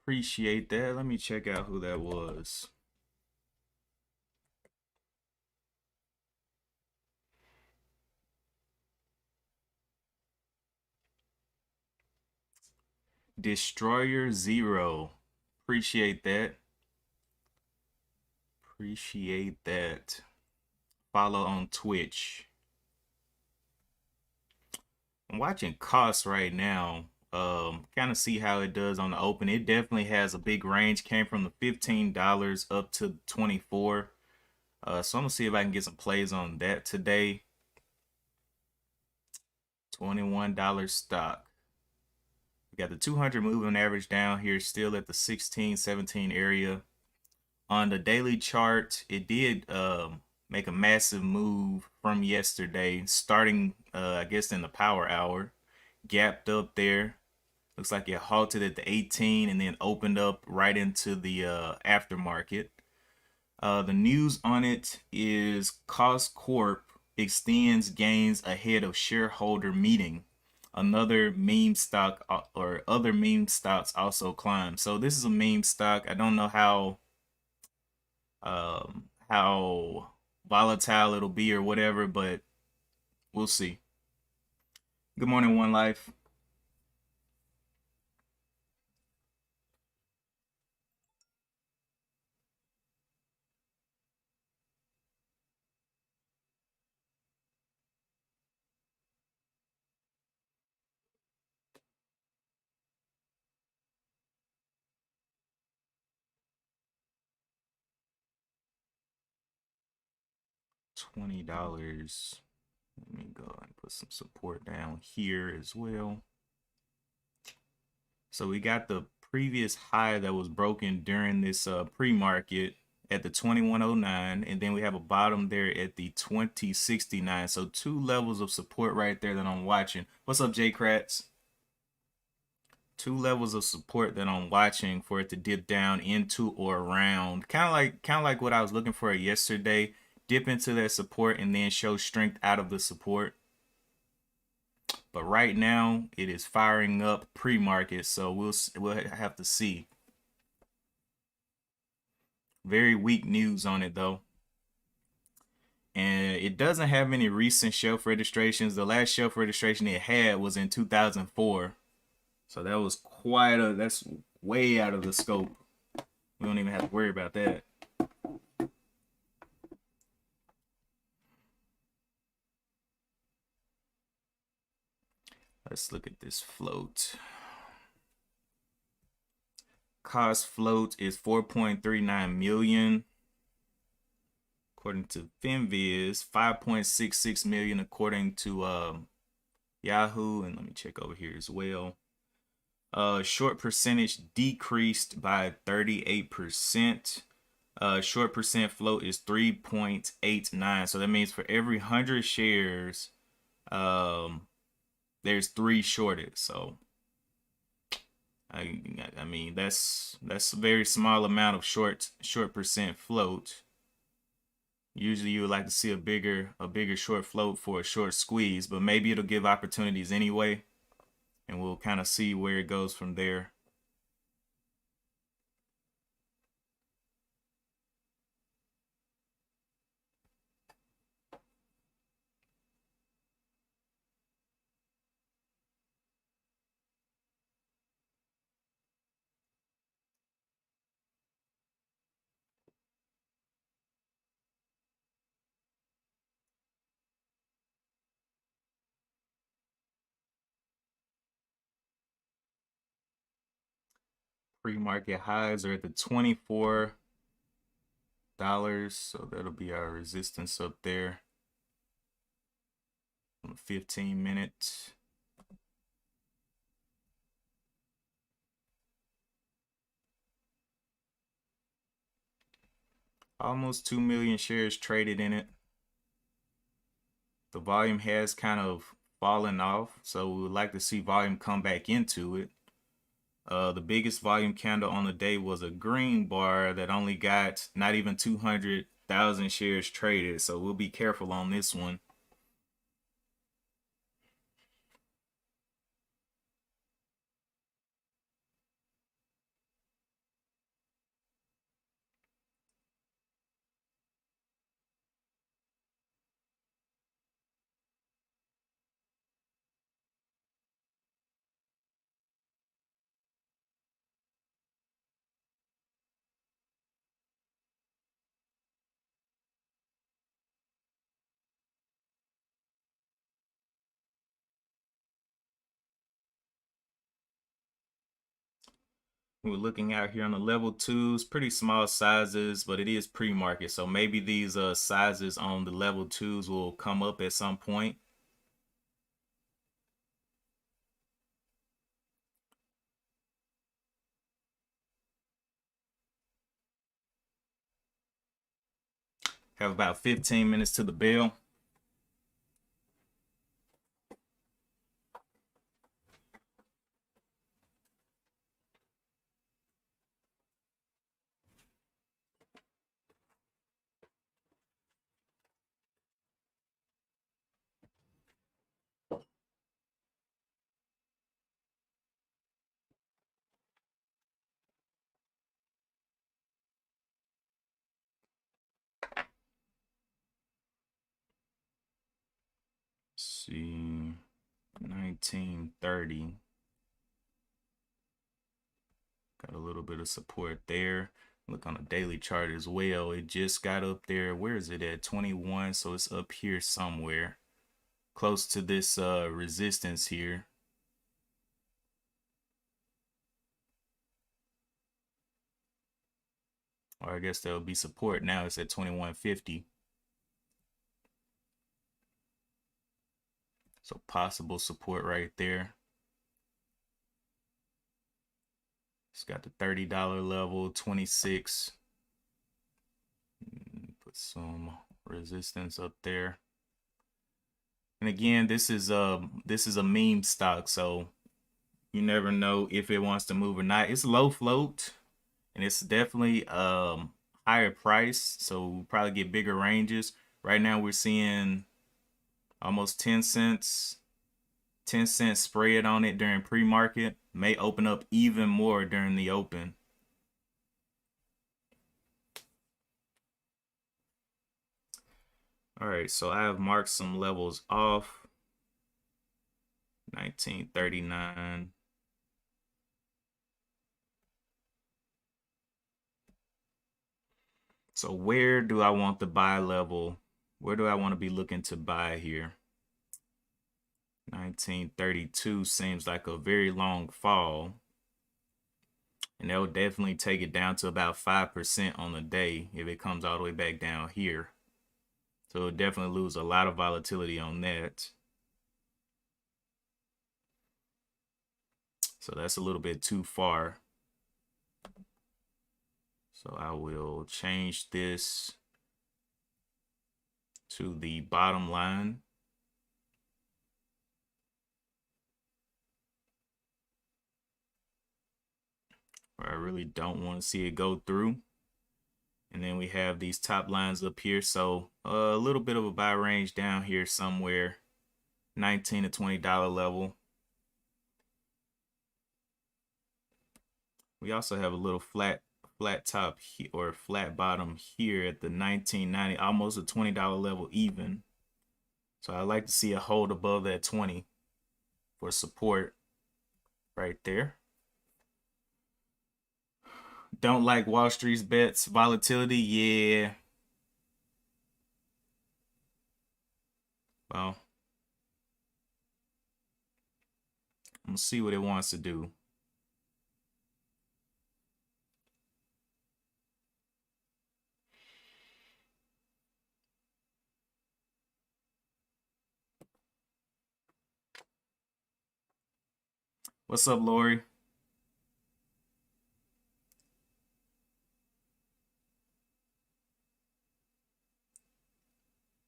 Appreciate that. Let me check out who that was. Destroyer Zero. Appreciate that. Appreciate that. Follow on Twitch. I'm watching costs right now. Kind of see how it does on the open. It definitely has a big range. Came from the $15 up to 24. So I'm gonna see if I can get some plays on that today. $21 stock. We got the 200 moving average down here, still at the 16, 17 area. On the daily chart, it did make a massive move from yesterday, starting, I guess, in the power hour. Gapped up there. Looks like it halted at the 18 and then opened up right into the aftermarket. The news on it is Cost Corp extends gains ahead of shareholder meeting. Another meme stock or other meme stocks also climb. So this is a meme stock. I don't know how volatile it'll be or whatever, but we'll see. Good morning, One Life. $20. Let me go and put some support down here as well. So we got the previous high that was broken during this pre-market at the 2109, and then we have a bottom there at the 2069. So two levels of support right there that I'm watching. What's up, J Kratz? Two levels of support that I'm watching for it to dip down into or around. Kind of like what I was looking for yesterday. Dip into that support and then show strength out of the support. But right now it is firing up pre-market, so we'll have to see. Very weak news on it though. And it doesn't have any recent shelf registrations. The last shelf registration it had was in 2004. So that's way out of the scope. We don't even have to worry about that. Let's look at this float. Cost float is 4.39 million. According to FinViz, 5.66 million according to Yahoo. And let me check over here as well. Short percentage decreased by 38%. Short percent float is 3.89. So that means for every 100 shares, there's 3 shorted. So I mean that's a very small amount of short percent float. Usually you would like to see a bigger short float for a short squeeze, but maybe it'll give opportunities anyway, and we'll kind of see where it goes from there. Pre-market highs are at the $24, so that'll be our resistance up there on the 15-minute. Almost 2 million shares traded in it. The volume has kind of fallen off, so we would like to see volume come back into it. The biggest volume candle on the day was a green bar that only got not even 200,000 shares traded, so we'll be careful on this one. We're looking out here on the level twos, pretty small sizes, but it is pre-market. So maybe these sizes on the level twos will come up at some point. Have about 15 minutes to the bell. Let's see, 1930. Got a little bit of support there. Look on the daily chart as well. It just got up there. Where is it at? 21. So it's up here somewhere, close to this resistance here. Or I guess there'll be support. Now it's at 2150. So possible support right there. It's got the $30 level, 26. Put some resistance up there. And again, this is a meme stock, so you never know if it wants to move or not. It's low float, and it's definitely higher price, so we'll probably get bigger ranges. Right now we're seeing almost 10 cents, 10-cent spread on it during pre-market. May open up even more during the open. All right, so I have marked some levels off. 1939. So where do I want the buy level? Where do I want to be looking to buy here? 1932 seems like a very long fall. And that will definitely take it down to about 5% on the day if it comes all the way back down here. So it'll definitely lose a lot of volatility on that. So that's a little bit too far. So I will change this to the bottom line. Where I really don't want to see it go through. And then we have these top lines up here. So a little bit of a buy range down here somewhere, $19 to $20 level. We also have a little flat top or flat bottom here at the 19.90, almost a $20 level even. So I like to see a hold above that 20 for support right there. Don't like Wall Street's bets. Volatility, yeah. Well, I'm gonna see what it wants to do. What's up, Lori?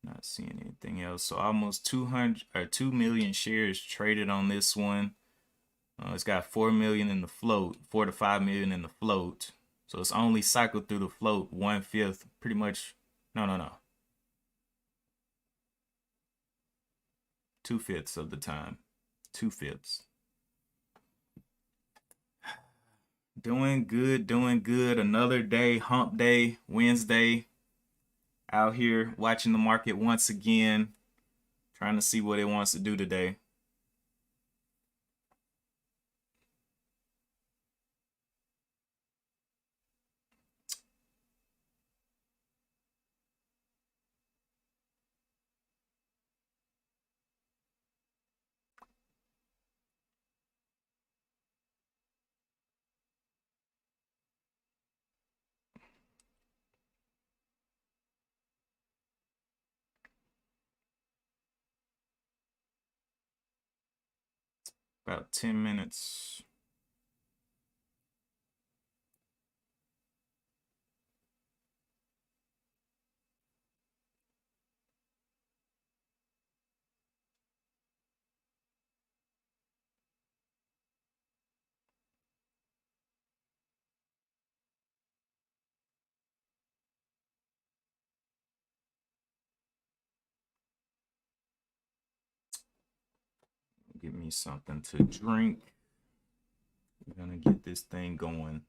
Not seeing anything else. So almost 200 or 2 million shares traded on this one. It's got 4 million in the float, 4 to 5 million in the float. So it's only cycled through the float 1/5, pretty much. No. 2/5 of the time. 2/5. Doing good, doing good. Another day, hump day, Wednesday. Out here watching the market once again, trying to see what it wants to do today. About 10 minutes. Give me something to drink. We're gonna get this thing going.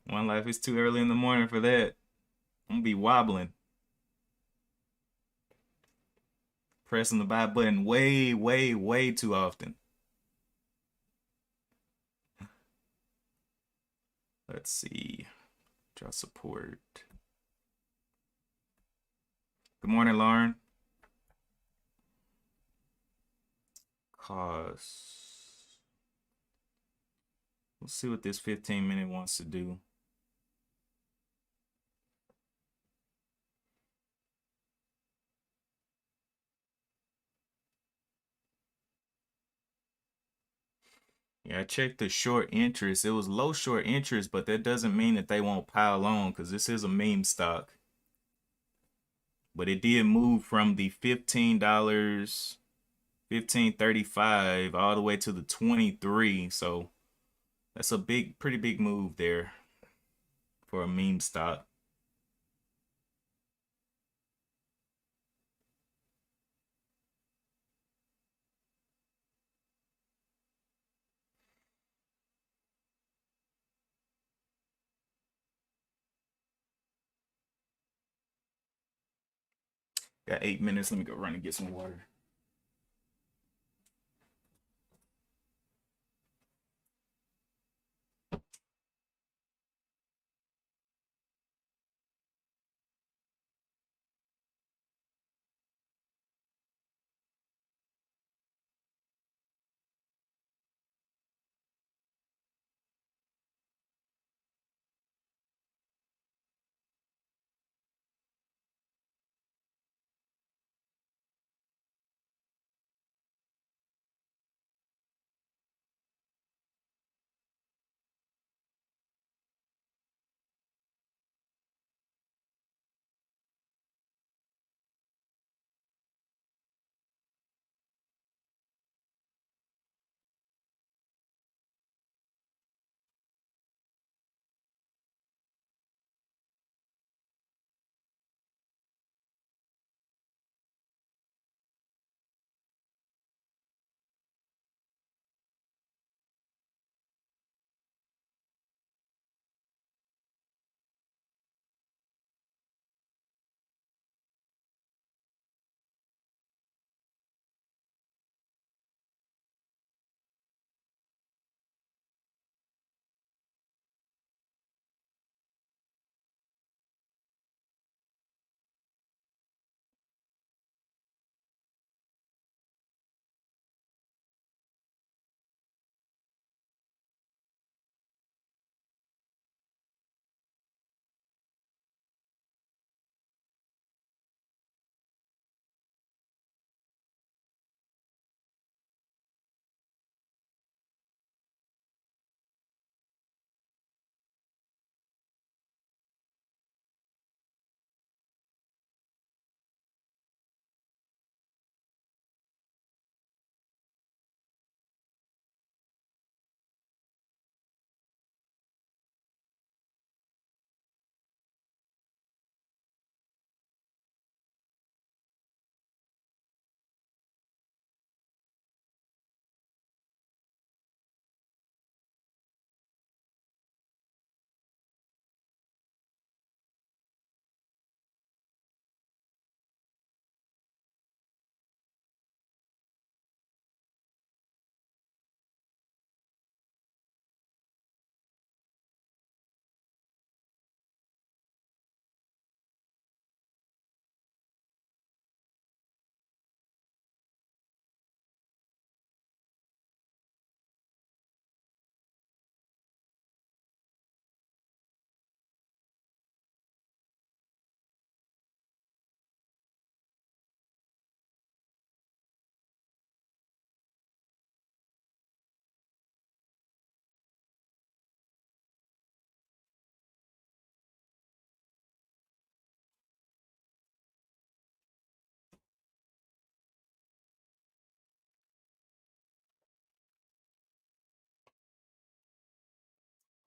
One life is too early in the morning for that. I'm gonna be wobbling, pressing the buy button way, way, way too often. Let's see. Draw support. Good morning, Lauren. Cause. Let's see what this 15-minute wants to do. Yeah, I checked the short interest. It was low short interest, but that doesn't mean that they won't pile on because this is a meme stock. But it did move from the $15, 15.35 all the way to the 23. So that's a pretty big move there for a meme stock. Got 8 minutes. Let me go run and get some water.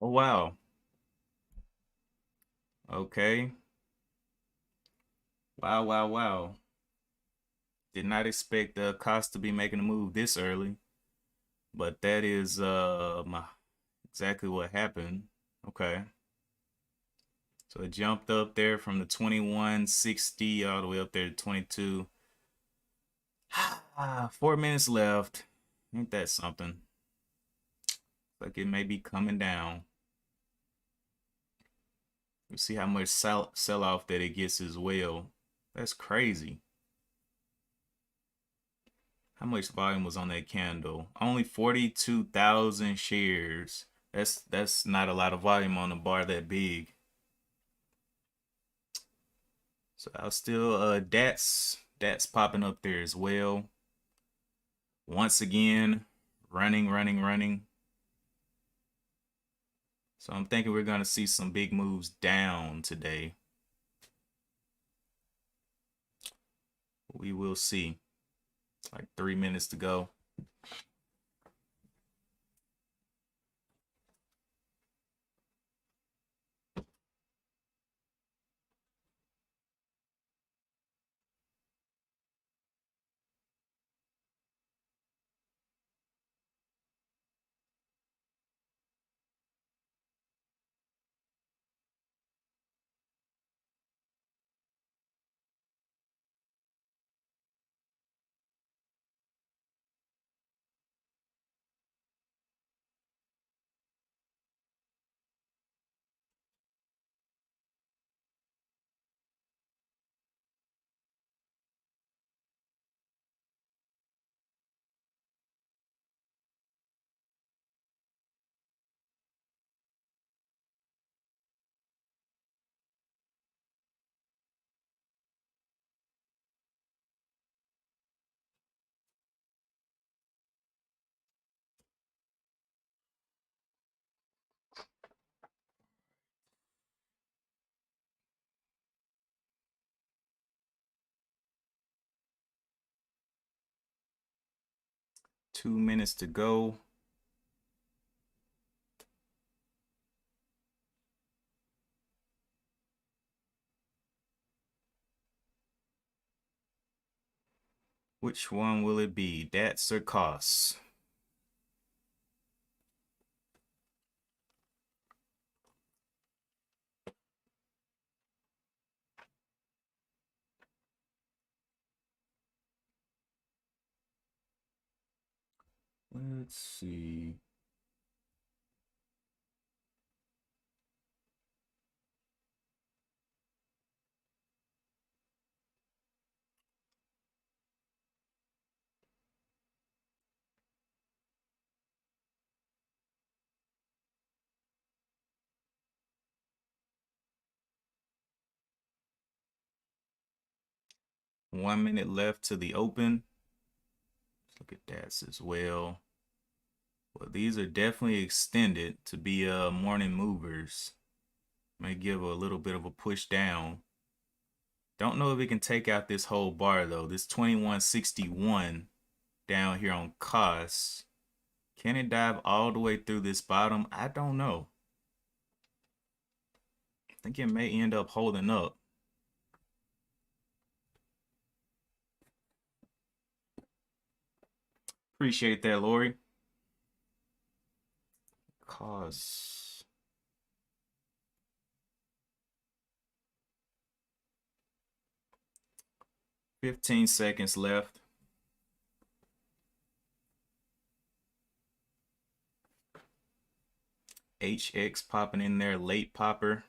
Oh, wow. Okay. Wow, wow, wow. Did not expect the cost to be making a move this early, but that is exactly what happened. Okay. So it jumped up there from the 2160 all the way up there to 22. 4 minutes left. Ain't that something? Like it may be coming down. You see how much sell off that it gets as well. That's crazy. How much volume was on that candle? Only 42,000 shares. That's not a lot of volume on a bar that big. So I'll still that's popping up there as well. Once again, running, running, running. So I'm thinking we're gonna see some big moves down today. We will see. It's like 3 minutes to go. Two minutes to go. Which one will it be? DATs or costs? Let's see. 1 minute left to the open. Let's look at DATs as well. Well, these are definitely extended to be morning movers. May give a little bit of a push down. Don't know if it can take out this whole bar though. This 2161 down here on costs. Can it dive all the way through this bottom? I don't know. I think it may end up holding up. Appreciate that, Lori. Costs. $15 left. HX popping in there, late popper.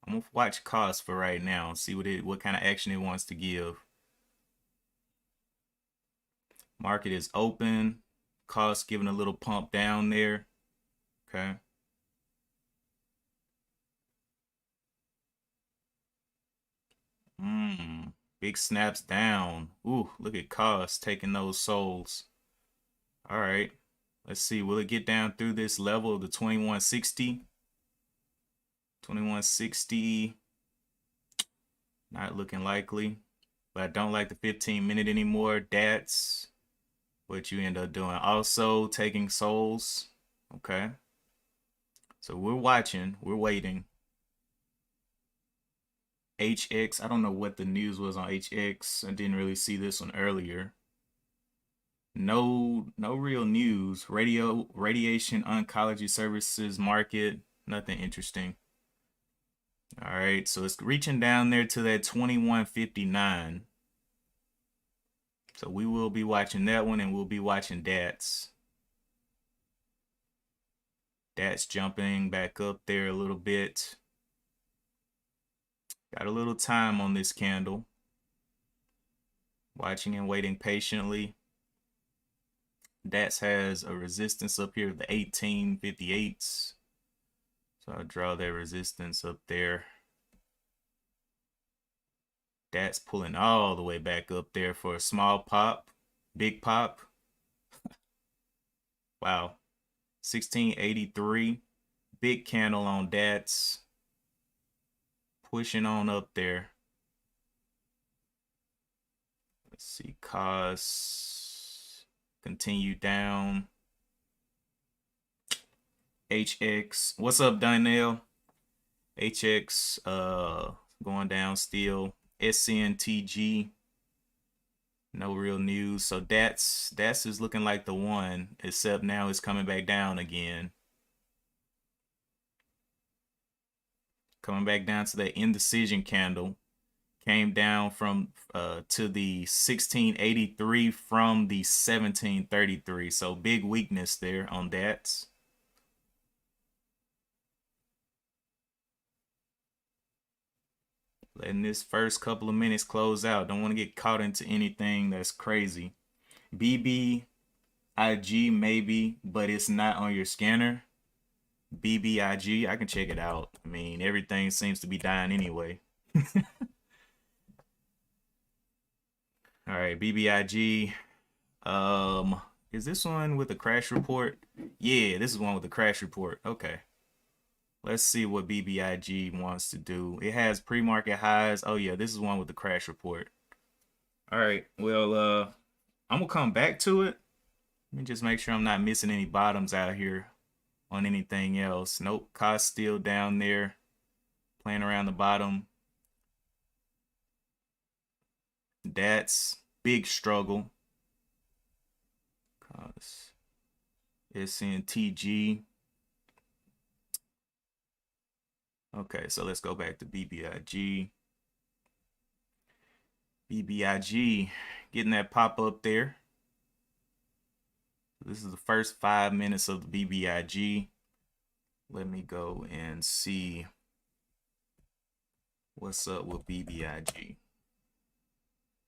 I'm gonna watch cost for right now. See what kind of action it wants to give. Market is open. Cost giving a little pump down there. Okay. Big snaps down. Ooh, look at cost taking those souls. All right. Let's see. Will it get down through this level of the 2160? 2160. Not looking likely. But I don't like the 15-minute anymore. That's what you end up doing. Also taking souls. Okay. So we're watching, we're waiting. HX, I don't know what the news was on HX. I didn't really see this one earlier. No real news. Radiation oncology services market, nothing interesting. All right, so it's reaching down there to that 2159. So we will be watching that one, and we'll be watching DATS. DATS jumping back up there a little bit. Got a little time on this candle. Watching and waiting patiently. DATS has a resistance up here, the 1858s. So I'll draw that resistance up there. DATS pulling all the way back up there for a small pop, big pop. Wow. 1683. Big candle on DATS. Pushing on up there. Let's see, costs continue down. HX, what's up, Donnell? HX going down still. SCNTG, no real news. So that's is looking like the one, except now it's coming back down again. Coming back down to that indecision candle. Came down from to the 1683 from the 1733. So big weakness there on that. Letting this first couple of minutes close out. Don't want to get caught into anything that's crazy. BBIG maybe, but it's not on your scanner. BBIG, I can check it out. I mean, everything seems to be dying anyway. All right, BBIG. Is this one with the crash report? Yeah, this is one with the crash report. Okay. Let's see what BBIG wants to do. It has pre-market highs. Oh yeah, this is one with the crash report. All right. Well, I'm gonna come back to it. Let me just make sure I'm not missing any bottoms out here on anything else. Nope, cost still down there, playing around the bottom. That's big struggle. Cost SNTG. Okay, so let's go back to BBIG. BBIG getting that pop up there. This is the first 5 minutes of the BBIG. Let me go and see what's up with BBIG.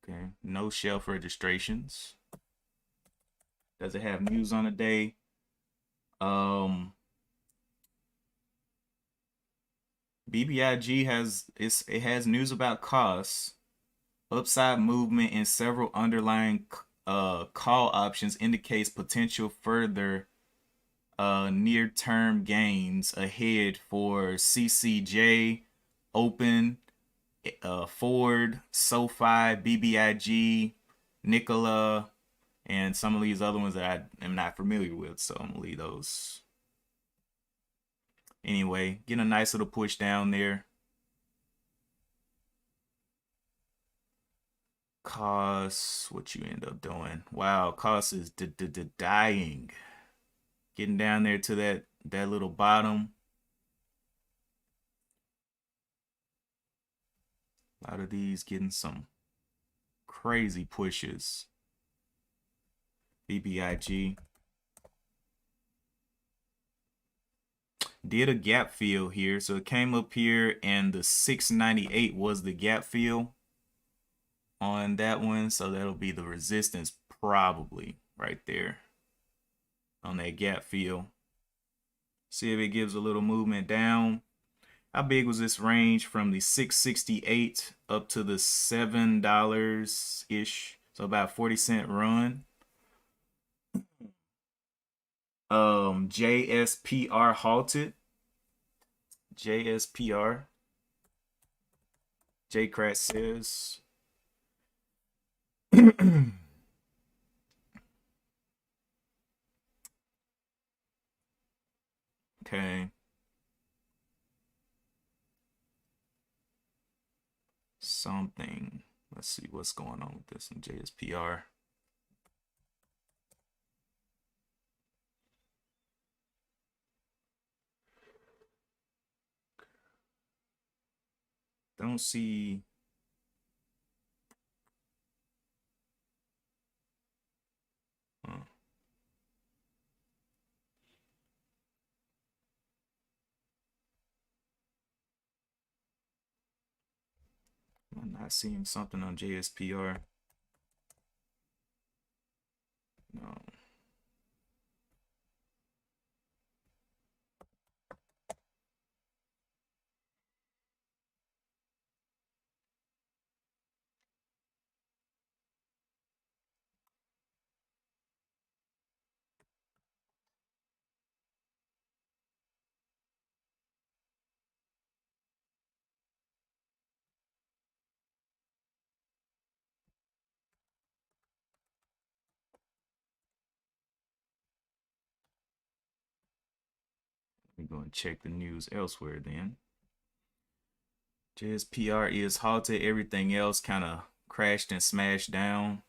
Okay, no shelf registrations. Does it have news on the day? BBIG has news about costs, upside movement, and several underlying call options indicates potential further near-term gains ahead for CCJ, Open, Ford, SoFi, BBIG, Nikola, and some of these other ones that I am not familiar with, so I'm gonna leave those. Anyway, getting a nice little push down there. Costs, what you end up doing? Wow, costs is dying. Getting down there to that little bottom. A lot of these getting some crazy pushes. BBIG did a gap fill here, so it came up here and the 698 was the gap fill on that one, so that'll be the resistance probably right there on that gap fill. See if it gives a little movement down. How big was this range from the 668 up to the $7 ish? So about 40-cent run. JSPR halted. JSPR. JCrat says. Okay. something. Let's see what's going on with this in JSPR. Don't see. I'm not seeing something on JSPR. No. We're going to check the news elsewhere then. JSPR is halted. Everything else kind of crashed and smashed down.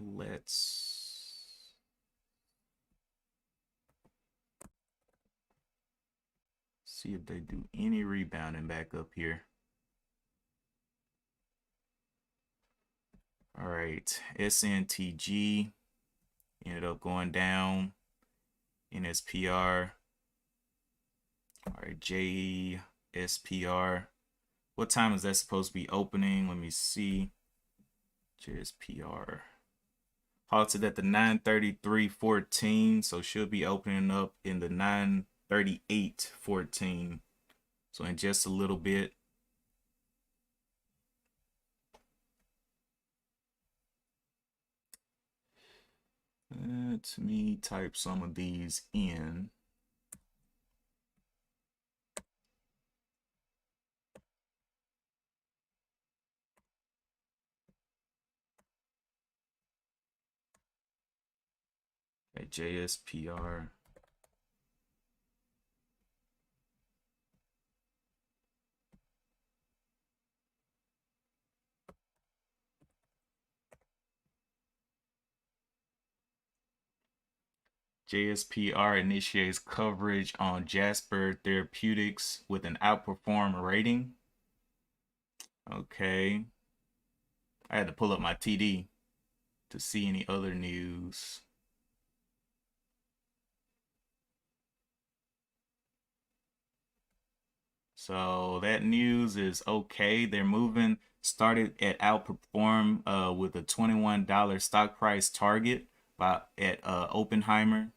Let's see if they do any rebounding back up here. All right, SNTG ended up going down. NSPR. All right, JSPR. What time is that supposed to be opening? Let me see. JSPR. Halted at the 9:33.14, so should be opening up in the 9:38.14. So in just a little bit. Let me type some of these in. Okay, JSPR. JSPR initiates coverage on Jasper Therapeutics with an outperform rating. Okay. I had to pull up my TD to see any other news. So that news is okay. They're moving. Started at outperform with a $21 stock price target at Oppenheimer.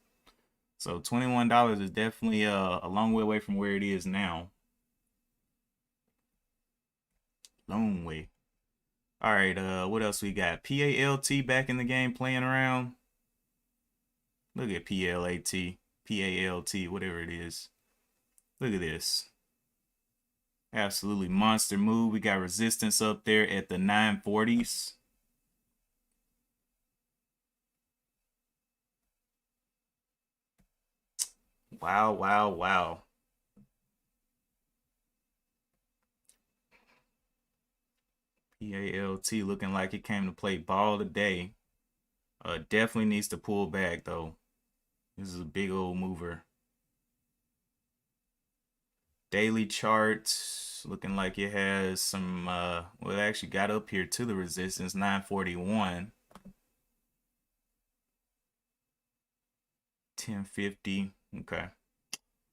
So $21 is definitely a long way away from where it is now. Long way. All right, what else we got? PALT back in the game playing around. Look at PLAT, PALT, whatever it is. Look at this. Absolutely monster move. We got resistance up there at the 940s. Wow, wow, wow. PALT looking like it came to play ball today. Definitely needs to pull back though. This is a big old mover. Daily chart looking like it has some well, it actually got up here to the resistance 941. 1050. Okay.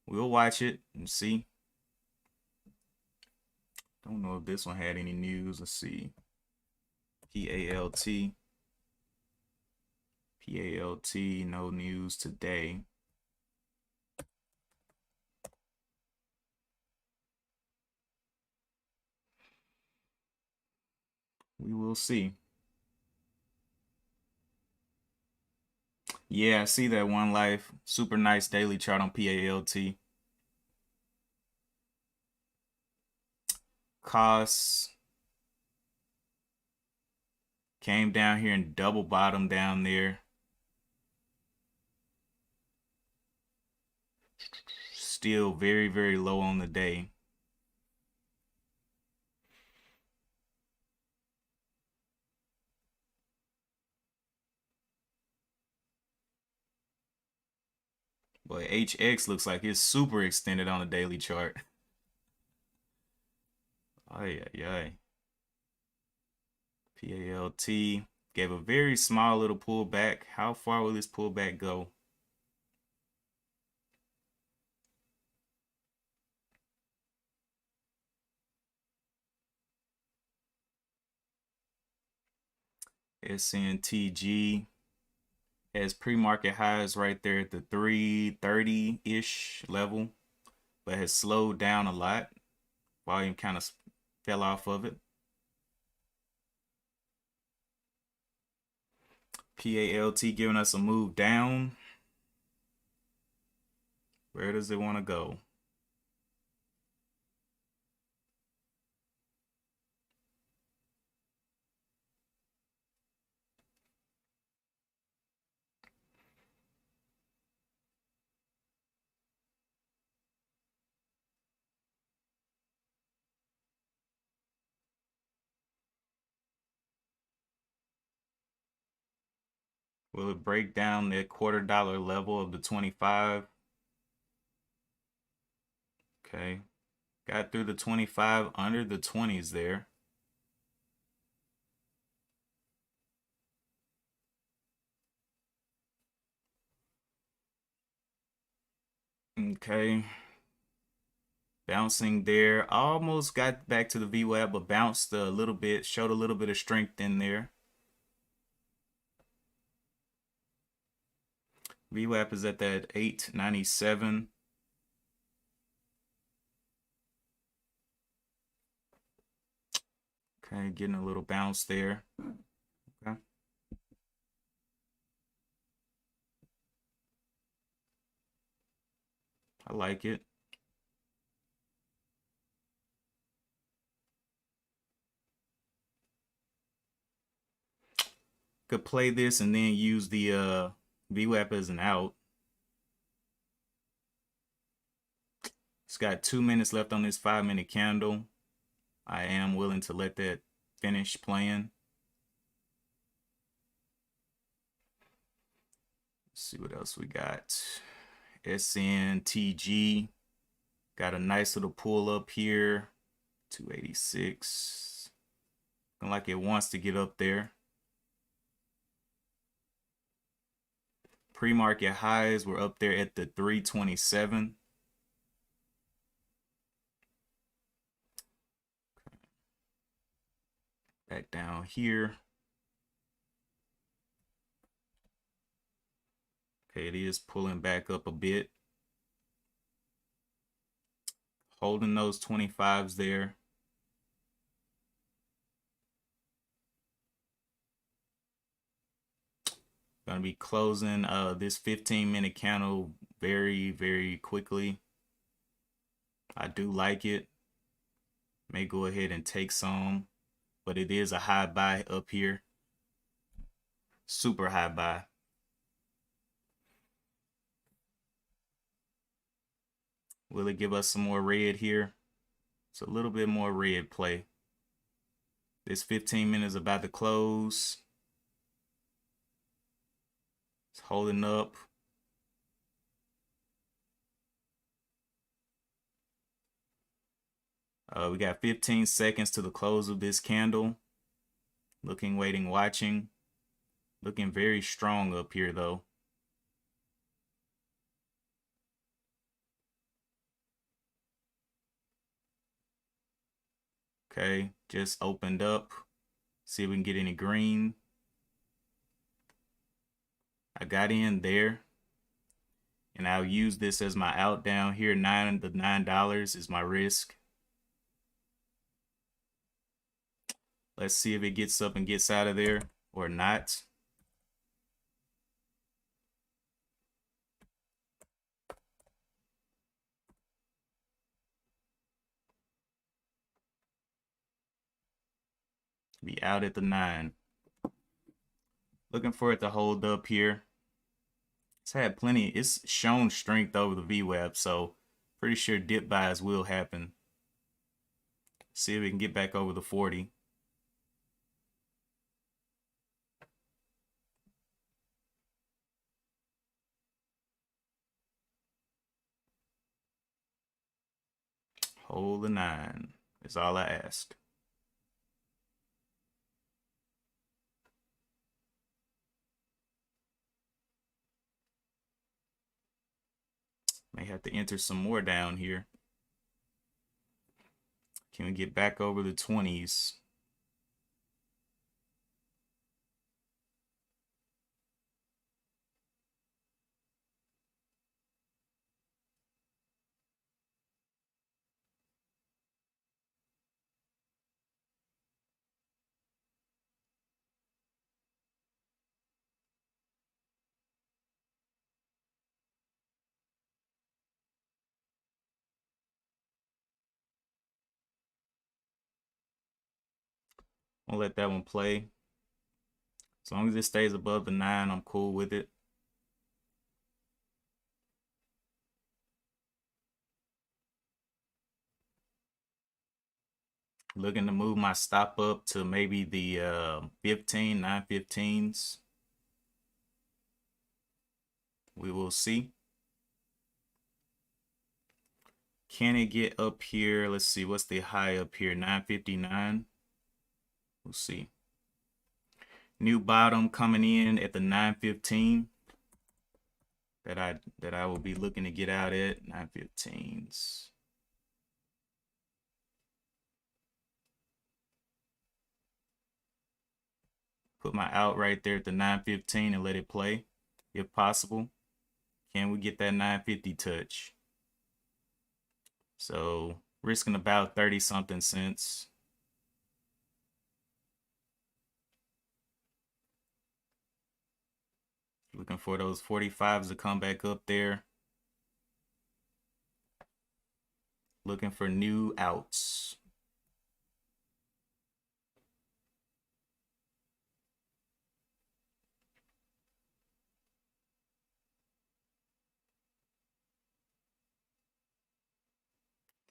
We'll watch it and see. Don't know if this one had any news. Let's see. PALT. PALT, no news today. We will see. Yeah, I see that One Life. Super nice daily chart on PALT. Costs came down here and double bottom down there. Still very, very low on the day. But HX looks like it's super extended on the daily chart. Ay, ay, ay. PALT gave a very small little pullback. How far will this pullback go? SNTG has pre-market highs right there at the 330-ish level, but has slowed down a lot. Volume kind of fell off of it. PALT giving us a move down. Where does it want to go? Will it break down that $0.25 level of the 25? Okay. Got through the 25, under the 20s there. Okay. Bouncing there. Almost got back to the VWAP, but bounced a little bit. Showed a little bit of strength in there. VWAP is at that 897. Okay, getting a little bounce there. Okay. I like it. Could play this and then use the VWAP as an out. It's got 2 minutes left on this 5-minute candle. I am willing to let that finish playing. Let's see what else we got. SNTG got a nice little pull up here. 286. Looking like it wants to get up there. Pre-market highs were up there at the 327. Back down here. Okay, it is pulling back up a bit. Holding those 25s there. Gonna be closing this 15-minute candle very, very quickly. I do like it. May go ahead and take some, but it is a high buy up here. Super high buy. Will it give us some more red here? It's a little bit more red play. This 15 minutes about to close. It's holding up. We got 15 seconds to the close of this candle. Looking, waiting, watching. Looking very strong up here though. Okay, just opened up. See if we can get any green. I got in there. And I'll use this as my out down here. The $9 is my risk. Let's see if it gets up and gets out of there or not. Be out at the 9. Looking for it to hold up here. It's had plenty. It's shown strength over the VWAP, so Pretty sure dip buys will happen. See if we can get back over the 40. Hold the 9 is all I ask. May have to enter some more down here. Can we get back over the 20s? I'll let that one play. As long as it stays above the 9, I'm cool with it. Looking to move my stop up to maybe the 15, 915s. We will see. Can it get up here? Let's see. What's the high up here? 959. We'll see. New bottom coming in at the 915 that I will be looking to get out at 915s. Put my out right there at the 915 and let it play if possible. Can we get that 950 touch? So risking about 30 something cents. Looking for those 45s to come back up there. Looking for new outs.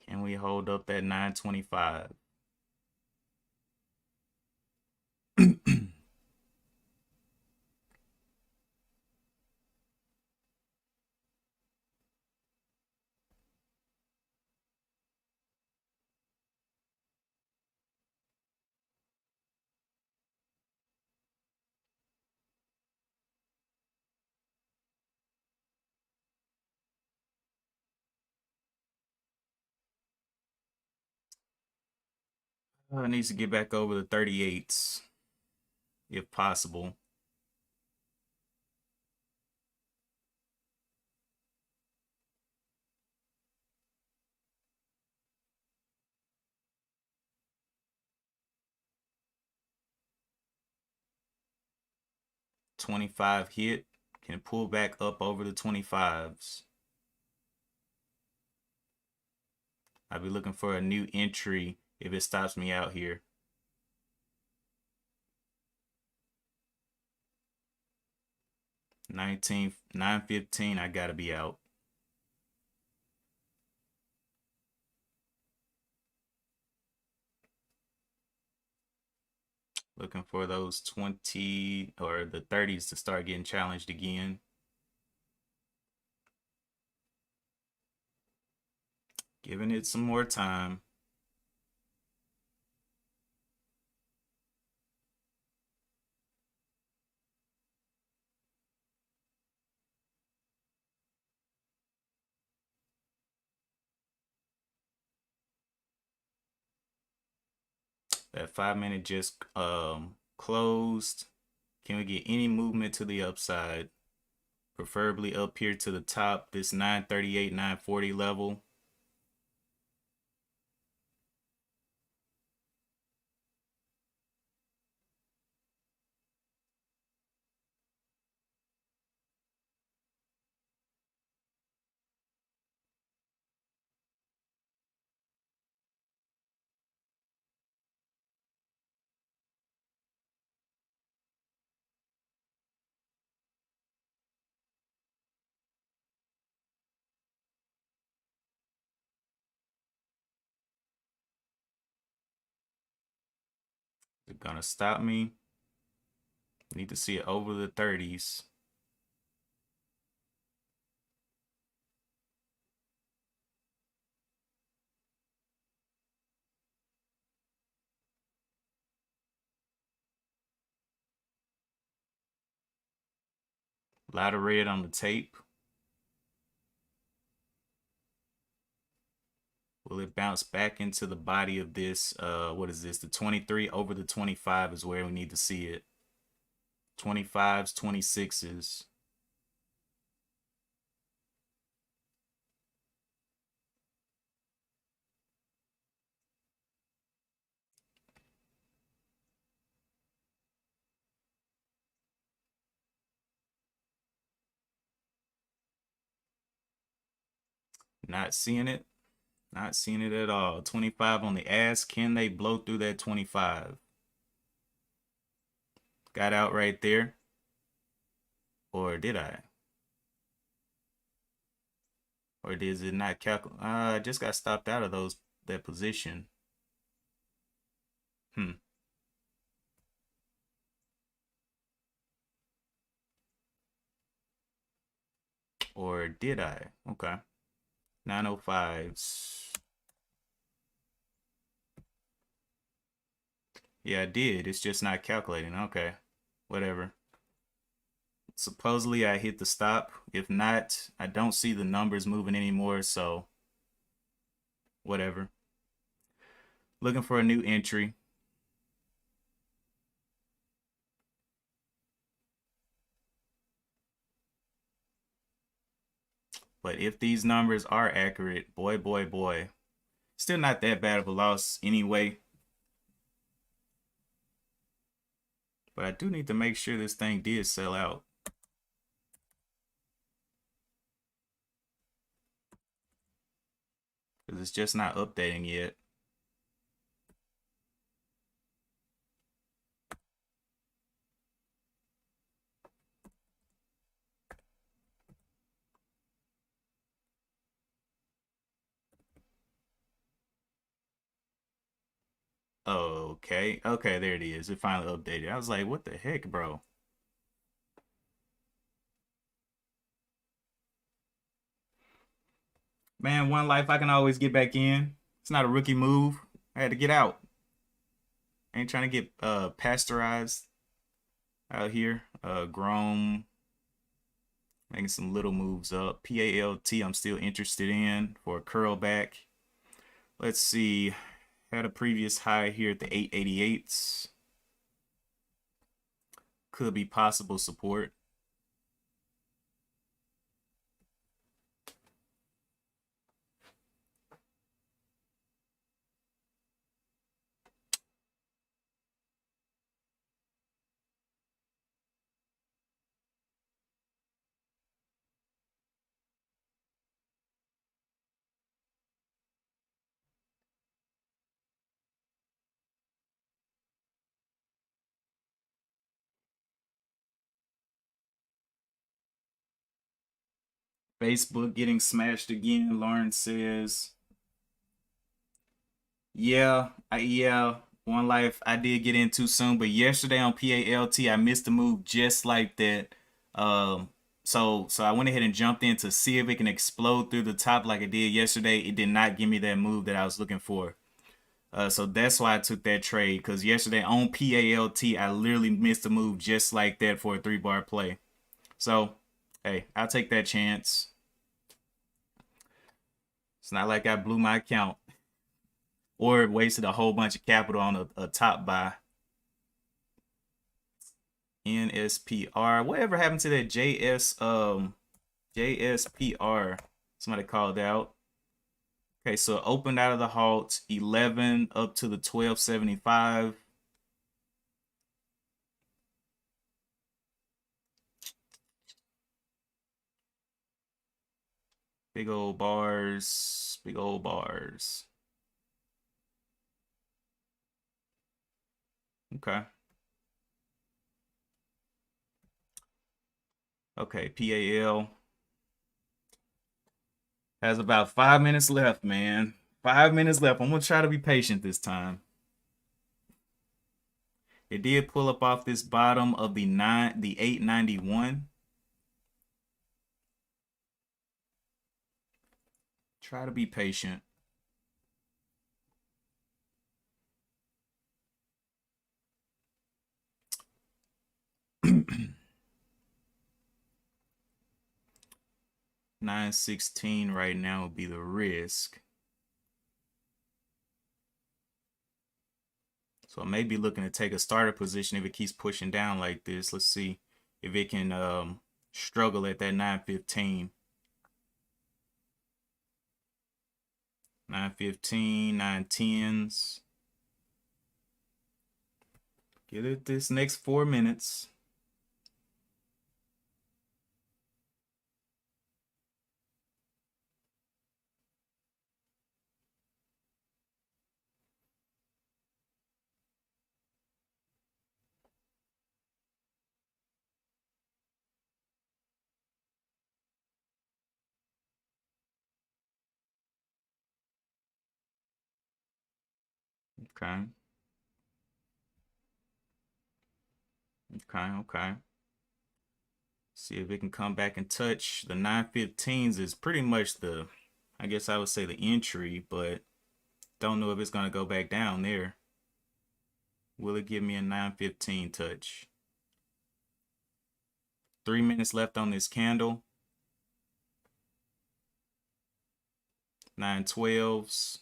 Can we hold up that 925? Needs to get back over the 38s if possible. $25 hit. Can pull back up over the 25s. I'll be looking for a new entry if it stops me out here. 915, I gotta be out. Looking for those 20 or the 30s to start getting challenged again. Giving it some more time. That 5 minute just closed. Can we get any movement to the upside? Preferably up here to the top, this 938, 940 level. gonna stop me. Need to see it over the 30s. A lot of red on the tape. Will it bounce back into the body of this? What is this? The 23 over the 25 is where we need to see it. 25s, 26s. Not seeing it. Not seeing it at all. 25 on the ass. Can they blow through that 25? Got out right there. Or did I? Or does it not calculate? I just got stopped out of that position. Or did I? Okay. 905s. Yeah, I did. It's just not calculating. Okay. Whatever. Supposedly I hit the stop. If not, I don't see the numbers moving anymore, so whatever. Looking for a new entry. But if these numbers are accurate, boy, boy, boy, still not that bad of a loss anyway. But I do need to make sure this thing did sell out. Because it's just not updating yet. Okay. Okay, there it is. It finally updated. I was like, what the heck, bro? Man, one life I can always get back in. It's not a rookie move. I had to get out. I ain't trying to get pasteurized out here. Grown. Making some little moves up. PALT I'm still interested in for a curl back. Let's see. Had a previous high here at the 888s. Could be possible support. Facebook getting smashed again. Lauren says, yeah, one life I did get in too soon, but yesterday on PALT I missed a move just like that. So I went ahead and jumped in to see if it can explode through the top like it did yesterday. It did not give me that move that I was looking for. So that's why I took that trade, because yesterday on PALT I literally missed a move just like that for a 3-bar play. So hey, I'll take that chance. It's not like I blew my account or wasted a whole bunch of capital on a top buy. NSPR. Whatever happened to that JSPR? Somebody called out. Okay, so it opened out of the halt 11 up to the 1275. Big old bars, big old bars. Okay. Okay, PAL has about 5 minutes left, man. 5 minutes left. I'm gonna try to be patient this time. It did pull up off this bottom of the 891. Try to be patient. $9.16 right now would be the risk. So I may be looking to take a starter position if it keeps pushing down like this. Let's see if it can struggle at that 9.15. 9.15, 9.10s. Get it this next 4 minutes. Okay. Okay. See if it can come back and touch. The 9.15s is pretty much I guess I would say the entry, but don't know if it's going to go back down there. Will it give me a 9.15 touch? 3 minutes left on this candle. 9.12s.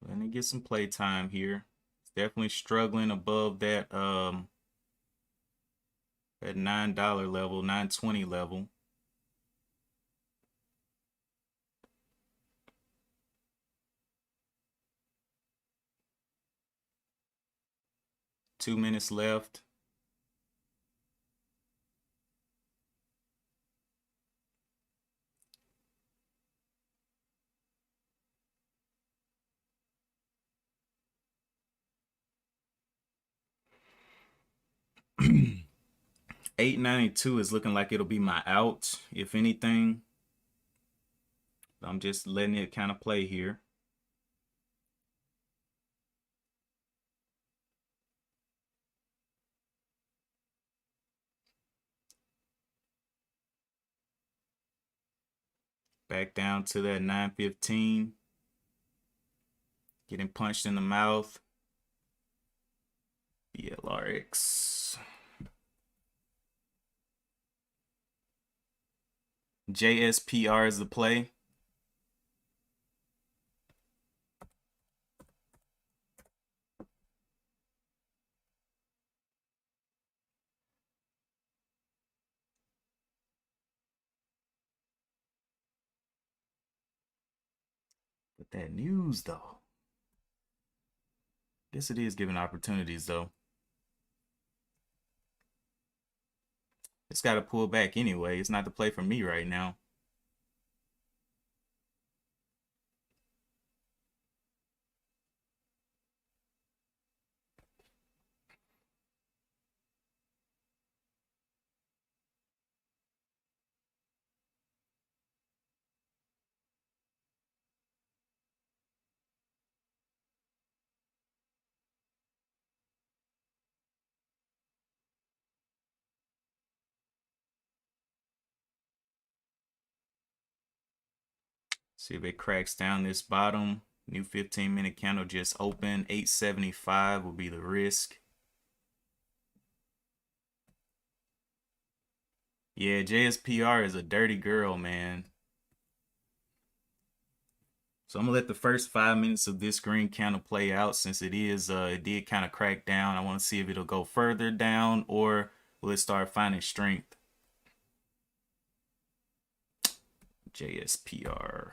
Let me get some play time here. It's definitely struggling above that that $9 level, 9.20 level. Two minutes left. $8.92 is looking like it'll be my out, if anything. I'm just letting it kind of play here. Back down to that 9.15. Getting punched in the mouth. BLRX. JSPR is the play. But that news, though. Guess it is giving opportunities, though. It's got to pull back anyway. It's not the play for me right now. See if it cracks down this bottom. New 15-minute candle just opened. 875 will be the risk. Yeah, JSPR is a dirty girl, man. So I'm gonna let the first 5 minutes of this green candle play out since it did kind of crack down. I want to see if it'll go further down or will it start finding strength. JSPR.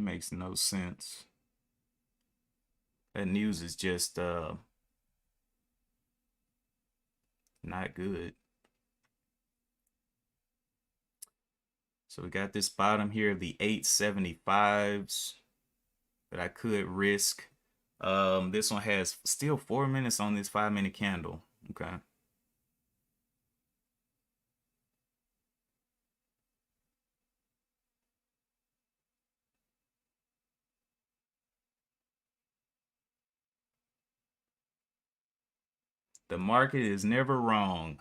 That makes no sense. That news is just not good. So we got this bottom here of the 875s that I could risk. This one has still 4 minutes on this 5-minute candle. Okay. The market is never wrong.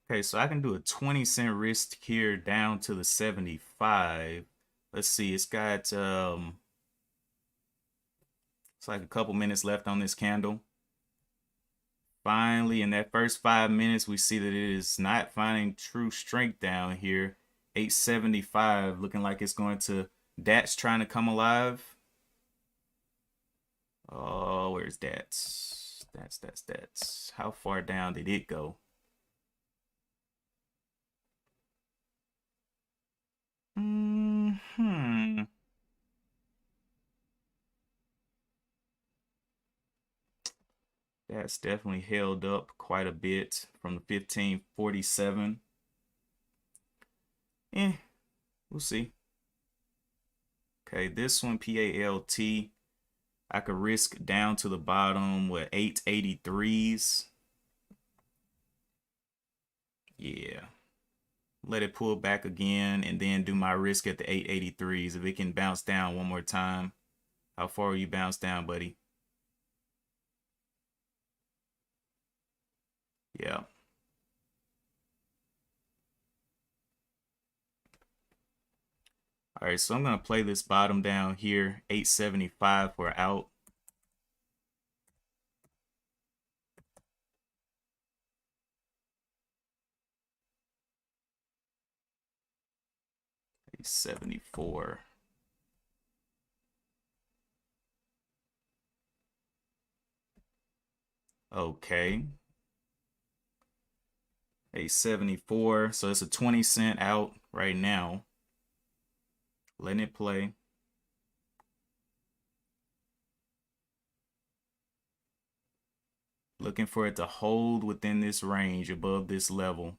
Okay, so I can do a 20-cent risk here down to the 75. Let's see, it's got it's like a couple minutes left on this candle. Finally, in that first 5 minutes, we see that it is not finding true strength down here. 875 looking like it's going to, DAT's trying to come alive. Oh, where's DAT's? That's. How far down did it go? That's definitely held up quite a bit from the 1547. We'll see. Okay, this one, PALT, I could risk down to the bottom with 883s. Yeah. Let it pull back again and then do my risk at the 883s. If it can bounce down one more time. How far will you bounce down, buddy? Yeah. All right, so I'm going to play this bottom down here, 875 for out. $74. Okay. $74. So it's a 20-cent out right now. Letting it play. Looking for it to hold within this range above this level.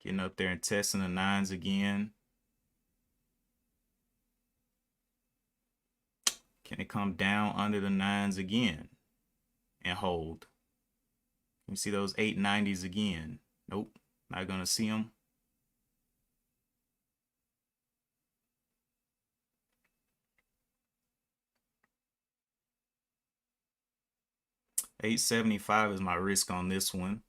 Getting up there and testing the 9s again. Can it come down under the 9s again and hold? Can you see those 890s again? Nope, not gonna see them. $875 is my risk on this one.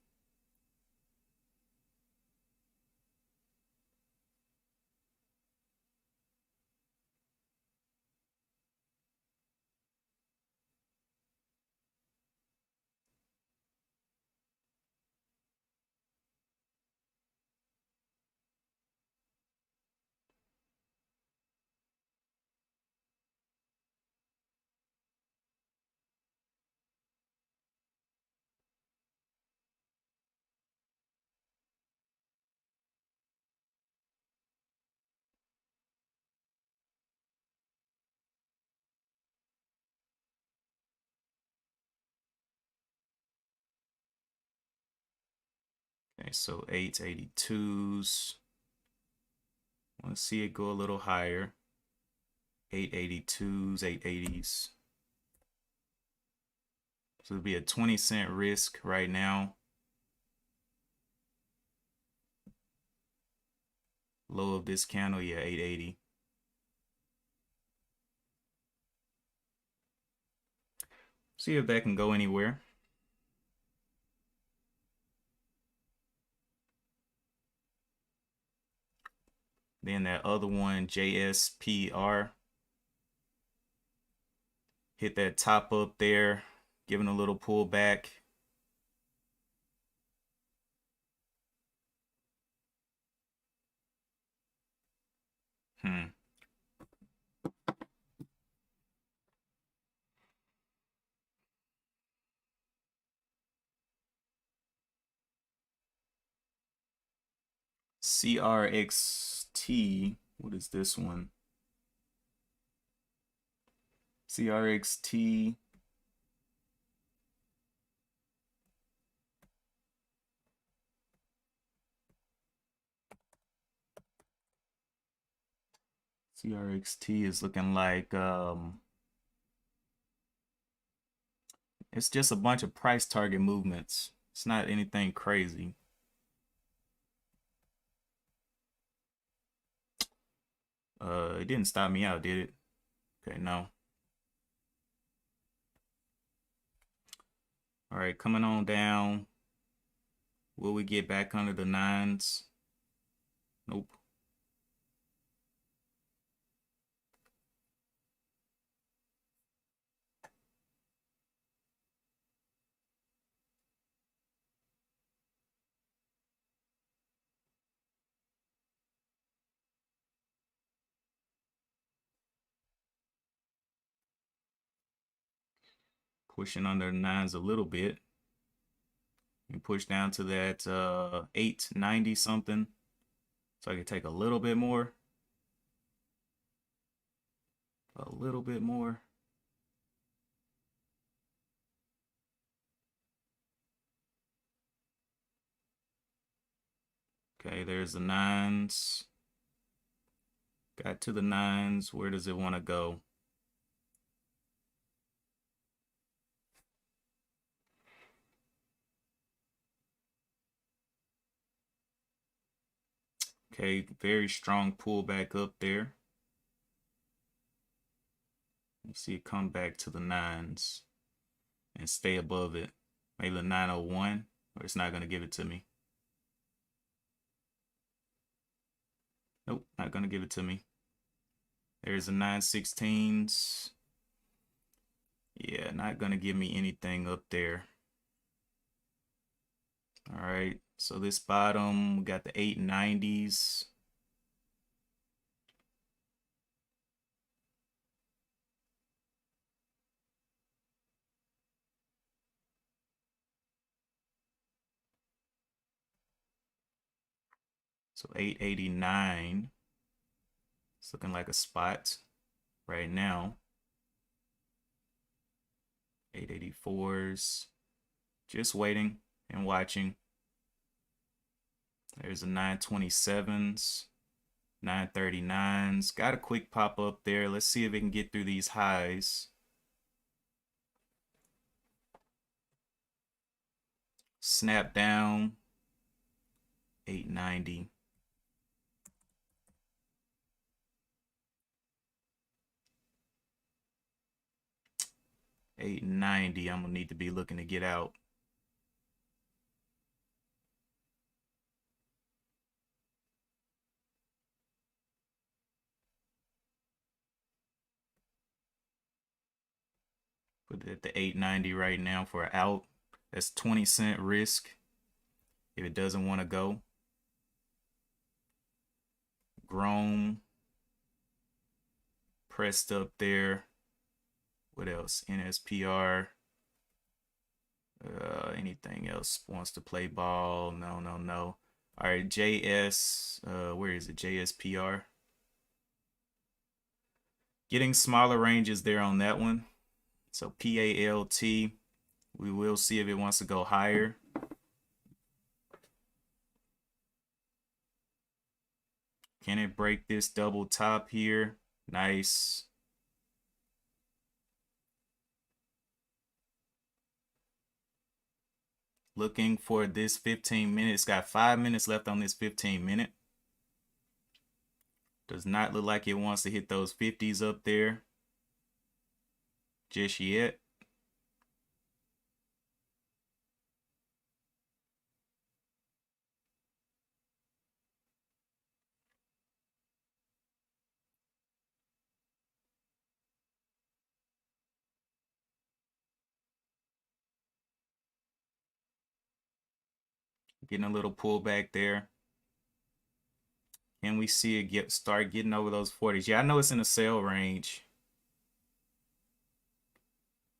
Okay, so 882s. Let's see it go a little higher. 882s, 880s. So it'll be a 20-cent risk right now. Low of this candle, yeah, 880. See if that can go anywhere. Then that other one, JSPR. Hit that top up there, giving a little pullback. CRXT. What is this one? CRXT. CRXT is looking like it's just a bunch of price target movements. It's not anything crazy. It didn't stop me out, did it? Okay, no. All right, coming on down. Will we get back under the nines? Nope. Pushing under the nines a little bit. And push down to that 890 something. So I can take a little bit more. A little bit more. Okay, there's the nines. Got to the nines. Where does it want to go? Okay, very strong pullback up there. You see it come back to the nines and stay above it. Maybe the 901, or it's not going to give it to me. Nope, not going to give it to me. There's the 916s. Yeah, not going to give me anything up there. All right, so this bottom, we got the 890s. So 889. It's looking like a spot right now. 884s. Just waiting and watching. There's the 927s, 939s. Got a quick pop up there. Let's see if it can get through these highs. Snap down. 890. 890. I'm gonna need to be looking to get out. Put it at the 890 right now for an out. That's 20-cent risk if it doesn't want to go. Grown. Pressed up there. What else? NSPR. Anything else wants to play ball? No, no, no. All right, JS. Where is it? JSPR. Getting smaller ranges there on that one. So PALT. We will see if it wants to go higher. Can it break this double top here? Nice. Looking for this 15 minutes. Got 5 minutes left on this 15-minute. Does not look like it wants to hit those 50s up there just yet. Getting a little pullback there. Can we see it start getting over those 40s? Yeah, I know it's in a sell range,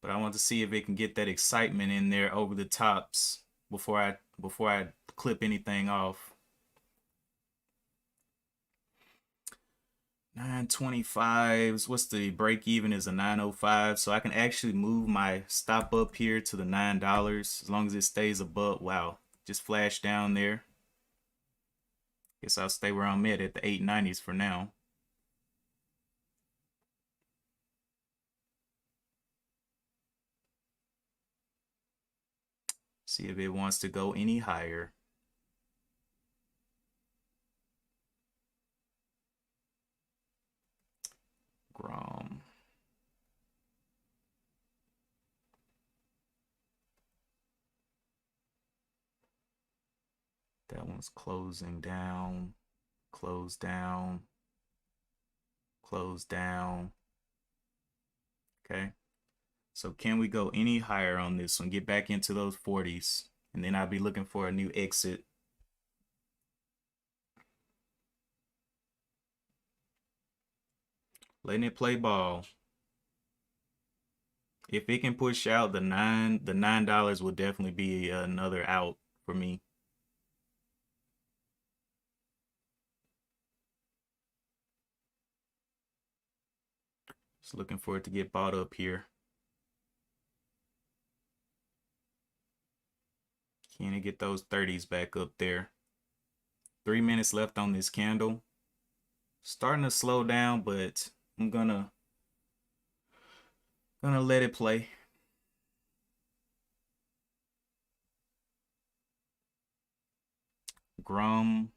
but I want to see if it can get that excitement in there over the tops before I clip anything off. 925s. What's the break even is a 905, so I can actually move my stop up here to the $9 as long as it stays above. Wow, just flash down there. Guess I'll stay where I'm at the 890s for now. See if it wants to go any higher. Grom. That one's closing down. Close down. Close down. Okay. So can we go any higher on this one? Get back into those 40s. And then I'll be looking for a new exit. Letting it play ball. If it can push out the $9 will definitely be another out for me. Just looking for it to get bought up here. Can it get those 30s back up there? 3 minutes left on this candle. Starting to slow down, but I'm gonna let it play. Grum.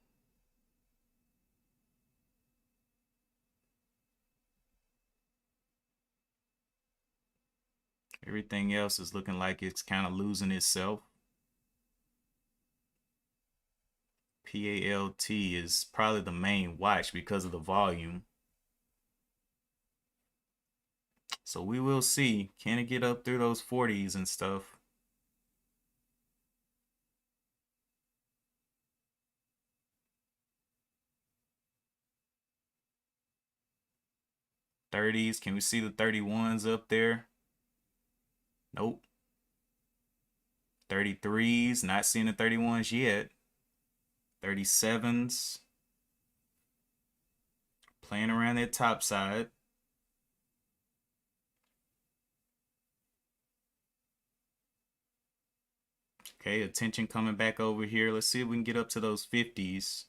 Everything else is looking like it's kind of losing itself. PALT is probably the main watch because of the volume. So we will see. Can it get up through those 40s and stuff? '30s. Can we see the 31s up there? Nope. 33s. Not seeing the 31s yet. 37s. Playing around that top side. Okay, attention coming back over here. Let's see if we can get up to those 50s.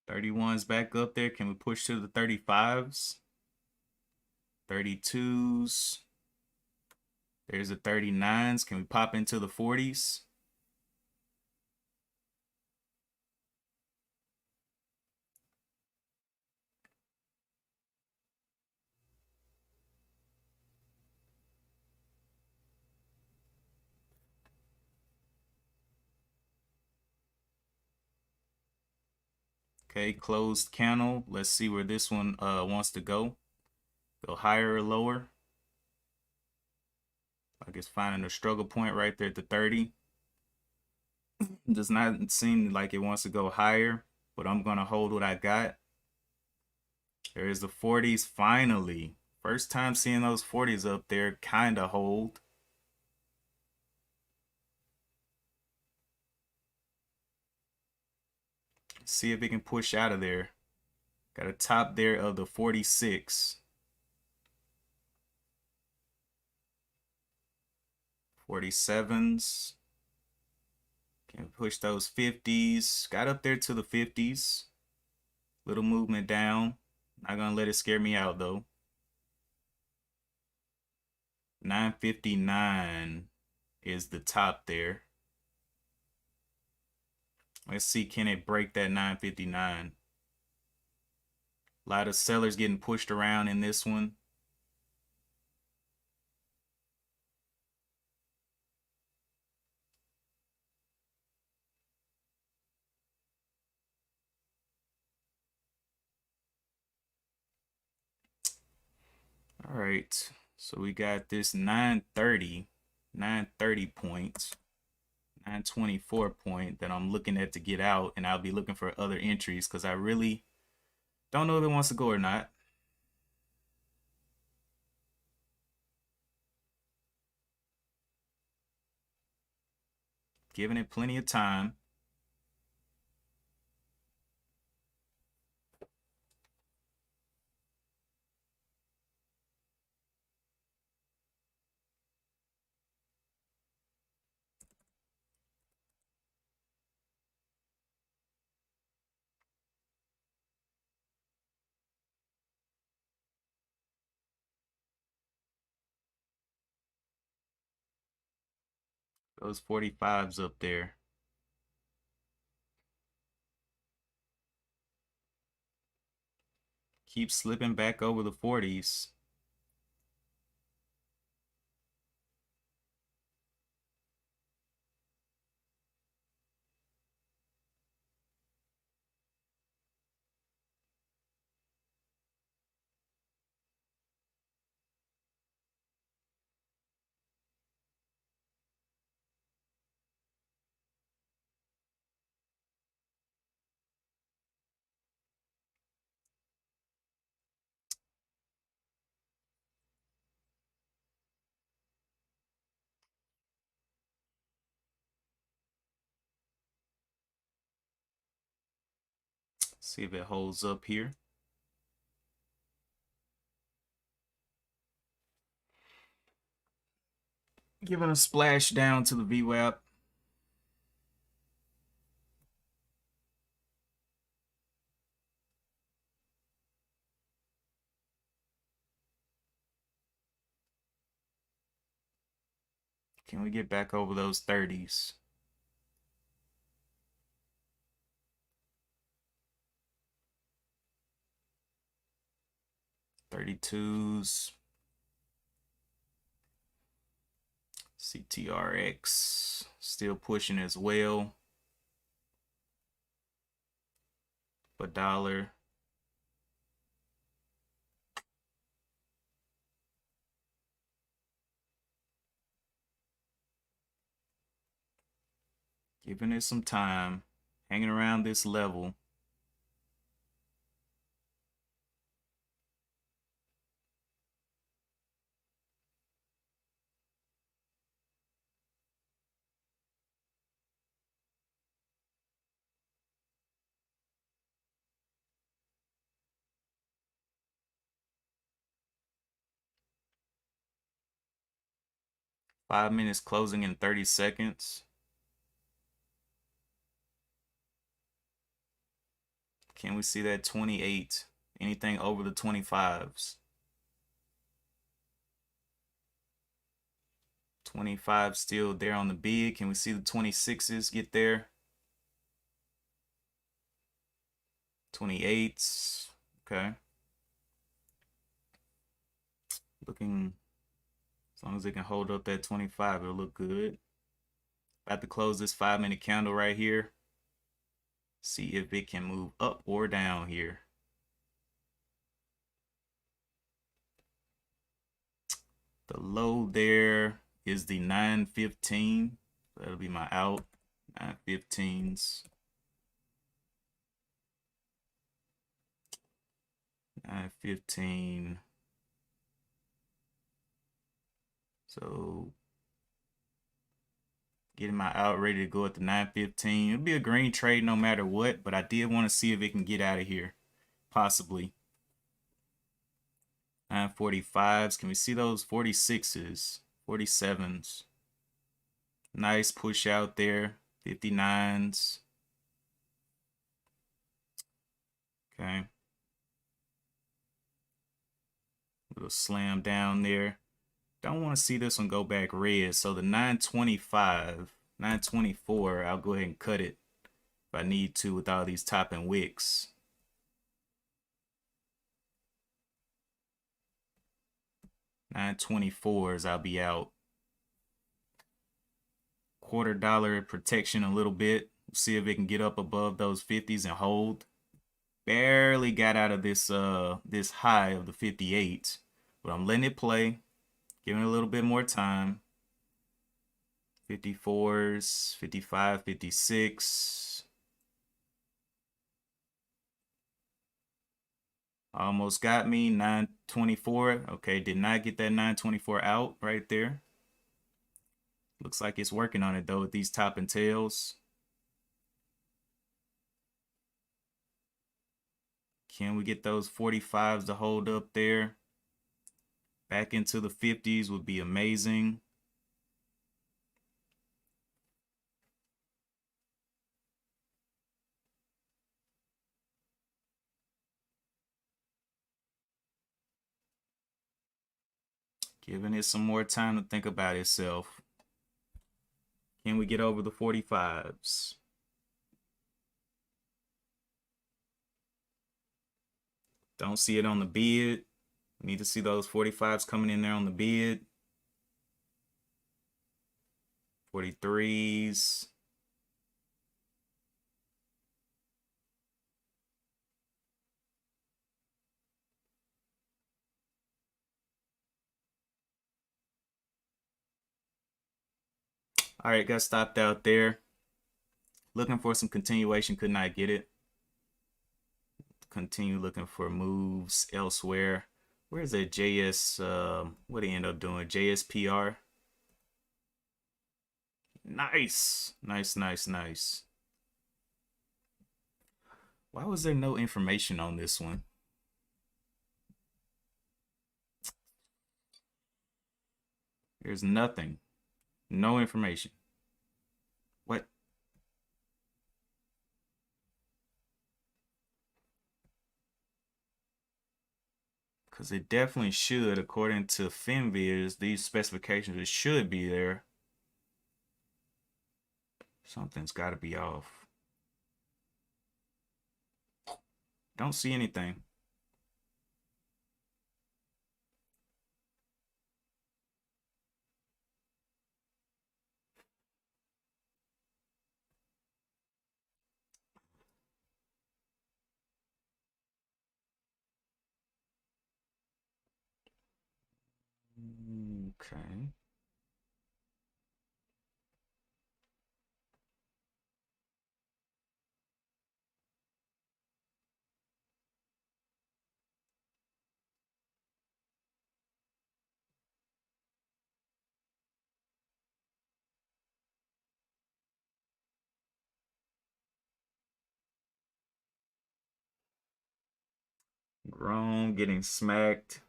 '31s back up there. Can we push to the 35s? '32s. There's the 39s. Can we pop into the 40s? Okay, closed candle. Let's see where this one wants to go. Go higher or lower. I guess finding a struggle point right there at the 30. Does not seem like it wants to go higher, but I'm going to hold what I got. There's the 40s finally. First time seeing those 40s up there, kind of hold. See if it can push out of there. Got a top there of the 46. 47s. Can push those 50s. Got up there to the 50s. Little movement down. Not gonna let it scare me out though. 959 is the top there. Let's see, can it break that 959? A lot of sellers getting pushed around in this one. All right, so we got this 930 point, 924 point that I'm looking at to get out, and I'll be looking for other entries because I really don't know if it wants to go or not. Giving it plenty of time. Those 45s up there. Keep slipping back over the 40s. See if it holds up here. Giving a splash down to the VWAP. Can we get back over those 30s? $32s. CTRX still pushing as well. $1. Giving it some time, hanging around this level. Five minutes closing in 30 seconds. Can we see that 28? Anything over the 25s? 25 still there on the bid. Can we see the 26s get there? 28s. Okay. Looking, as long as it can hold up that 25, it'll look good. About to close this 5-minute candle right here. See if it can move up or down here. The low there is the 915. That'll be my out. 915s. 915. So getting my out ready to go at the 915. It'll be a green trade no matter what, but I did want to see if it can get out of here. Possibly. 945s. Can we see those 46s? 47s. Nice push out there. 59s. Okay. Little slam down there. Don't want to see this one go back red. So the 925, 924, I'll go ahead and cut it. if I need to with all these topping wicks. $9.24s, I'll be out. $quarter protection a little bit. See if it can get up above those 50s and hold. Barely got out of this this high of the 58, but I'm letting it play, giving it a little bit more time. 54s, 55, 56. Almost got me. 924. Okay, did not get that 924 out right there. Looks like it's working on it though with these top and tails. Can we get those 45s to hold up there? Back into the 50s would be amazing. Giving it some more time to think about itself. Can we get over the 45s? Don't see it on the bid. Need to see those 45s coming in there on the bid. 43s. All right, got stopped out there. Looking for some continuation, could not get it. Continue looking for moves elsewhere. Where's that JS? What did he end up doing? JSPR. Nice, nice, nice, nice. Why was there no information on this one? There's nothing. No information. What? Because it definitely should, according to FinViz, these specifications, it should be there. Something's got to be off. Don't see anything. Okay. Grown getting smacked.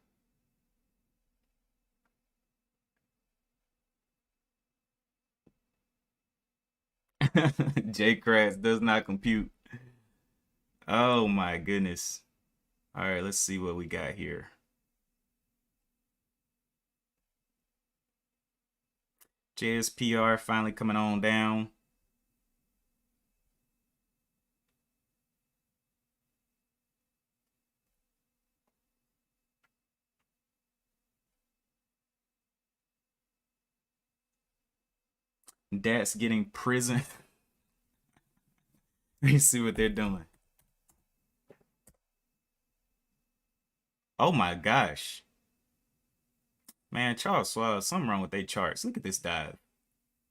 J Kratz does not compute. Oh my goodness. All right, let's see what we got here. JSPR finally coming on down. That's getting prison. Let me see what they're doing. Oh my gosh. Man, Charles Schwab, something wrong with their charts. Look at this dive.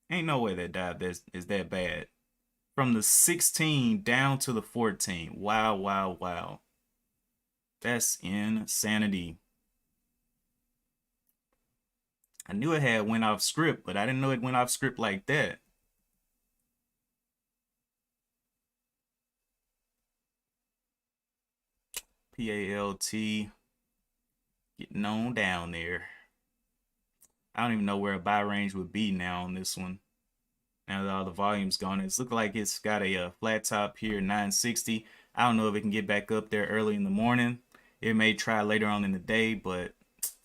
Ain't no way that dive is that bad. From the 16 down to the 14. Wow, wow, wow. That's insanity. I knew it had went off script, but I didn't know it went off script like that. PALT getting on down there. I don't even know where a buy range would be now on this one. Now that all the volume's gone, it's looking like it's got a flat top here, 960. I don't know if it can get back up there early in the morning. It may try later on in the day, but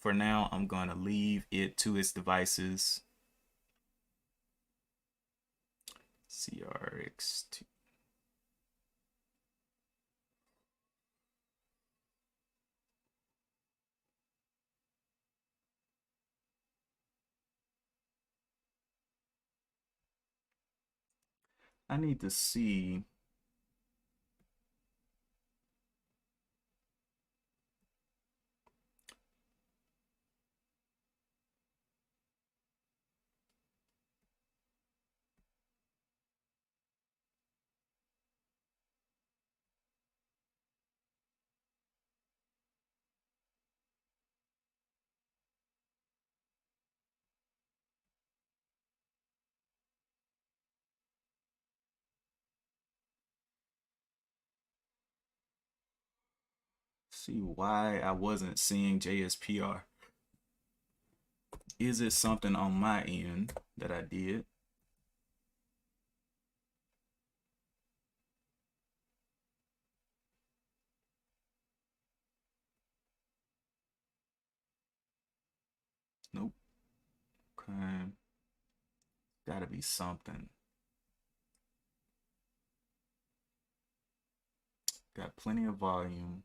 for now, I'm going to leave it to its devices. CRX2. I need to see. See why I wasn't seeing JSPR. Is it something on my end that I did? Nope. Okay. Gotta be something. Got plenty of volume.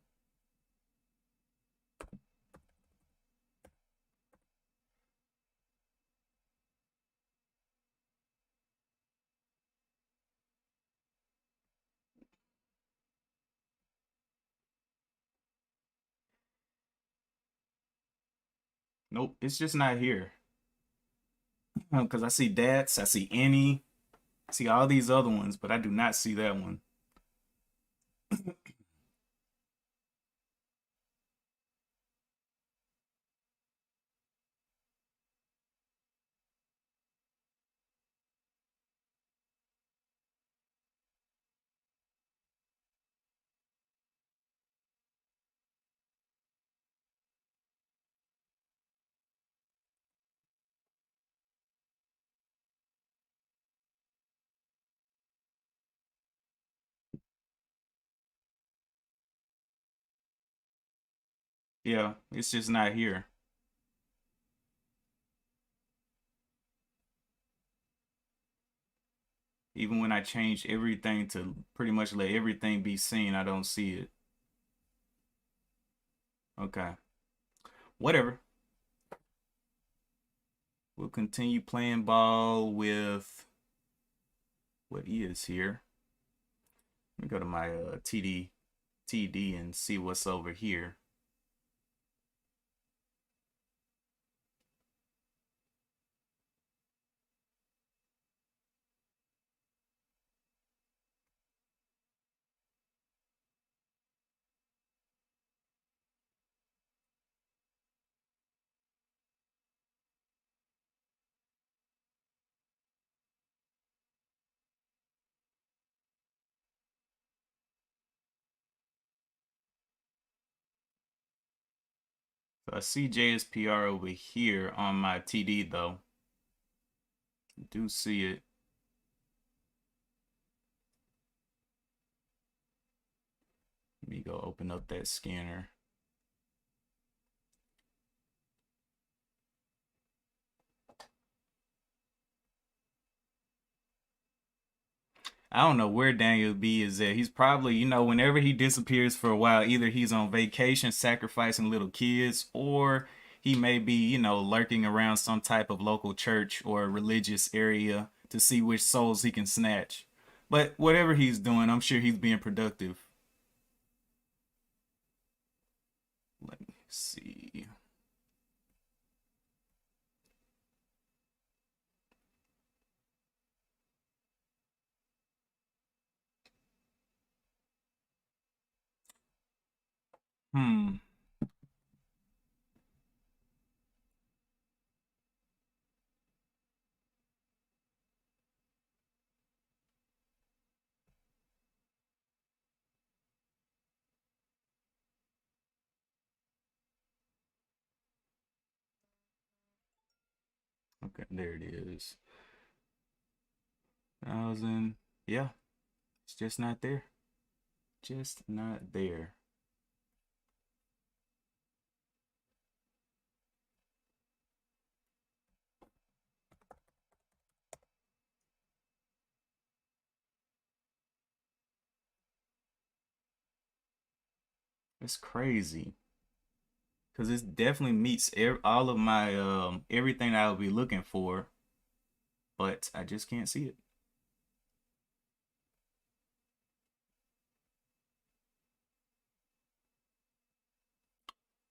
Nope, it's just not here. Because I see DATS, I see any, I see all these other ones, but I do not see that one. Yeah, it's just not here. Even when I change everything to pretty much let everything be seen, I don't see it. Okay, whatever. We'll continue playing ball with what is here. Let me go to my TD and see what's over here. So I see JSPR over here on my TD though. I do see it. Let me go open up that scanner. I don't know where Daniel B is at. He's probably, whenever he disappears for a while, either he's on vacation sacrificing little kids, or he may be, lurking around some type of local church or religious area to see which souls he can snatch. But whatever he's doing, I'm sure he's being productive. Let me see. Hmm. Okay, there it is. 1,000. Yeah, it's just not there. Just not there. It's crazy because it definitely meets all of my everything that I would be looking for, but I just can't see it.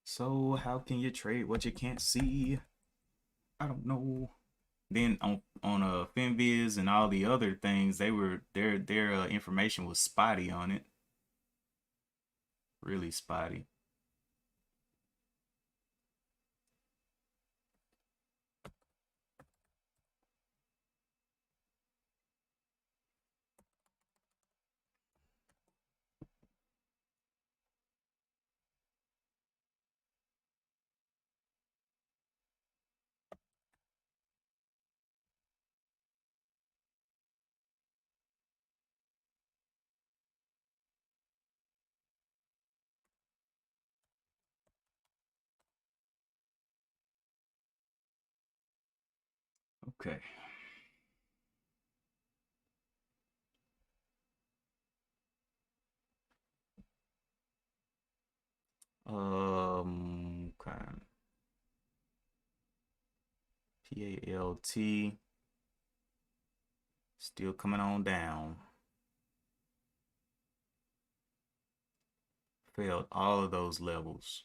So how can you trade what you can't see? I don't know. Then on FinViz and all the other things, their information was spotty on it, really spotty. Okay. Okay. PALT still coming on down. Failed all of those levels.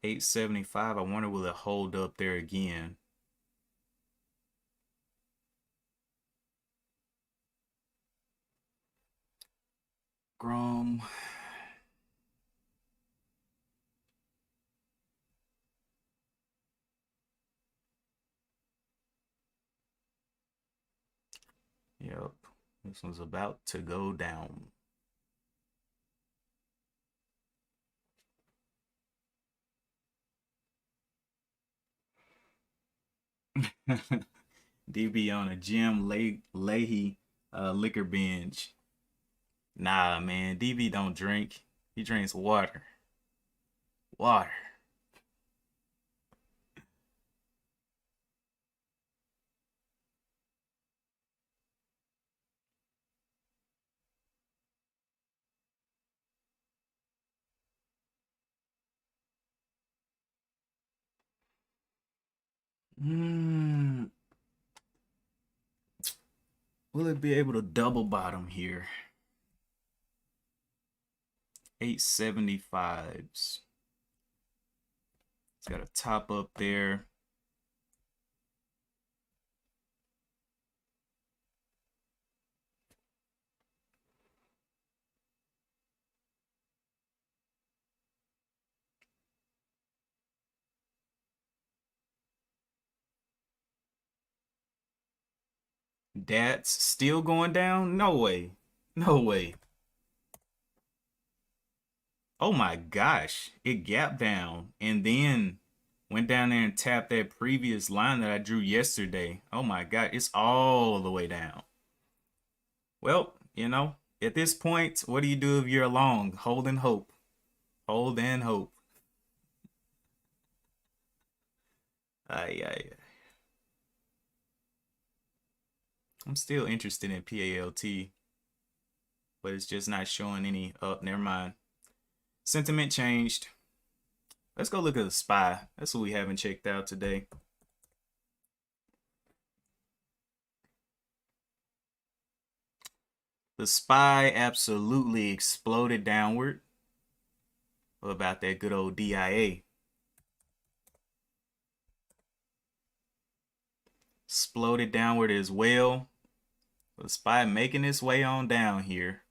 875. I wonder will it hold up there again? Grom. Yep. This one's about to go down. DB on a Jim Leahy liquor binge. Nah, man. DB don't drink. He drinks water. Water. Hmm. Will it be able to double bottom here? 875s. It's got a top up there. That's still going down? No way. No way. Oh my gosh. It gapped down and then went down there and tapped that previous line that I drew yesterday. Oh my God. It's all the way down. Well, at this point, what do you do if you're long? Hold and hope. Hold and hope. Ay, ay. I'm still interested in PALT, but it's just not showing any up. Never mind. Sentiment changed. Let's go look at the SPY. That's what we haven't checked out today. The SPY absolutely exploded downward. What about that good old DIA? Exploded downward as well. The SPY making its way on down here.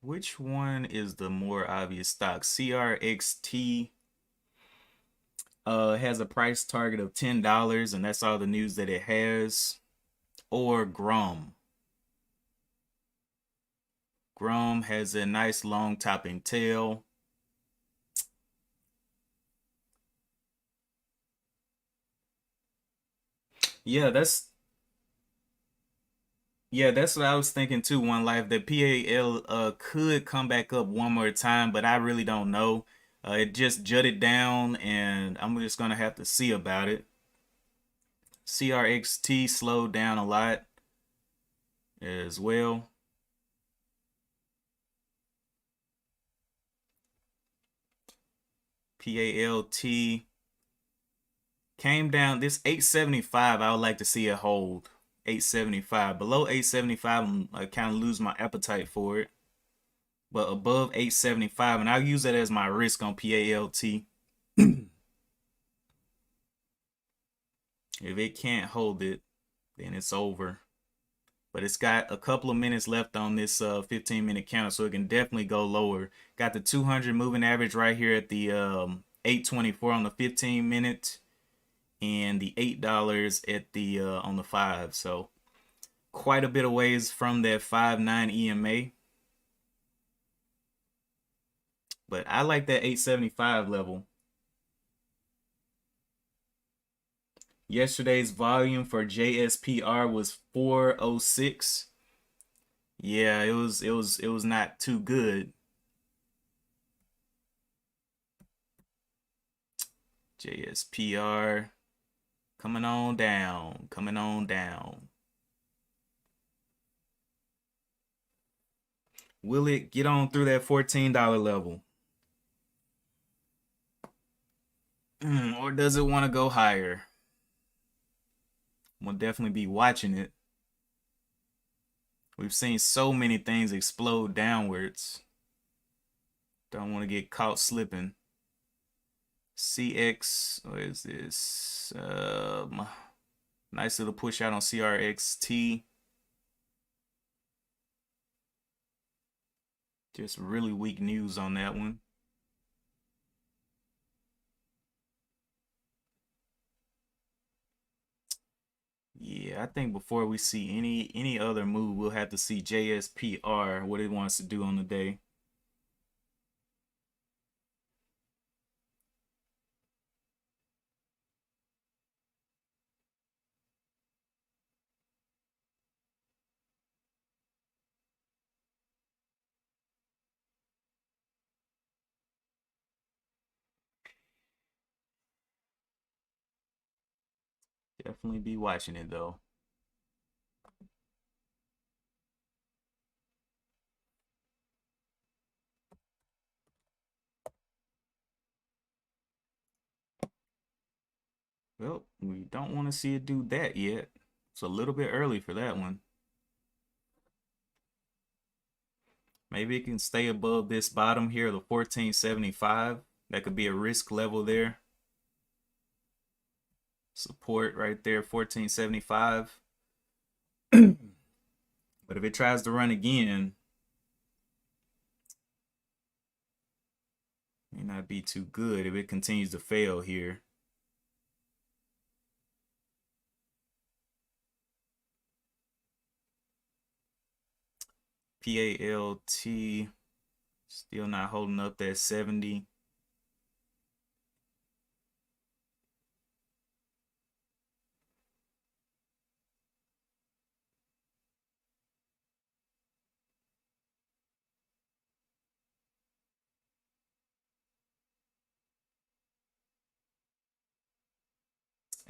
Which one is the more obvious stock? CRXT has a price target of $10, and that's all the news that it has. Or Grom. Grom has a nice long topping tail. Yeah, that's what I was thinking too. One Life, that PAL could come back up one more time, but I really don't know. It just jutted down, and I'm just gonna have to see about it. CRXT slowed down a lot as well. PALT Came down this 875. I would like to see it hold 875. Below 875, I kind of lose my appetite for it. But above 875, and I'll use that as my risk on PALT. If it can't hold it, then it's over. But it's got a couple of minutes left on this 15-minute counter, so it can definitely go lower. Got the 200 moving average right here at the 824 on the 15-minute, and the $8 at the on the 5. So quite a bit of ways from that 5.9 EMA. But I like that 875 level. Yesterday's volume for JSPR was 406. Yeah, it was not too good. JSPR coming on down, coming on down. Will it get on through that $14 level? Or does it want to go higher? We'll definitely be watching it. We've seen so many things explode downwards. Don't want to get caught slipping. CX, what is this? Nice little push out on CRXT. Just really weak news on that one. Yeah, I think before we see any other move, we'll have to see JSPR, what it wants to do on the day. Definitely be watching it though. Well, we don't want to see it do that yet. It's a little bit early for that one. Maybe it can stay above this bottom here, the 1475. That could be a risk level there. Support right there, 1475. But if it tries to run again, may not be too good if it continues to fail here. PALT still not holding up that 70.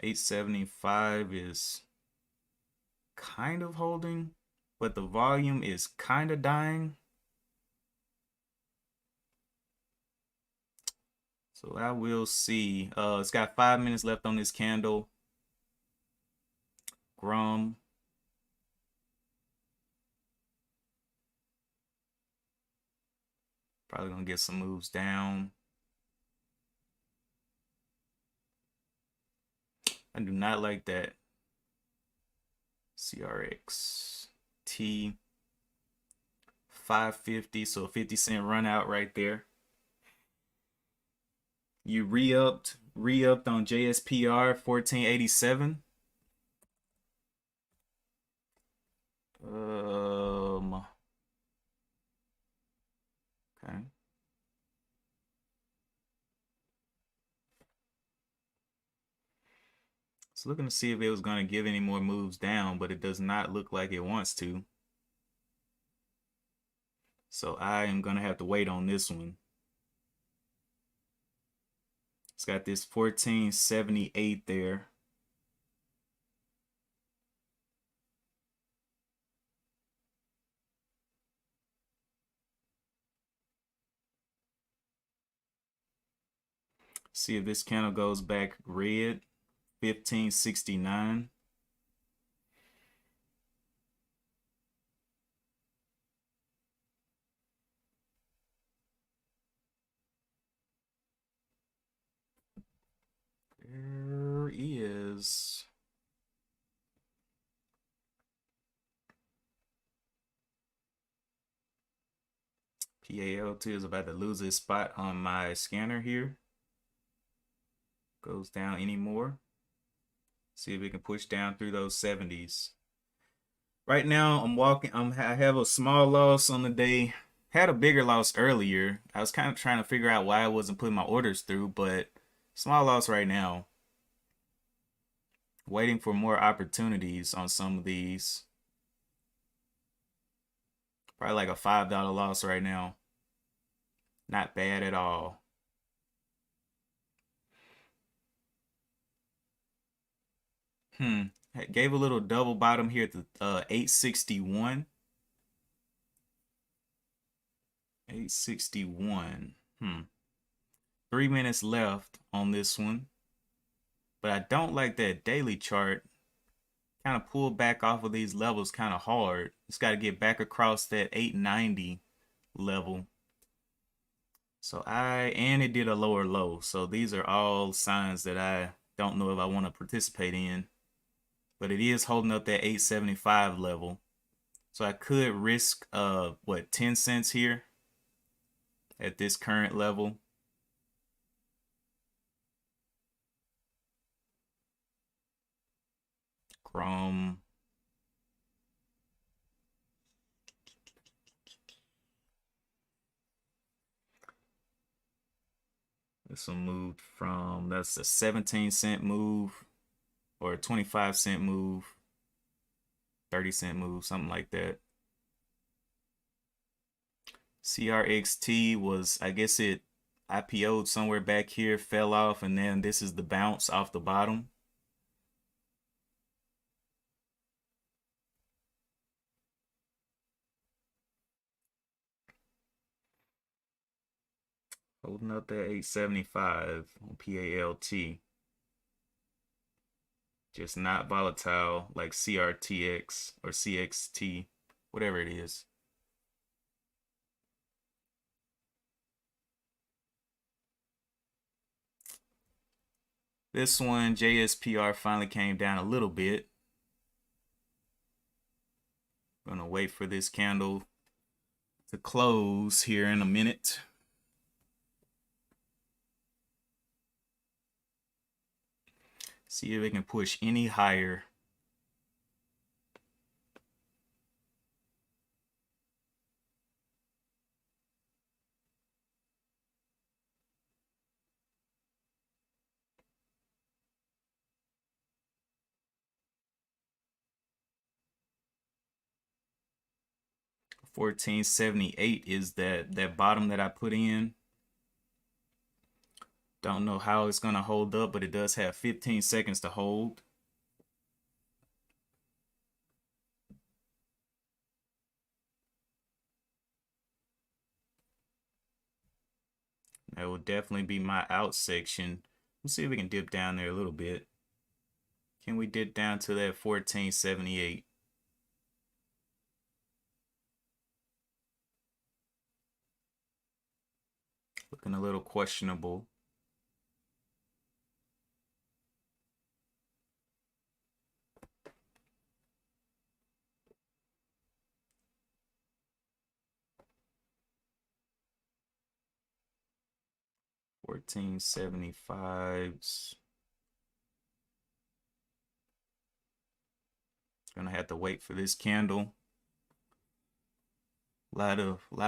$875 is kind of holding, but the volume is kind of dying. So I will see. It's got 5 minutes left on this candle. Grum. Probably gonna get some moves down. I do not like that. CRX T 550, so a 50-cent run out right there. You re-upped on JSPR 1487. Okay. So looking to see if it was going to give any more moves down, but it does not look like it wants to. So I am going to have to wait on this one. It's got this 1478 there. See if this candle goes back red. 1569. There is PALT is about to lose its spot on my scanner here. Goes down anymore. See if we can push down through those 70s. Right now, I have a small loss on the day. Had a bigger loss earlier. I was kind of trying to figure out why I wasn't putting my orders through, but small loss right now. Waiting for more opportunities on some of these. Probably like a $5 loss right now. Not bad at all. Gave a little double bottom here at the 861. 861. 3 minutes left on this one. But I don't like that daily chart. Kind of pulled back off of these levels kind of hard. It's got to get back across that 890 level. And it did a lower low. So these are all signs that I don't know if I want to participate in. But it is holding up that 875 level. So I could risk 10 cents here at this current level. Chrome. This one moved from, that's a 17-cent move or a 25-cent move, 30-cent move, something like that. CRXT was, I guess it IPO'd somewhere back here, fell off, and then this is the bounce off the bottom. Holding up that 875 on PALT. Just not volatile like CRTX or CXT, whatever it is. This one, JSPR, finally came down a little bit. Gonna wait for this candle to close here in a minute. See if it can push any higher. $14.78 is that bottom that I put in. Don't know how it's gonna hold up, but it does have 15 seconds to hold. That will definitely be my out section. Let's see if we can dip down there a little bit. Can we dip down to that 14.78? Looking a little questionable. $14.75s. Gonna have to wait for this candle. A lot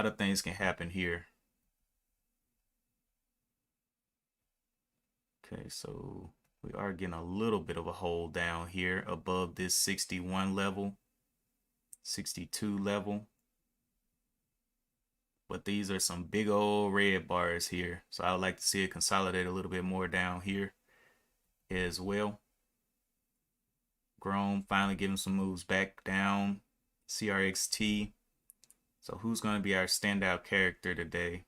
of things can happen here. Okay, so we are getting a little bit of a hold down here above this 61 level, 62 level. But these are some big old red bars here. So I would like to see it consolidate a little bit more down here as well. Chrome finally getting some moves back down. CRXT. So who's going to be our standout character today?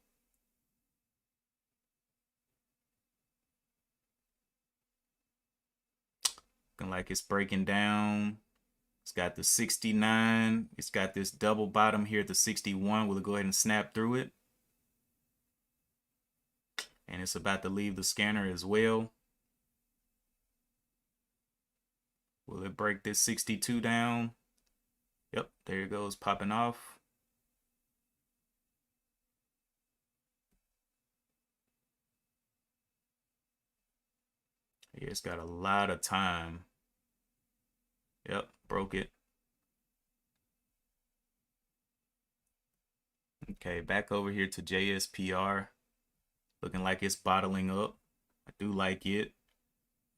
Looking like it's breaking down. It's got the 69. It's got this double bottom here at the 61. We'll go ahead and snap through it. And it's about to leave the scanner as well. Will it break this 62 down? Yep, there it goes, popping off. Yeah, it's got a lot of time. Yep, broke it. Okay, back over here to JSPR. Looking like it's bottling up. I do like it.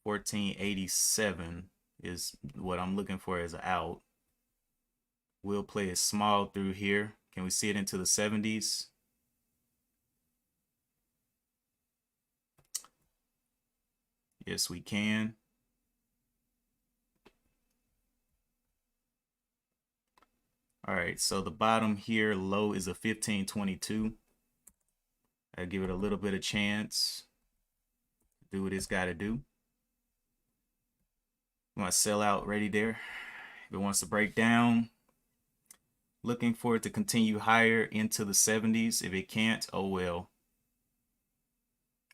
1487 is what I'm looking for as an out. We'll play it small through here. Can we see it into the 70s? Yes, we can. All right, so the bottom here low is a 1522. I'll give it a little bit of chance. Do what it's got to do. I'm going to sell out ready there. If it wants to break down, looking for it to continue higher into the 70s. If it can't, oh well.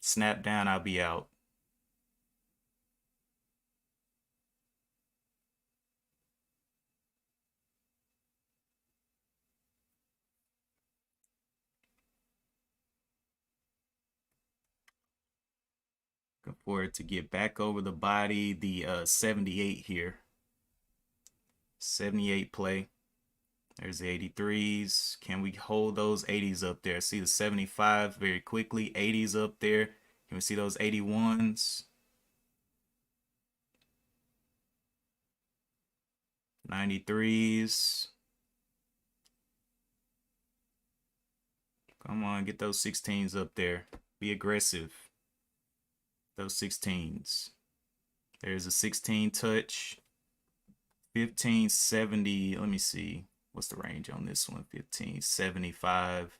Snap down, I'll be out. Looking for it to get back over the body, the 78 here. 78 play. There's the 83s. Can we hold those 80s up there? See the 75 very quickly. 80s up there. Can we see those 81s? 93s. Come on, get those 16s up there. Be aggressive. Those 16s. There's a 16 touch. 1570. Let me see. What's the range on this one? 1575.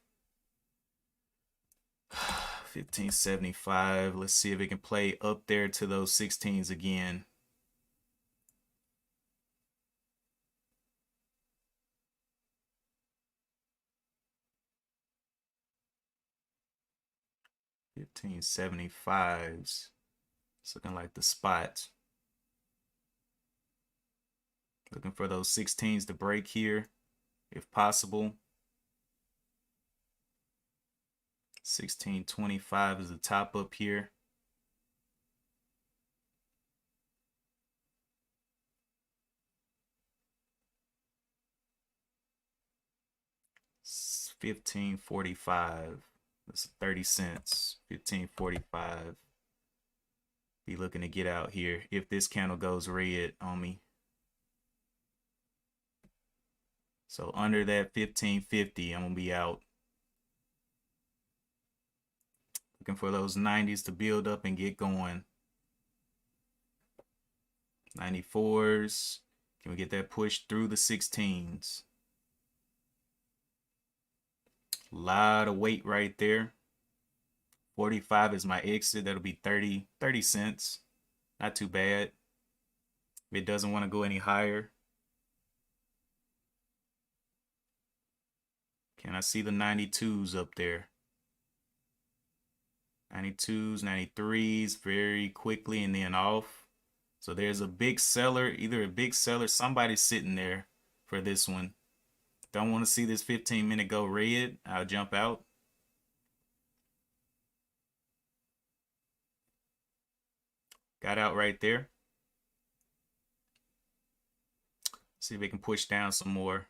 1575. Let's see if it can play up there to those 16s again. $15.75s. It's looking like the spot. Looking for those 16s to break here, if possible. 1625 is the top up here. It's 1545. That's 30 cents. 1545. Be looking to get out here if this candle goes red on me. So under that 1550, I'm gonna be out. Looking for those 90s to build up and get going. 94s. Can we get that push through the 16s? A lot of weight right there. 45 is my exit. That'll be 30 cents. Not too bad. If it doesn't want to go any higher. Can I see the 92s up there? 92s, 93s very quickly and then off. So there's a big seller, either a big seller, somebody's sitting there for this one. Don't want to see this 15-minute go red. I'll jump out. Got out right there. See if we can push down some more.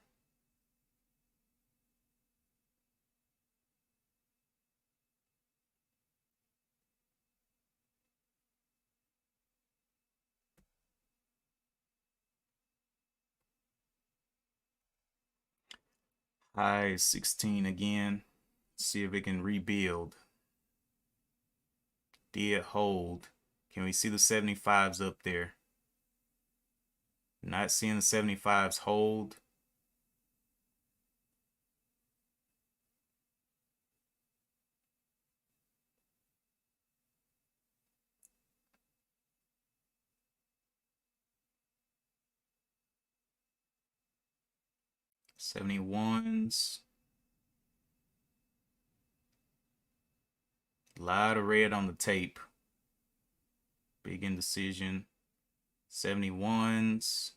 High 16 again. See if it can rebuild. Did hold. Can we see the 75s up there? Not seeing the 75s hold. 71s. A lot of red on the tape. Big indecision. 71s.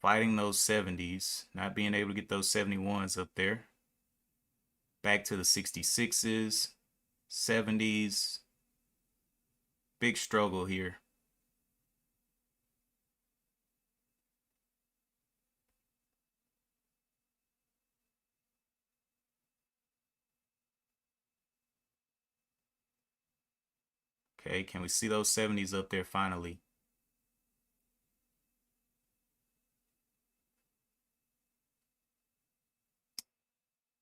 Fighting those 70s. Not being able to get those 71s up there. Back to the 66s. 70s. Big struggle here. Okay, can we see those 70s up there finally?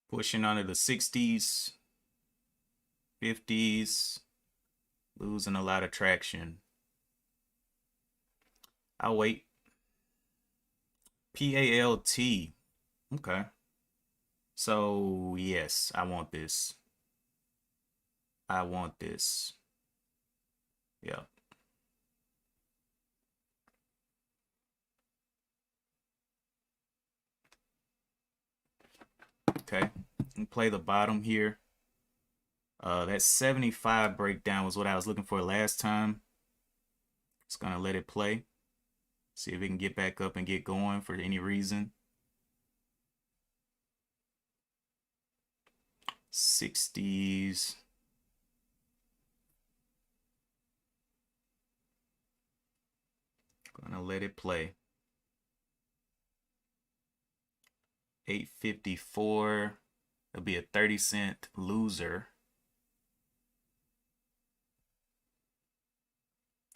Pushing onto the 60s, 50s, losing a lot of traction. I'll wait. PALT. Okay. So, yes, I want this. I want this. Yeah. Okay. And play the bottom here. That 75 breakdown was what I was looking for last time. Just gonna let it play. See if it can get back up and get going for any reason. 60s. Gonna let it play. 854. It'll be a 30-cent loser.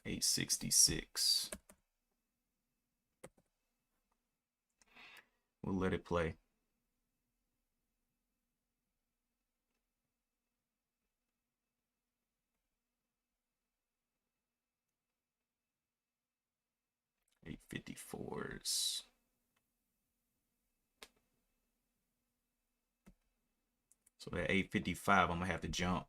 866. We'll let it play. $854s. So at 855, I'm gonna have to jump.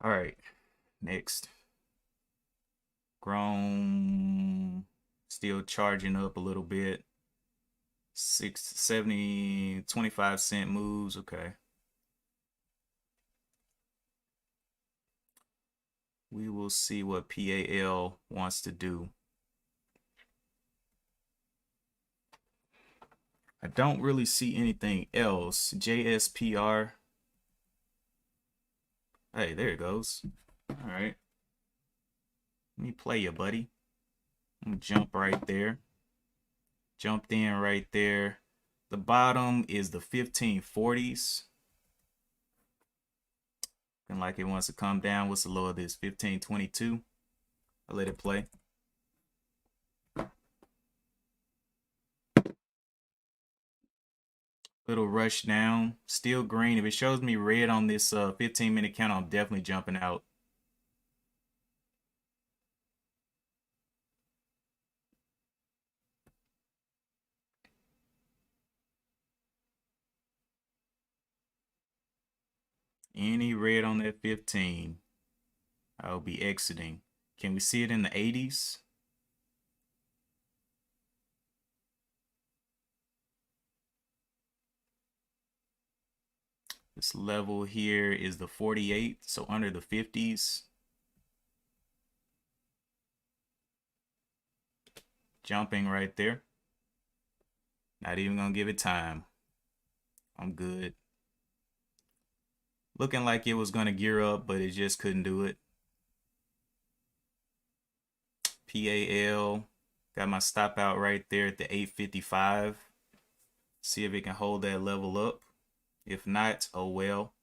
All right, next. Grown, still charging up a little bit. 670, 25-cent moves. Okay. We will see what PAL wants to do. I don't really see anything else. JSPR. Hey, there it goes. All right. Let me play you, buddy. I'm gonna jump right there. Jumped in right there. The bottom is the 1540s. Looking like it wants to come down. What's the low of this? 1522. I'll let it play. Little rush down. Still green. If it shows me red on this 15-minute count, I'm definitely jumping out. Any red on that 15, I'll be exiting. Can we see it in the 80s? This level here is the 48, so under the 50s. Jumping right there. Not even gonna give it time. I'm good. Looking like it was gonna gear up, but it just couldn't do it. PAL. Got my stop out right there at the 855. See if it can hold that level up. If not, oh well.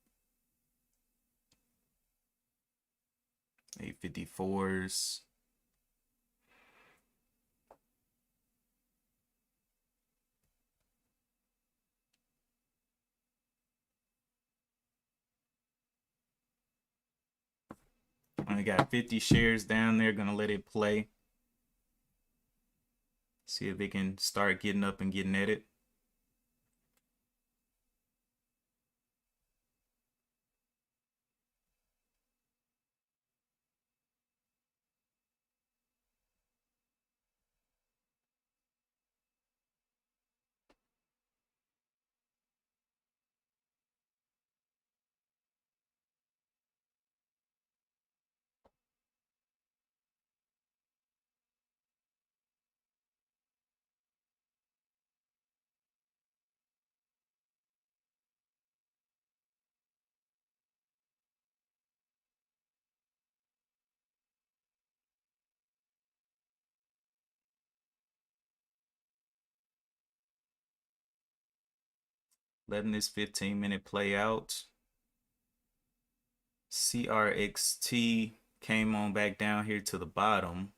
854s. Only got 50 shares down there. Gonna let it play. See if it can start getting up and getting at it. letting this 15-minute play out. CRXT came on back down here to the bottom.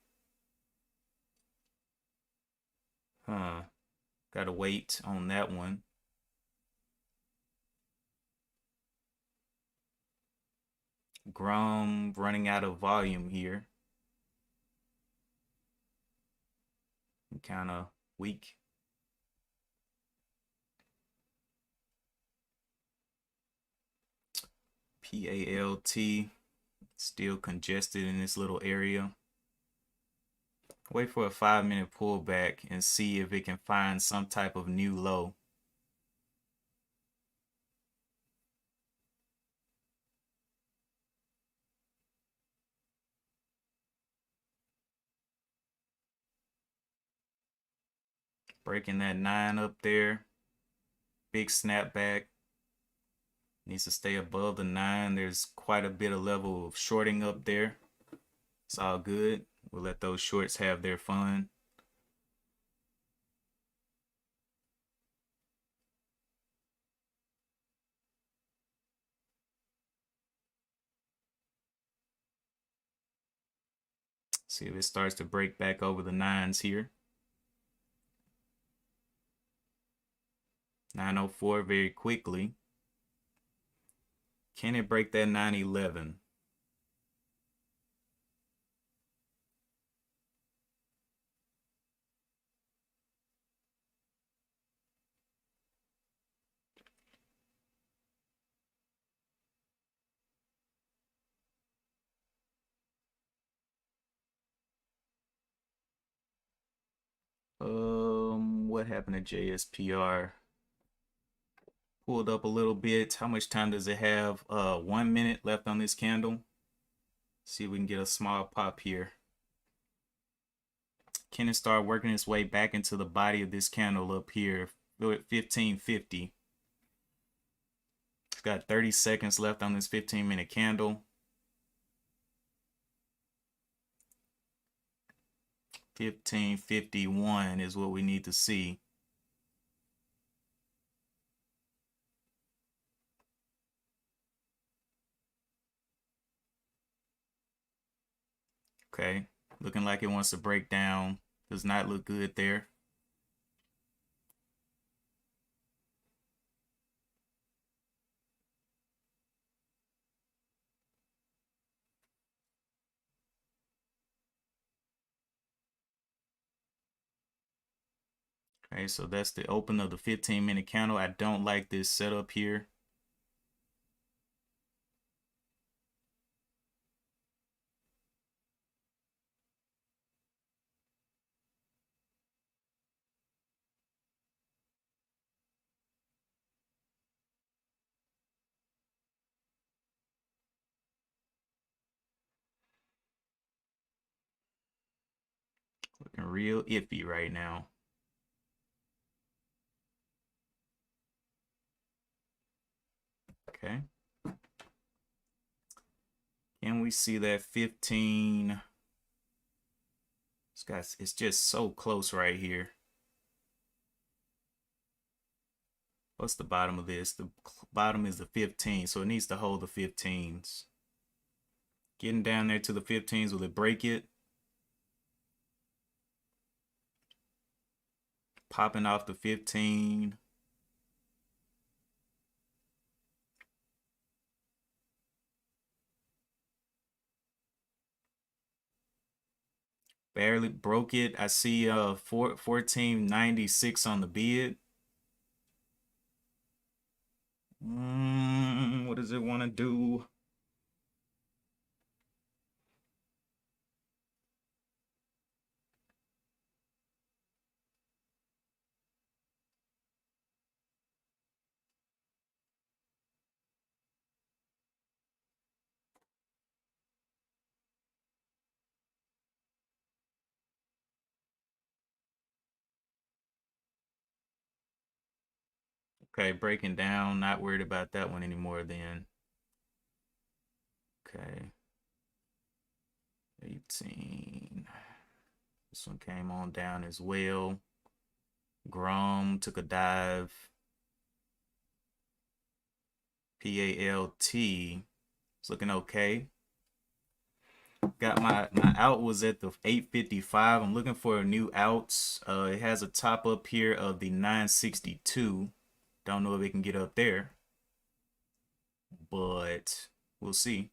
Gotta wait on that one. Grum running out of volume here. Kind of weak. PALT still congested in this little area. Wait for a 5-minute pullback and see if it can find some type of new low. Breaking that 9 up there. Big snapback. Needs to stay above the 9. There's quite a bit of level of shorting up there. It's all good. We'll let those shorts have their fun. See if it starts to break back over the 9s here. 904 very quickly. Can it break that 911? What happened to JSPR? Pulled up a little bit. How much time does it have? 1 minute left on this candle. See if we can get a small pop here. Can it start working its way back into the body of this candle up here? 1550. It's got 30 seconds left on this 15-minute candle. 1551 is what we need to see. Okay, looking like it wants to break down. Does not look good there. Okay, so that's the open of the 15-minute candle. I don't like this setup here. Looking real iffy right now. Okay. Can we see that 15? It's just so close right here. What's the bottom of this? The bottom is the 15, so it needs to hold the 15s. Getting down there to the 15s, will it break it? Popping off the 15. Barely broke it. I see 1496 on the bid. What does it want to do? Okay, breaking down. Not worried about that one anymore then. Okay. 18. This one came on down as well. Grom took a dive. PALT. It's looking okay. Got my out was at the 855. I'm looking for a new outs. It has a top up here of the 962. Don't know if it can get up there, but we'll see.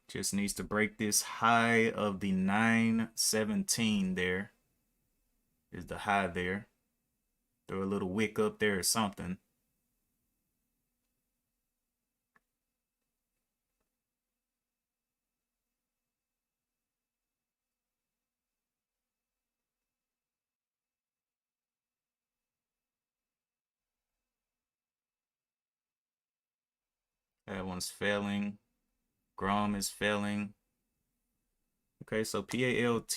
Just needs to break this high of the 917 there. Is the high there. Throw a little wick up there or something. That one's failing. Grom is failing. Okay, so PALT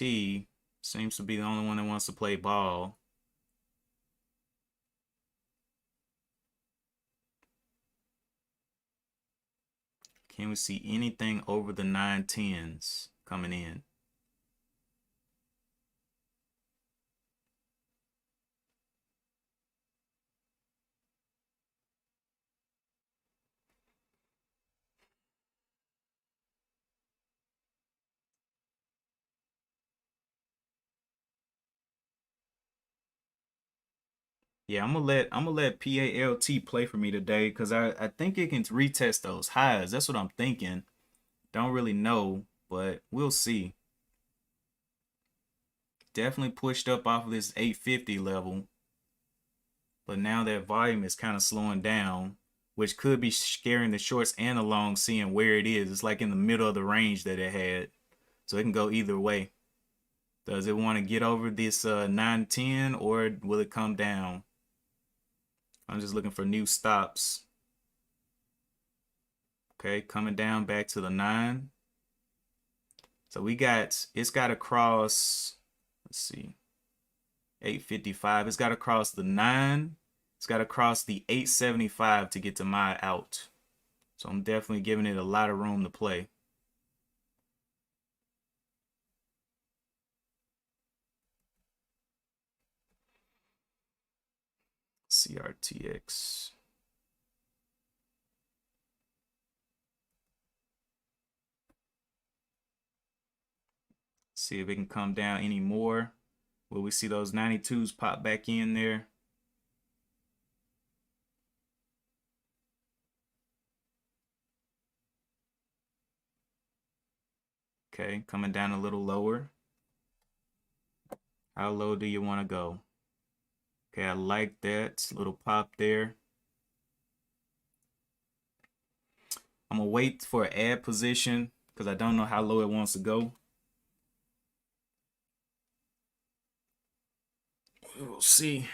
seems to be the only one that wants to play ball. Can we see anything over the 910s coming in? Yeah, I'm gonna let PALT play for me today because I think it can retest those highs. That's what I'm thinking. Don't really know, but we'll see. Definitely pushed up off of this 850 level, but now that volume is kind of slowing down, which could be scaring the shorts and the longs, seeing where it is. It's like in the middle of the range that it had, so it can go either way. Does it want to get over this 910 or will it come down? I'm just looking for new stops. Okay, coming down back to the 9. So it's got to cross, let's see, 855. It's got to cross the 9. It's got to cross the 875 to get to my out. So I'm definitely giving it a lot of room to play. CRTX. See if it can come down any more. Will we see those 92s pop back in there? Okay, coming down a little lower. How low do you want to go? Okay, I like that little pop there. I'm gonna wait for an add position because I don't know how low it wants to go. We'll see.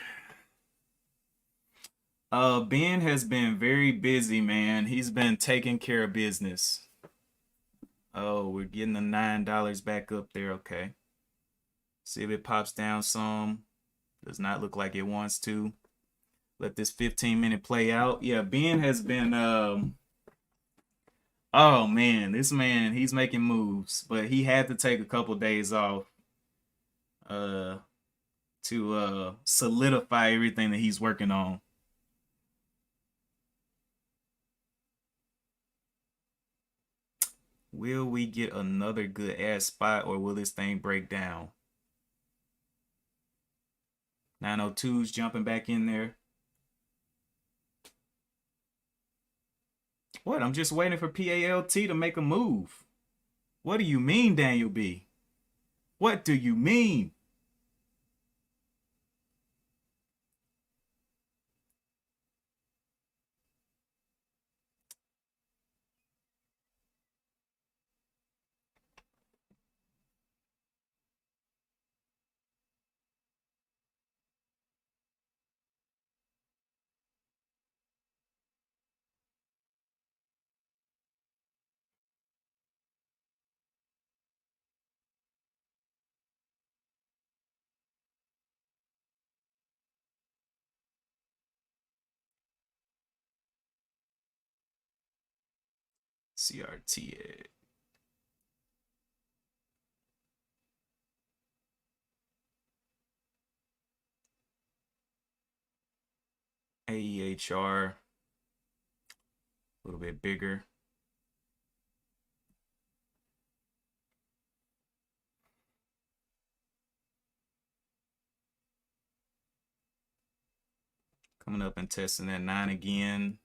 Ben has been very busy, man. He's been taking care of business. Oh, we're getting the $9 back up there. Okay. See if it pops down some. Does not look like it wants to. Let this 15-minute play out. Yeah, Ben has been oh man, this man, he's making moves, but he had to take a couple days off uh to solidify everything that he's working on. Will we get another good ass spot or will this thing break down? 902's jumping back in there. What? I'm just waiting for PALT to make a move. What do you mean, Daniel B? What do you mean? CRTA. AEHR, a little bit bigger. Coming up and testing that 9 again.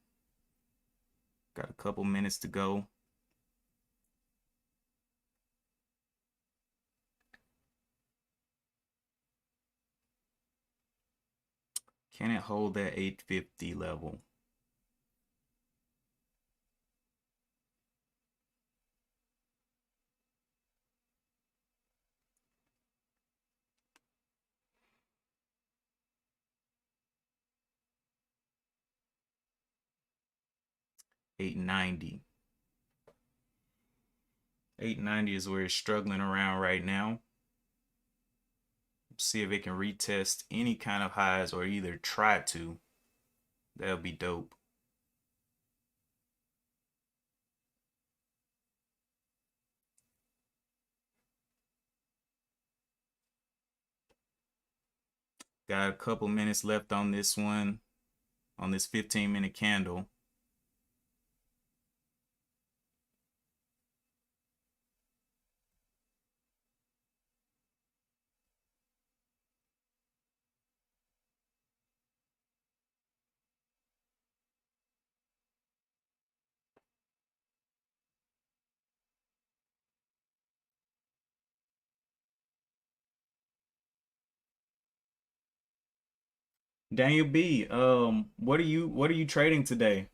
Got a couple minutes to go. Can it hold that 850 level? $890. 890 is where it's struggling around right now. See if it can retest any kind of highs or either try to. That'll be dope. Got a couple minutes left on this one, on this 15-minute candle. Daniel B, what are you trading today?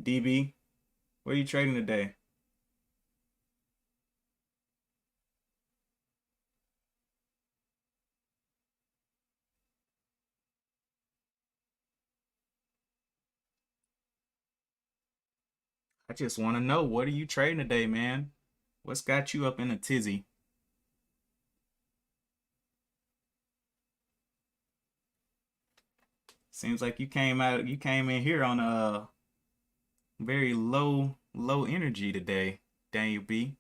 DB, what are you trading today? I just want to know, what are you trading today, man? What's got you up in a tizzy? Seems like you came in here on a very low energy today, Daniel B.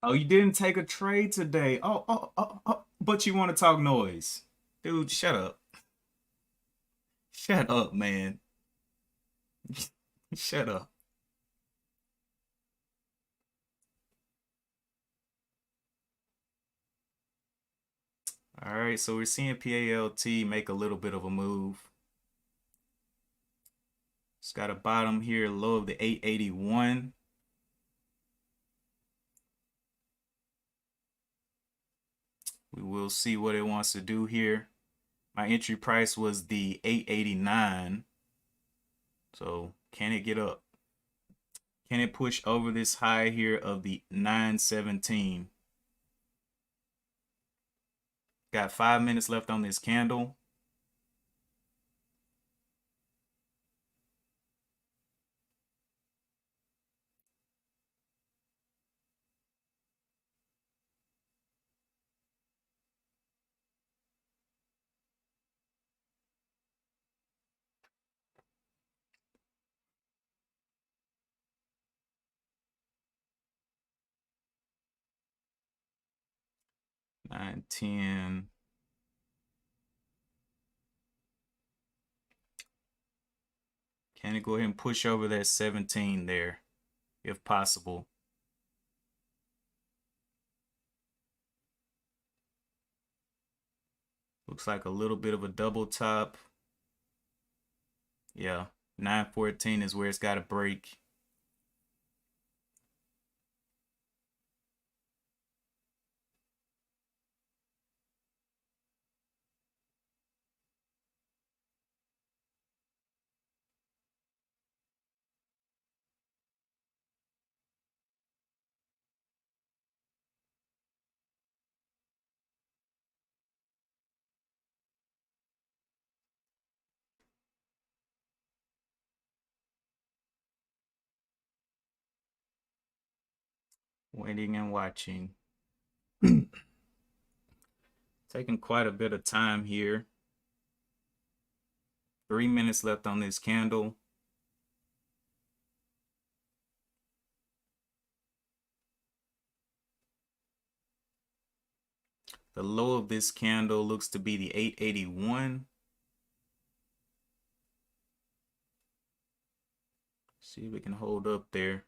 Oh, you didn't take a trade today. Oh, but you want to talk noise. Dude, shut up. Shut up, man. Shut up. All right, so we're seeing PALT make a little bit of a move. It's got a bottom here, low of the 881. We will see what it wants to do here. My entry price was the 889. So can it get up? Can it push over this high here of the 917? Got 5 minutes left on this candle. Nine, 10. Can it go ahead and push over that 17 there, if possible? Looks like a little bit of a double top. Yeah, 914 is where it's got to break. Waiting and watching. Taking quite a bit of time here. 3 minutes left on this candle. The low of this candle looks to be the 881. See if it can hold up there.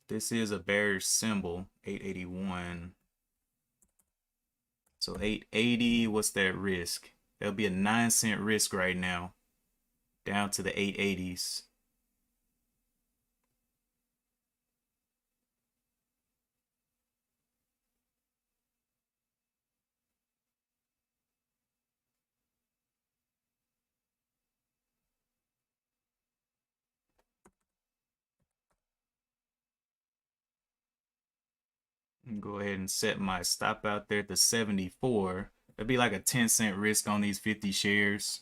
This is a bearish symbol, 881. So 880, what's that risk? There'll be a 9-cent risk right now, down to the 880s. Go ahead and set my stop out there at the 74. It'll be like a 10-cent risk on these 50 shares.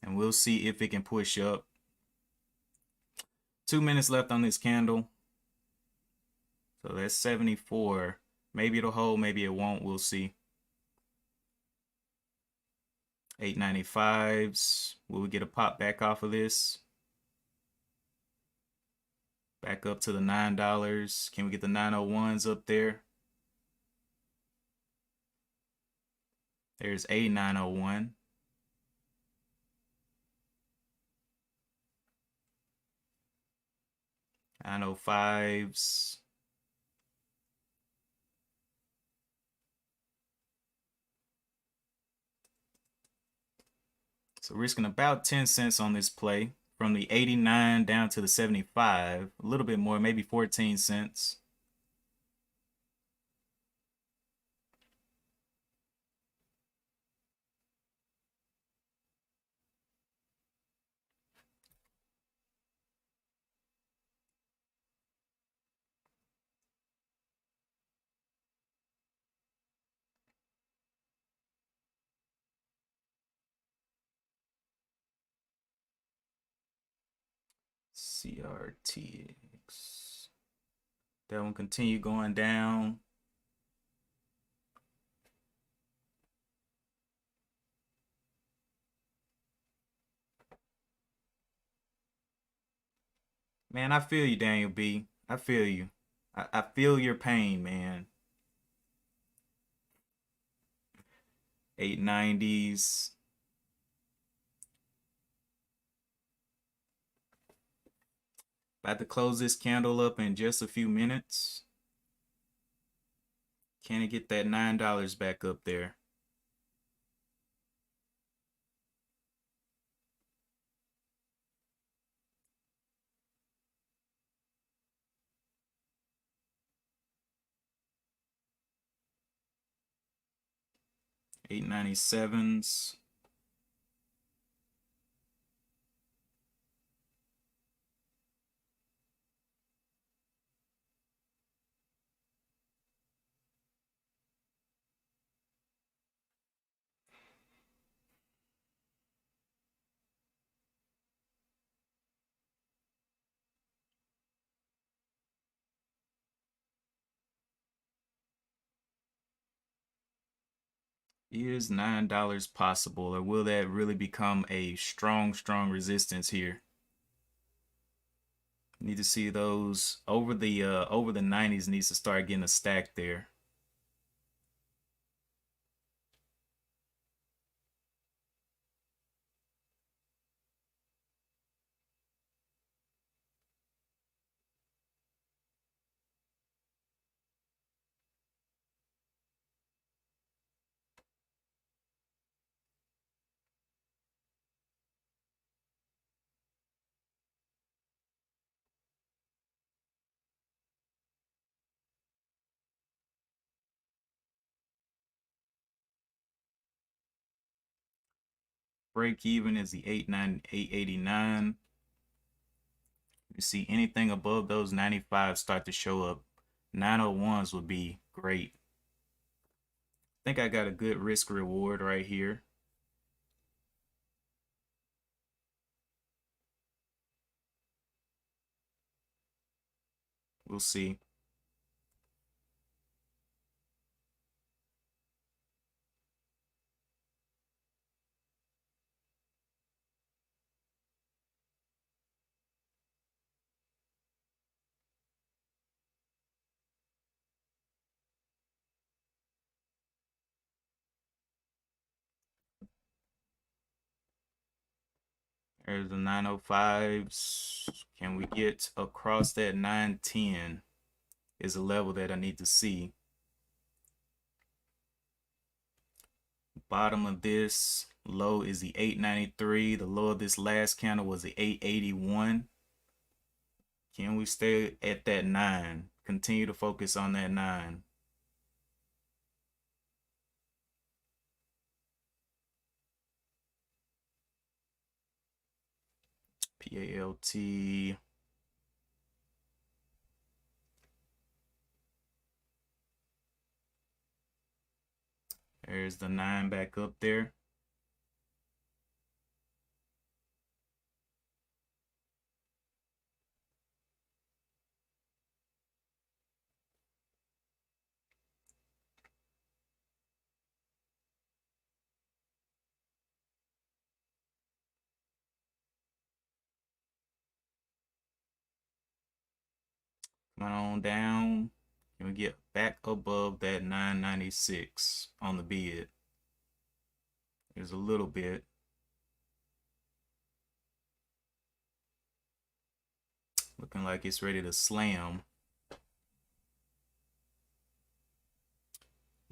And we'll see if it can push up. 2 minutes left on this candle. So that's 74. Maybe it'll hold, maybe it won't. We'll see. 895s. Will we get a pop back off of this? Back up to the $9. Can we get the 901s up there? There's a 901. $905s. So risking about 10 cents on this play. From the 89 down to the 75. A little bit more, maybe 14 cents. CRTX. That one continue going down. Man, I feel you, Daniel B. I feel you. I feel your pain, man. 890s. About to close this candle up in just a few minutes. Can it get that $9 back up there? $8.97s. Is $9 possible, or will that really become a strong resistance here? Need to see those over the 90s. Needs to start getting a stack there. Break even is the 889. You see anything above those 95 start to show up. 901s would be great. I think I got a good risk reward right here. We'll see. There's the 905s. Can we get across that 910 is a level that I need to see. Bottom of this low is the 893. The low of this last candle was the 881. Can we stay at that 9? Continue to focus on that 9. PALT. There's the 9 back up there. Come on down. Can we get back above that 996 on the bid? There's a little bit. Looking like it's ready to slam.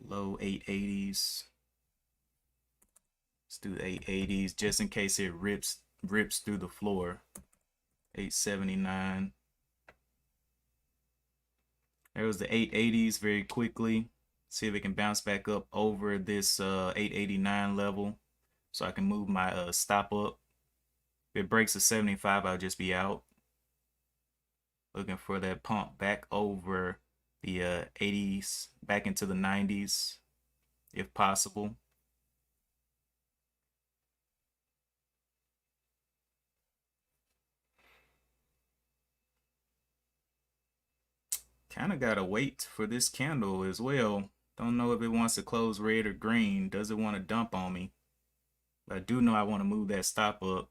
Low 880s. Let's do 880s just in case it rips through the floor. 879. There was the 880s very quickly. See if it can bounce back up over this 889 level so I can move my stop up. If it breaks the 75, I'll just be out. Looking for that pump back over the 80s, back into the 90s if possible. Kind of gotta wait for this candle as well. Don't know if it wants to close red or green. Does it want to dump on me? But I do know I want to move that stop up.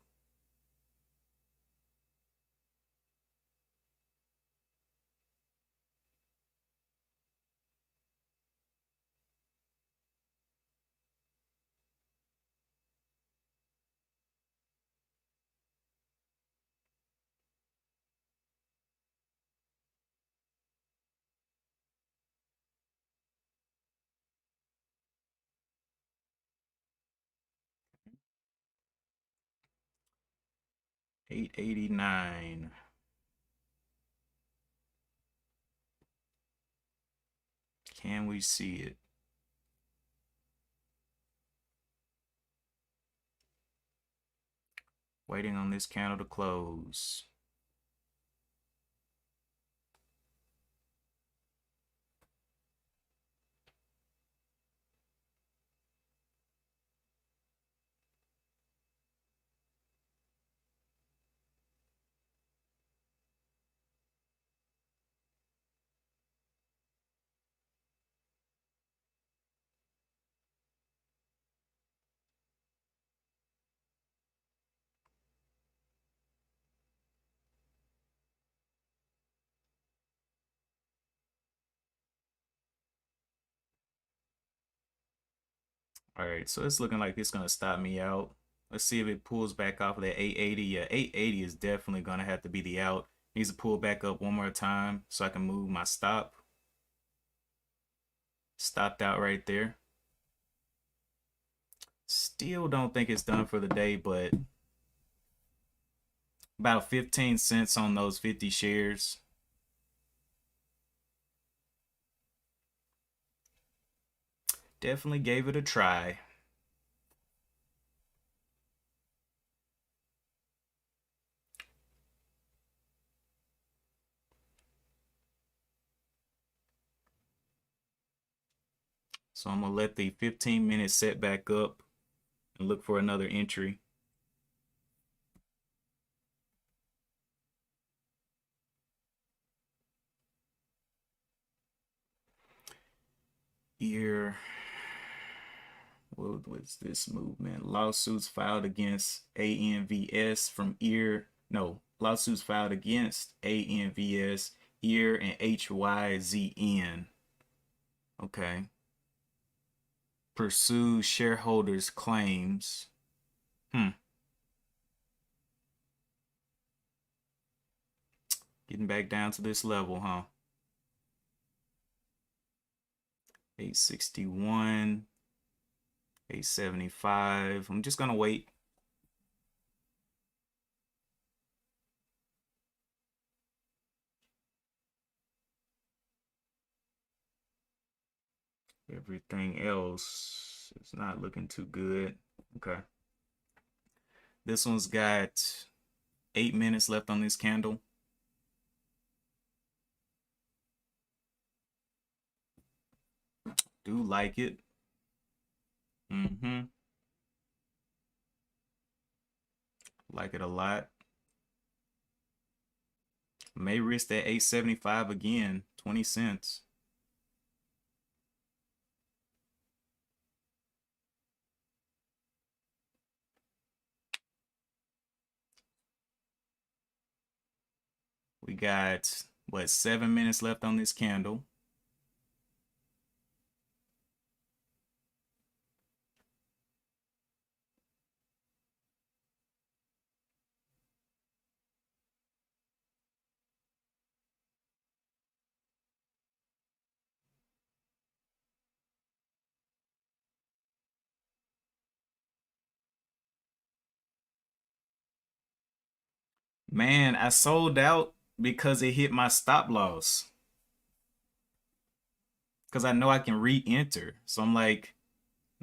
$8.89. Can we see it? Waiting on this candle to close. All right, so it's looking like it's gonna stop me out. Let's see if it pulls back off of that 880. Yeah, 880 is definitely gonna have to be the out. Needs to pull back up one more time so I can move my stop. Stopped out right there. Still don't think it's done for the day, but about 15 cents on those 50 shares. Definitely gave it a try. So I'm gonna let the 15 minutes set back up and look for another entry. Here, what was this movement? Lawsuits filed against ANVS from EAR. No, lawsuits filed against ANVS, EAR, and HYZN. Okay. Pursue shareholders' claims. Getting back down to this level, huh? 861, 875. I'm just gonna wait. Everything else is not looking too good. Okay. This one's got 8 minutes left on this candle. Do like it. Like it a lot. May risk that 875 again, 20 cents. We got, what, 7 minutes left on this candle. Man, I sold out because it hit my stop loss. Because I know I can re-enter. So I'm like,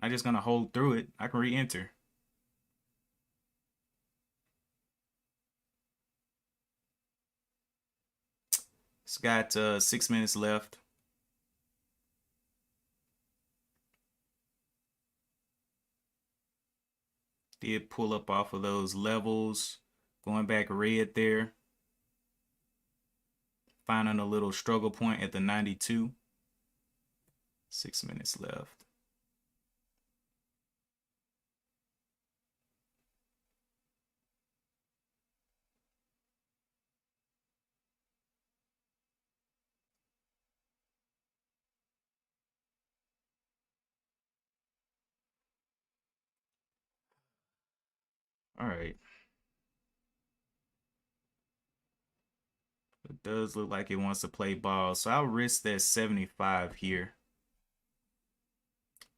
I'm just gonna hold through it. I can re-enter. It's got 6 minutes left. Did pull up off of those levels. Going back red there. Finding a little struggle point at the 92. 6 minutes left. All right. It does look like it wants to play ball. So I'll risk that 75 here.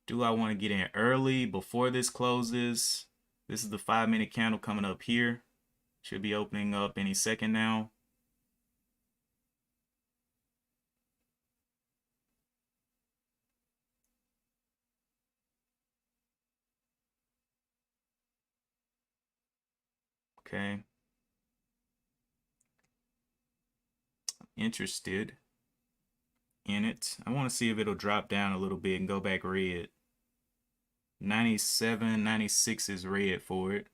Do I want to get in early before this closes? This is the 5-minute candle coming up here. Should be opening up any second now. Okay. Interested in it. I want to see if it'll drop down a little bit and go back red. 97, 96 is red for it.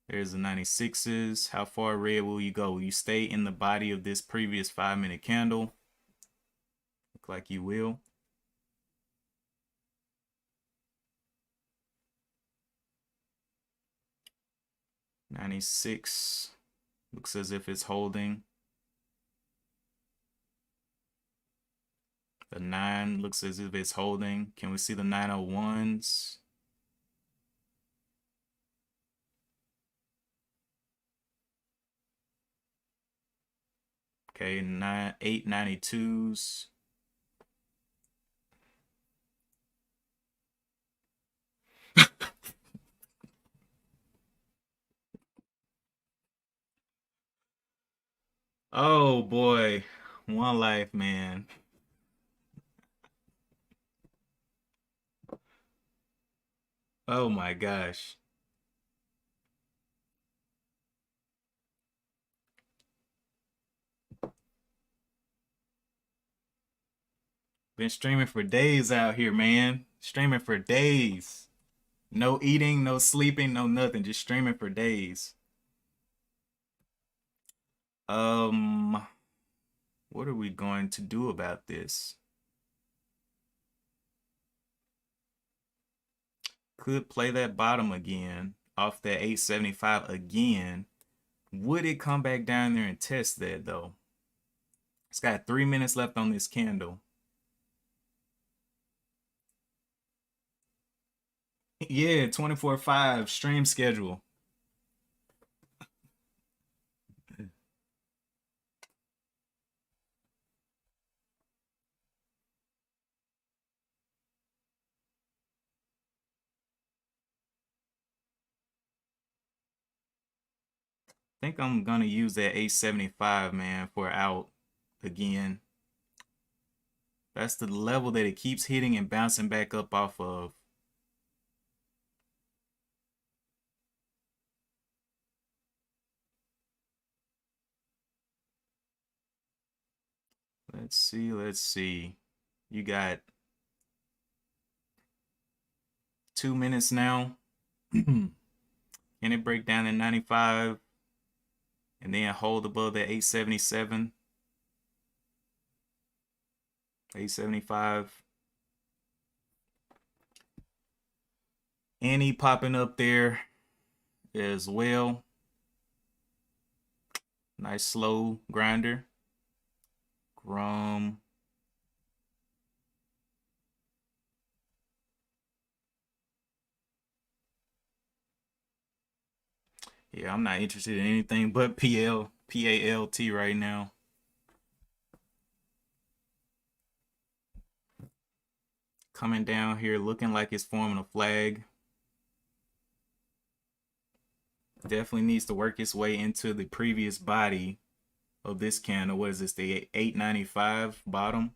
There's the 96s. How far red will you go? Will you stay in the body of this previous 5-minute candle? Look like you will. $96 looks as if it's holding. The 9 looks as if it's holding. Can we see the 901s? Okay, 892s. Oh boy, one life, man. Oh my gosh. Been streaming for days out here, man. Streaming for days. No eating, no sleeping, no nothing. Just streaming for days. Um, what are we going to do about this? Could play that bottom again off that 875 again. Would it come back down there and test that though? It's got 3 minutes left on this candle. Yeah, 24/5 stream schedule. think I'm gonna use that 875, man, for out again. That's the level that it keeps hitting and bouncing back up off of. Let's see, let's see. You got 2 minutes now. Can it break down in 95 and then hold above that 877? 875. Annie popping up there as well. Nice slow grinder. Grum. Yeah, I'm not interested in anything but PALT right now. Coming down here looking like it's forming a flag. Definitely needs to work its way into the previous body of this candle. What is this, the 895 bottom?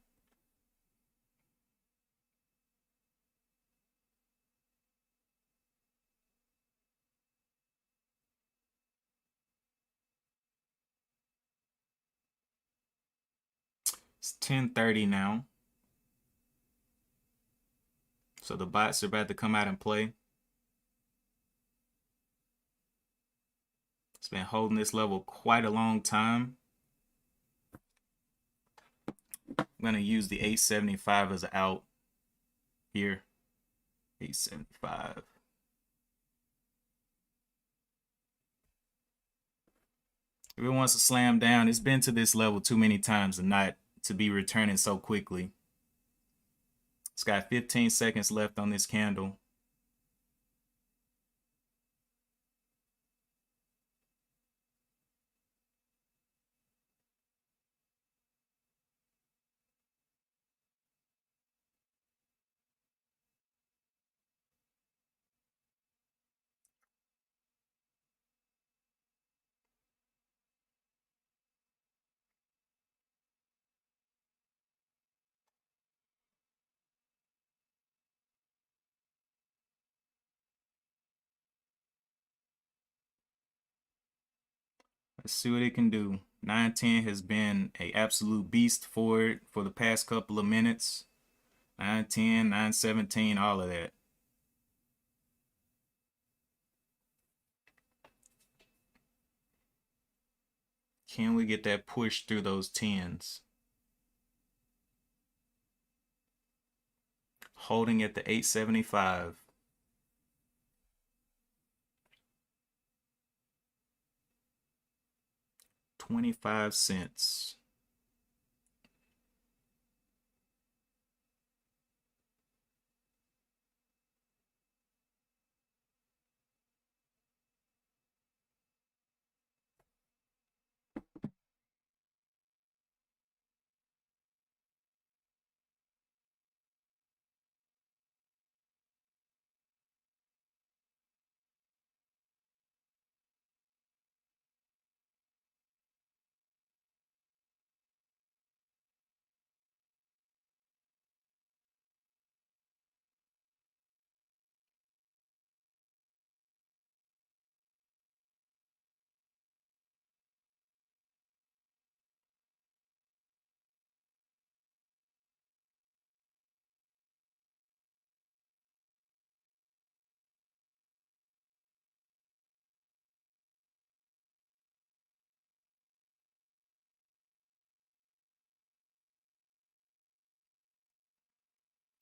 It's 10:30 now. So the bots are about to come out and play. It's been holding this level quite a long time. I'm gonna use the 875 as an out here. 875. If it wants to slam down, it's been to this level too many times and not to be returning so quickly. It's got 15 seconds left on this candle. Let's see what it can do. 910 has been an absolute beast for it for the past couple of minutes. 910, 917, all of that. Can we get that push through those 10s? Holding at the 875. 25 cents.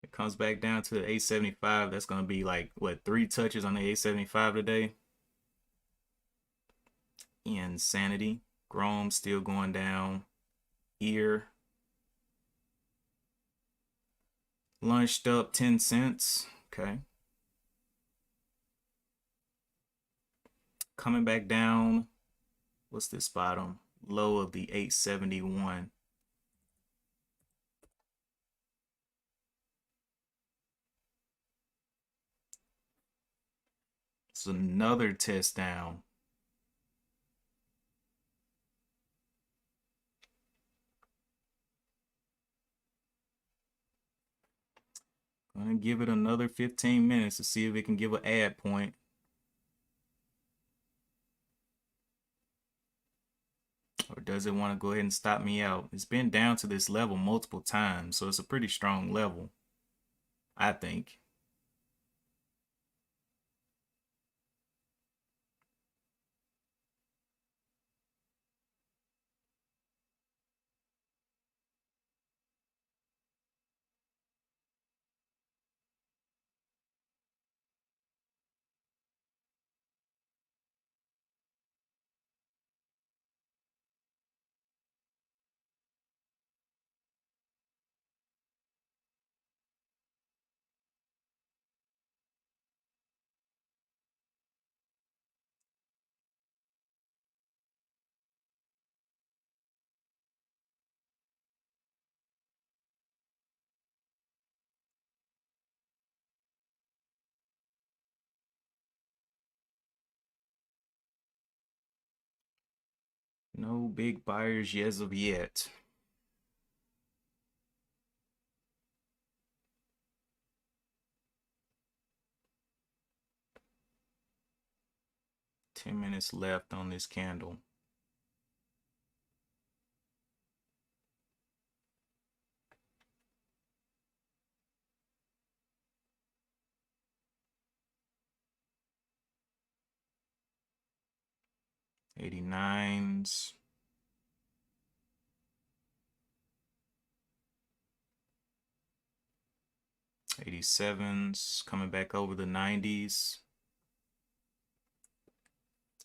It comes back down to the 875. That's going to be like, what, 3 touches on the 875 today? Insanity. Grom still going down. Ear. Lunched up 10 cents. Okay. Coming back down. What's this bottom? Low of the 871. It's another test down. Gonna give it another 15 minutes to see if it can give an add point. Or does it want to go ahead and stop me out? It's been down to this level multiple times, so it's a pretty strong level, I think. No big buyers as of yet. Ten minutes left on this candle. '89s. 87s coming back over the 90s.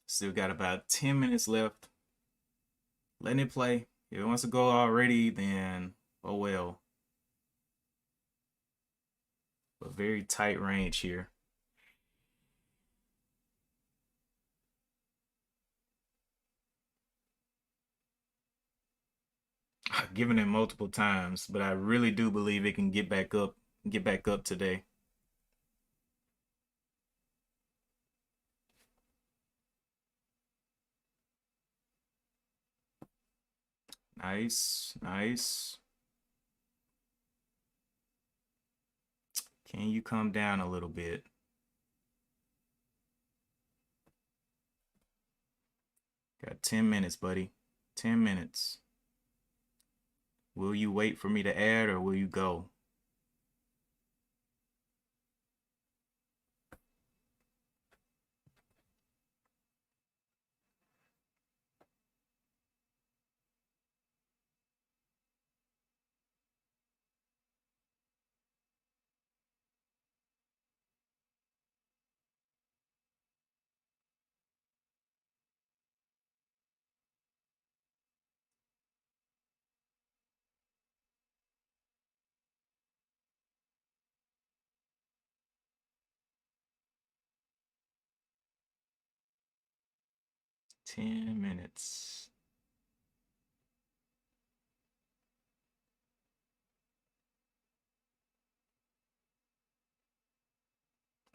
Still got about 10 minutes left. Letting it play. If it wants to go already, then oh well. But very tight range here. I've given it multiple times, but I really do believe it can get back up today. Nice, nice. Can you come down a little bit? Got 10 minutes, buddy. 10 minutes. Will you wait for me to add or will you go? Ten minutes.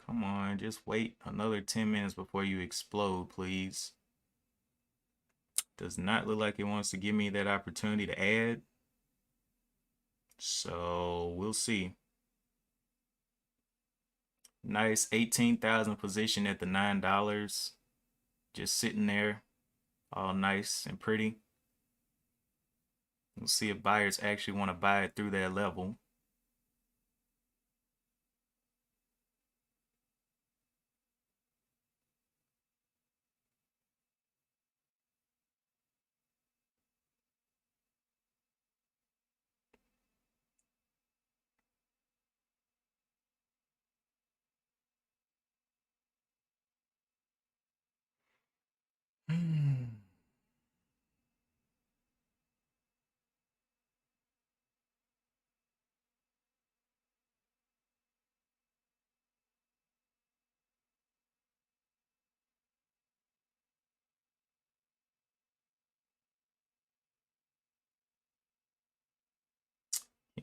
Come on, just wait another 10 minutes before you explode, please. Does not look like it wants to give me that opportunity to add. So we'll see. Nice 18,000 position at the $9. Just sitting there, all nice and pretty. We'll see if buyers actually want to buy it through that level.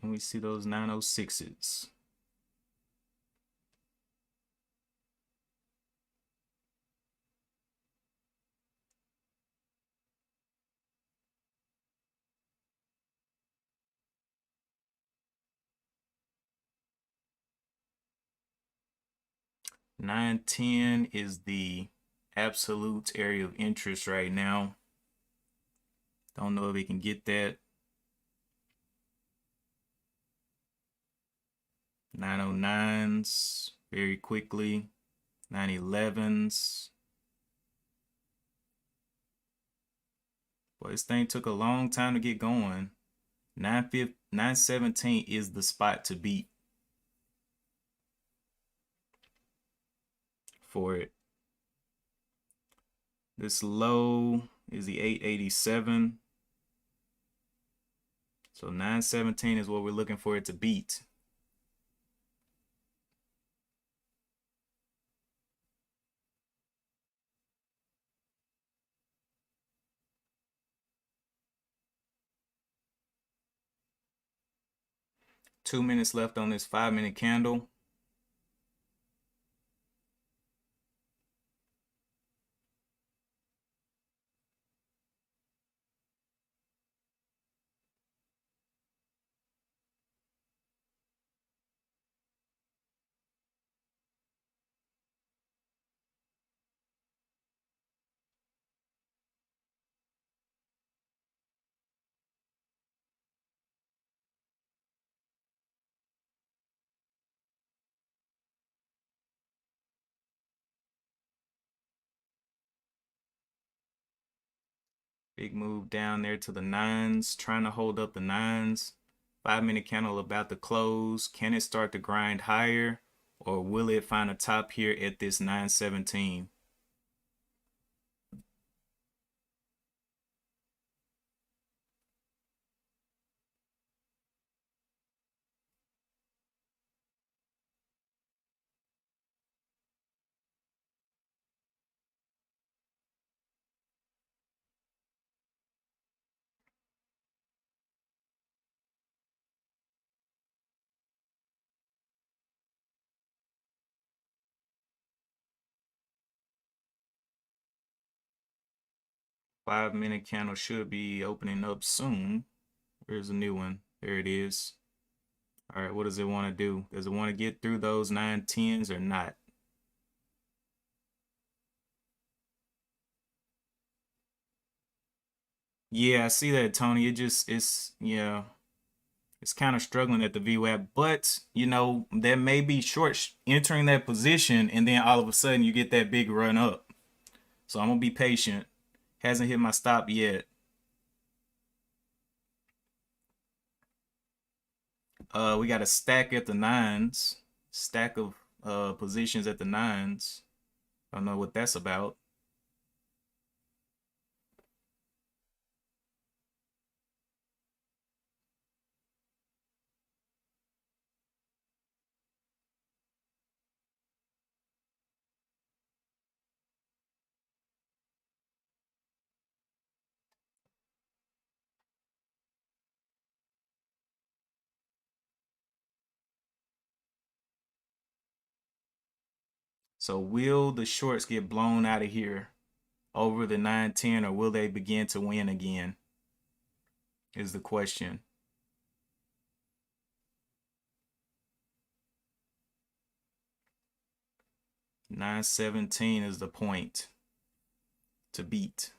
Can we see those 906s? 910 is the absolute area of interest right now. Don't know if we can get that. 909s very quickly. 911s. Boy, this thing took a long time to get going. 917 is the spot to beat for it. This low is the 887. So 917 is what we're looking for it to beat. Two minutes left on this 5-minute candle. Big move down there to the 9s, trying to hold up the 9s. 5-minute candle about to close. Can it start to grind higher, or will it find a top here at this 917? Five-minute candle should be opening up soon. Where's the new one? There it is. All right, what does it want to do? Does it want to get through those 910s or not? Yeah, I see that, Tony. Yeah, it's kind of struggling at the VWAP, but there may be shorts entering that position, and then all of a sudden you get that big run up. So I'm gonna be patient. Hasn't hit my stop yet. We got a stack at the 9s, stack of positions at the 9s. Don't know what that's about. So will the shorts get blown out of here over the 910, or will they begin to win again? Is the question. $9.17 is the point to beat.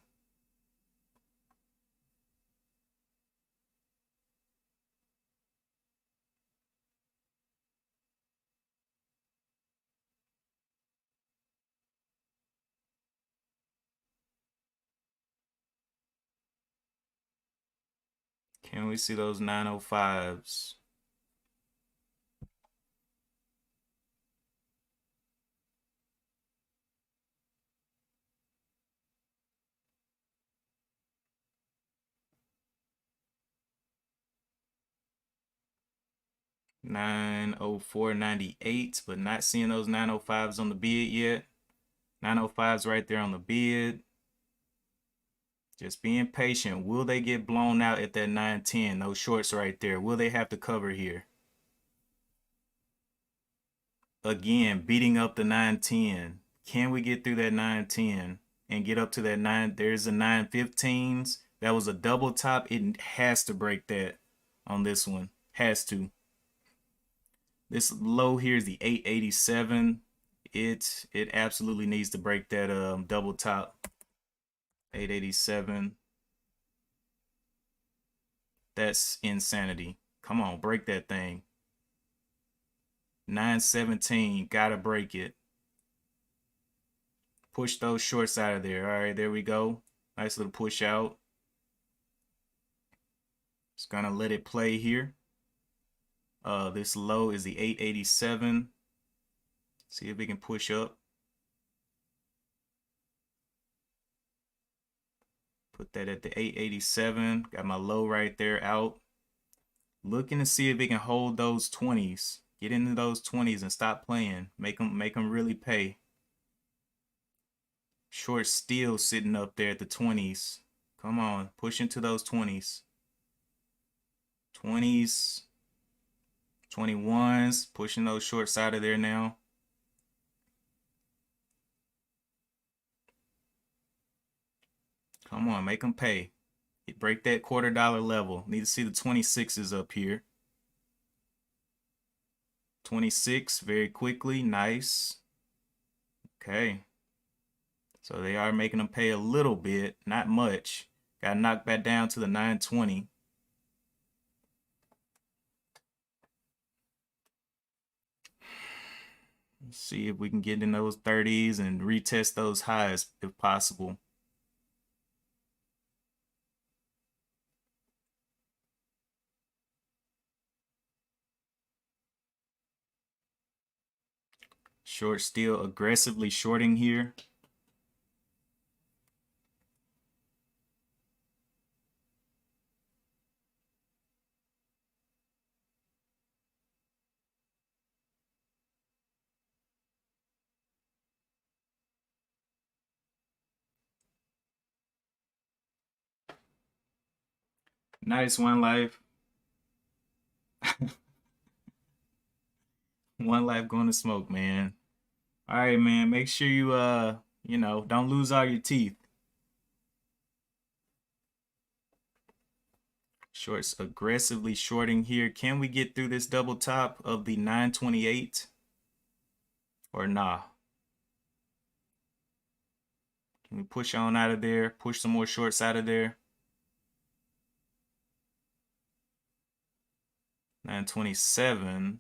Can we see those 905s? $904.98, but not seeing those 905s on the bid yet. 905s right there on the bid. Just being patient. Will they get blown out at that 910? Those shorts right there. Will they have to cover here? Again, beating up the 910. Can we get through that 910 and get up to that 9? There's the 915s. That was a double top. It has to break that on this one. Has to. This low here is the 887. it absolutely needs to break that double top. 887. That's insanity. Come on, break that thing. 917, gotta break it. Push those shorts out of there. All right, there we go. Nice little push out. Just gonna let it play here. This low is the 887. See if we can push up. Put that at the 887. Got my low right there out. Looking to see if it can hold those 20s. Get into those 20s and stop playing. Make them really pay. Short still sitting up there at the 20s. Come on, push into those 20s. 20s, 21s, pushing those shorts out of there now. Come on, make them pay. Break that $quarter level. Need to see the 26s up here. 26 very quickly. Nice. Okay. So they are making them pay a little bit, not much. Got to knock that down to the 920. Let's see if we can get in those 30s and retest those highs if possible. Short still aggressively shorting here. Nice, One Life. One Life going to smoke, man. All right, man. Make sure you know, don't lose all your teeth. Shorts aggressively shorting here. Can we get through this double top of the 928 or nah? Can we push on out of there? Push some more shorts out of there. 927.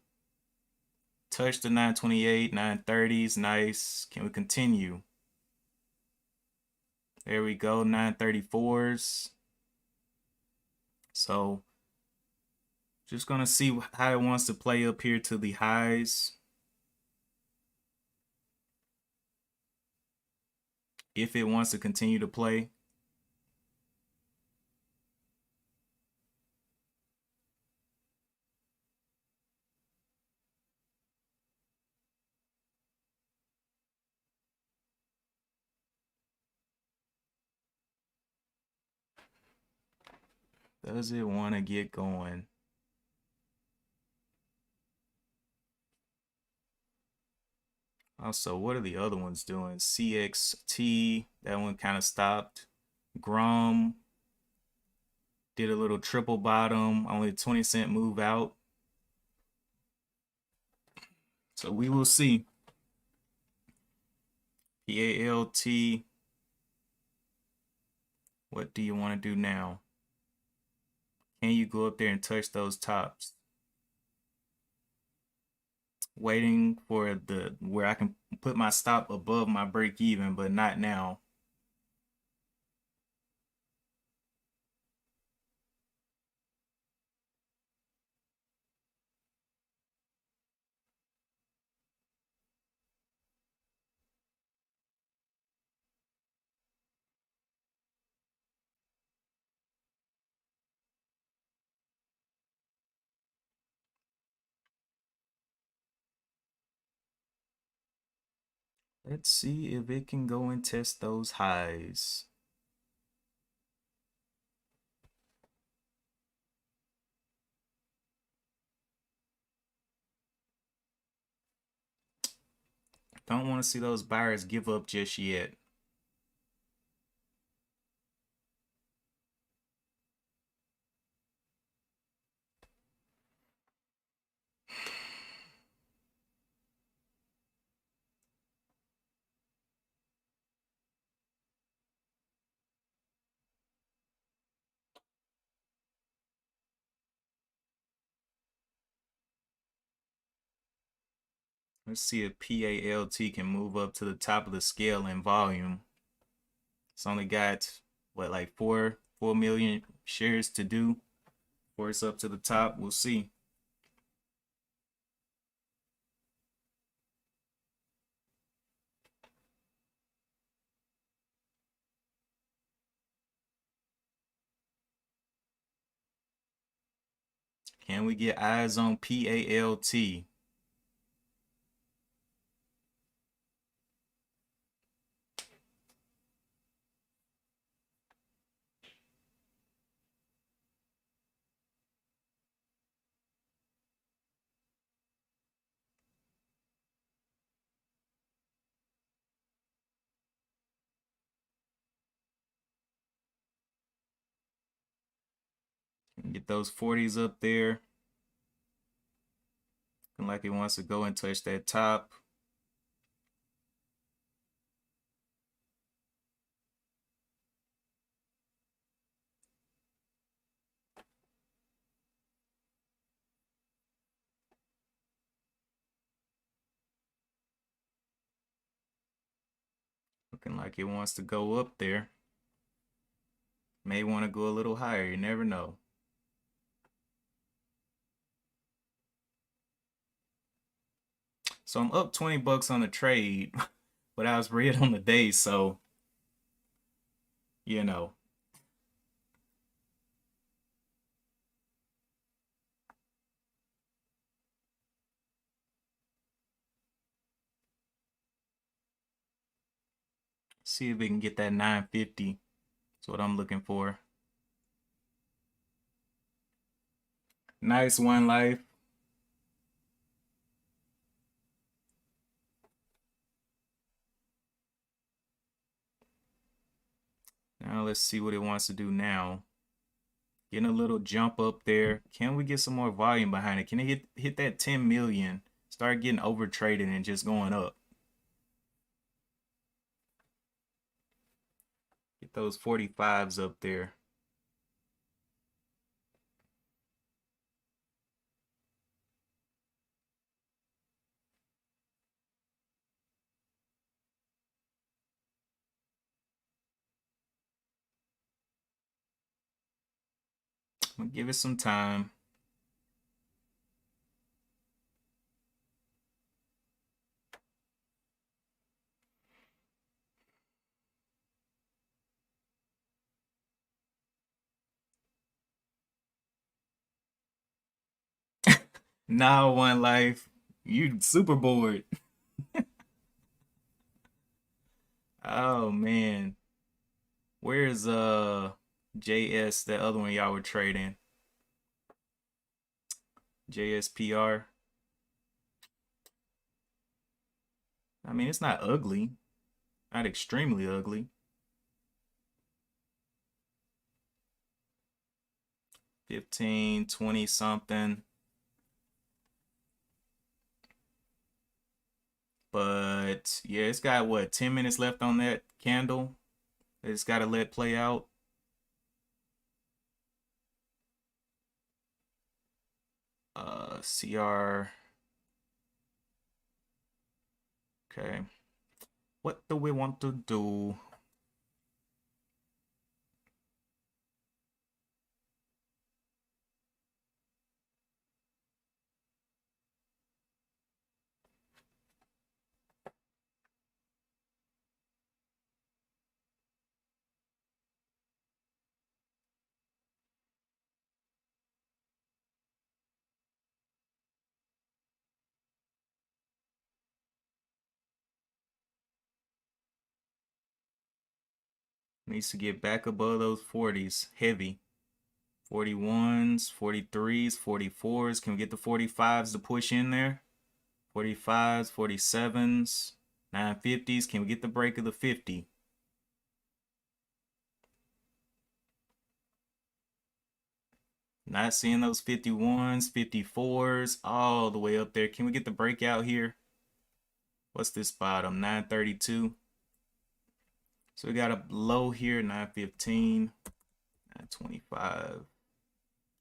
Touch the 928, 930s. Nice. Can we continue? There we go. 934s. So just gonna see how it wants to play up here to the highs. If it wants to continue to play. Does it want to get going? Also, what are the other ones doing? CXT, that one kind of stopped. Grum did a little triple bottom, only 20-cent move out. So we will see. PALT, what do you want to do now? Can you go up there and touch those tops? Waiting for the where I can put my stop above my break even, but not now. Let's see if it can go and test those highs. Don't want to see those buyers give up just yet. Let's see if PALT can move up to the top of the scale in volume. It's only got what, like 4 million shares to do before it's up to the top. We'll see. Can we get eyes on PALT? Get those 40s up there. Looking like it wants to go and touch that top. Looking like it wants to go up there. May want to go a little higher. You never know. So I'm up 20 bucks on the trade, but I was red on the day, so you know. See if we can get that 950. That's what I'm looking for. Nice one, life. Now let's see what it wants to do now. Getting a little jump up there. Can we get some more volume behind it? Can it hit that 10 million? Start getting over traded and just going up. Get those 45s up there. I'm gonna give it some time. Now one life. You super bored. Oh man. Where's JS, that other one y'all were trading? JSPR. I mean, it's not ugly. Not extremely ugly. 15, 20 something. But yeah, it's got what, 10 minutes left on that candle. It's got to let play out. CR. Okay. What do we want to do? Needs to get back above those 40s. Heavy. 41s, 43s, 44s. Can we get the 45s to push in there? 45s, 47s, 950s. Can we get the break of the 50? Not seeing those 51s, 54s, all the way up there. Can we get the breakout here? What's this bottom? 932. So we got a low here, 915, 925.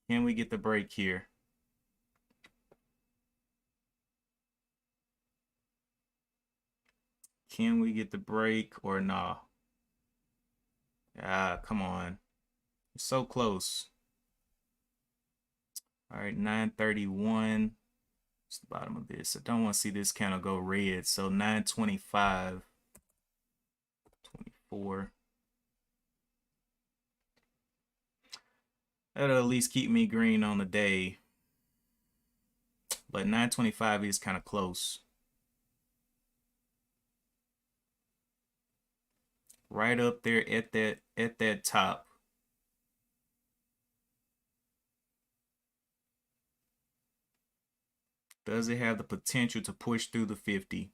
Can we get the break here? Can we get the break or nah? Ah, come on. So close. All right, 931. It's the bottom of this. I don't want to see this candle go red. So 925, 24. That'll at least keep me green on the day. But 925 is kind of close. Right up there at that top. Does it have the potential to push through the 50?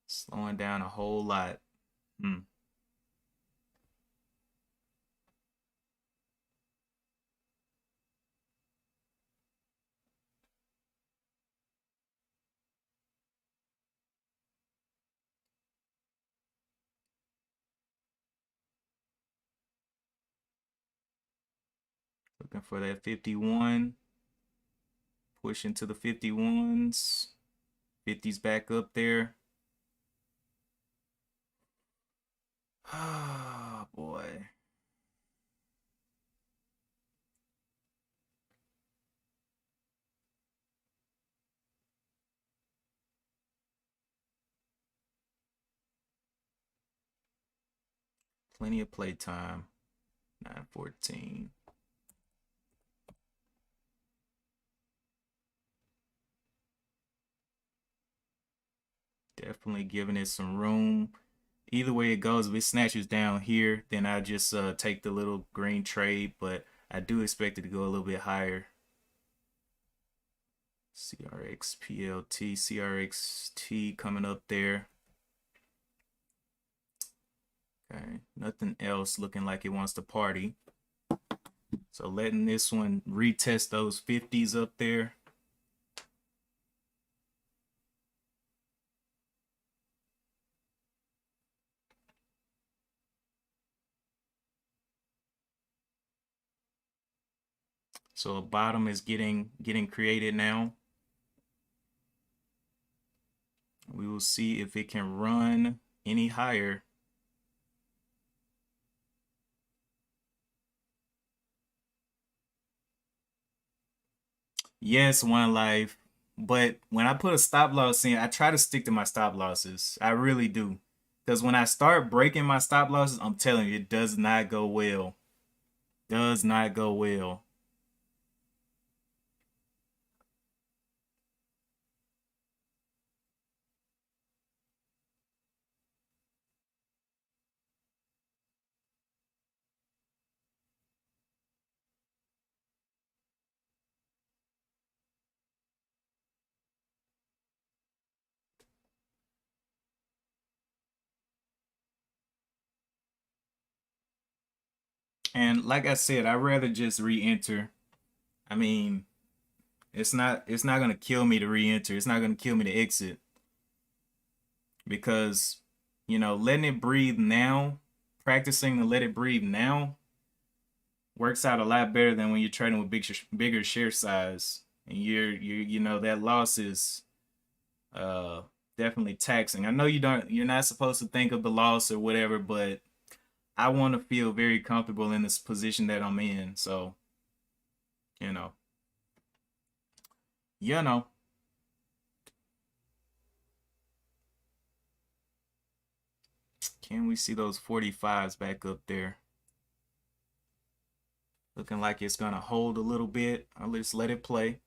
Slowing down a whole lot. Looking for that 51. Push into the 51s. 50's back up there. Oh, boy. Plenty of playtime. 914. Definitely giving it some room. Either way it goes, if it snatches down here, then I just take the little green trade, but I do expect it to go a little bit higher. CRX, PLT, CRXT coming up there. Okay, nothing else looking like it wants to party. So letting this one retest those 50s up there. So a bottom is getting created now. We will see if it can run any higher. Yes, one life. But when I put a stop loss in, I try to stick to my stop losses. I really do. Because when I start breaking my stop losses, I'm telling you, it does not go well. Does not go well. And like I said, I'd rather just re-enter. I mean, it's not gonna kill me to re-enter. It's not gonna kill me to exit. Because, letting it breathe now, practicing to let it breathe now works out a lot better than when you're trading with bigger share size. And that loss is uh definitely taxing. I know you're not supposed to think of the loss or whatever, but I want to feel very comfortable in this position that I'm in. So, you know, you know. Can we see those 45s back up there? Looking like it's gonna hold a little bit. I'll just let it play.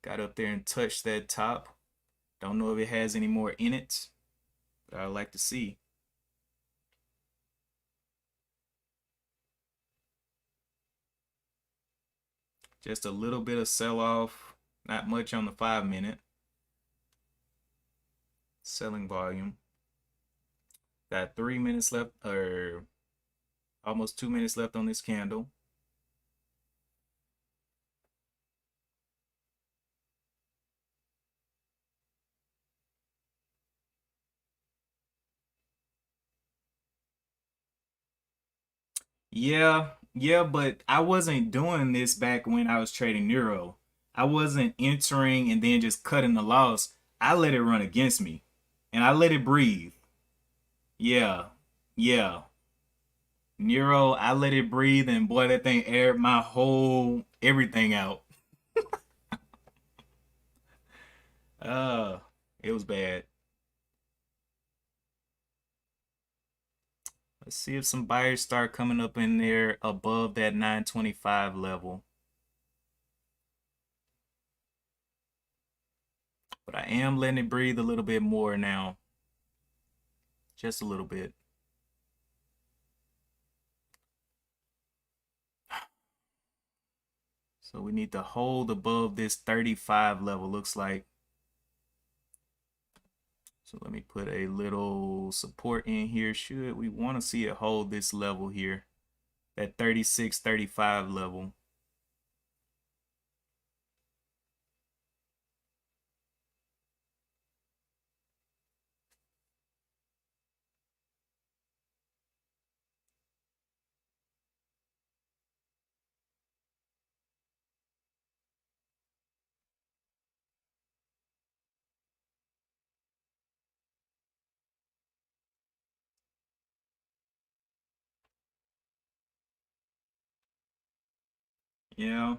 Got up there and touched that top. Don't know if it has any more in it, but I'd like to see. Just a little bit of sell off, not much on the 5-minute. Selling volume. Got 3 minutes left, or almost 2 minutes left on this candle. Yeah, Yeah, but I wasn't doing this back when I was trading Neuro. I wasn't entering and then just cutting the loss. I let it run against me and I let it breathe. Yeah. Yeah. Neuro, I let it breathe and boy, that thing aired my whole everything out. Uh, it was bad. Let's see if some buyers start coming up in there above that 925 level. But I am letting it breathe a little bit more now. Just a little bit. So we need to hold above this 35 level, looks like. So let me put a little support in here. Should we want to see it hold this level here, that 36, 35 level. Yeah.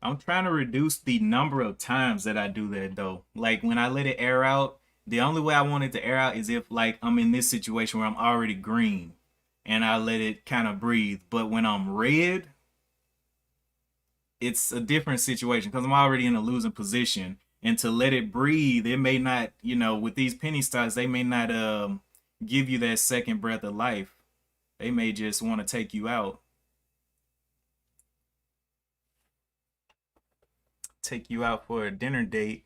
I'm trying to reduce the number of times that I do that though. Like when I let it air out, the only way I want it to air out is if like I'm in this situation where I'm already green and I let it kind of breathe. But when I'm red, it's a different situation because I'm already in a losing position. And to let it breathe, it may not, with these penny stocks, they may not give you that second breath of life. They may just want to take you out, for a dinner date.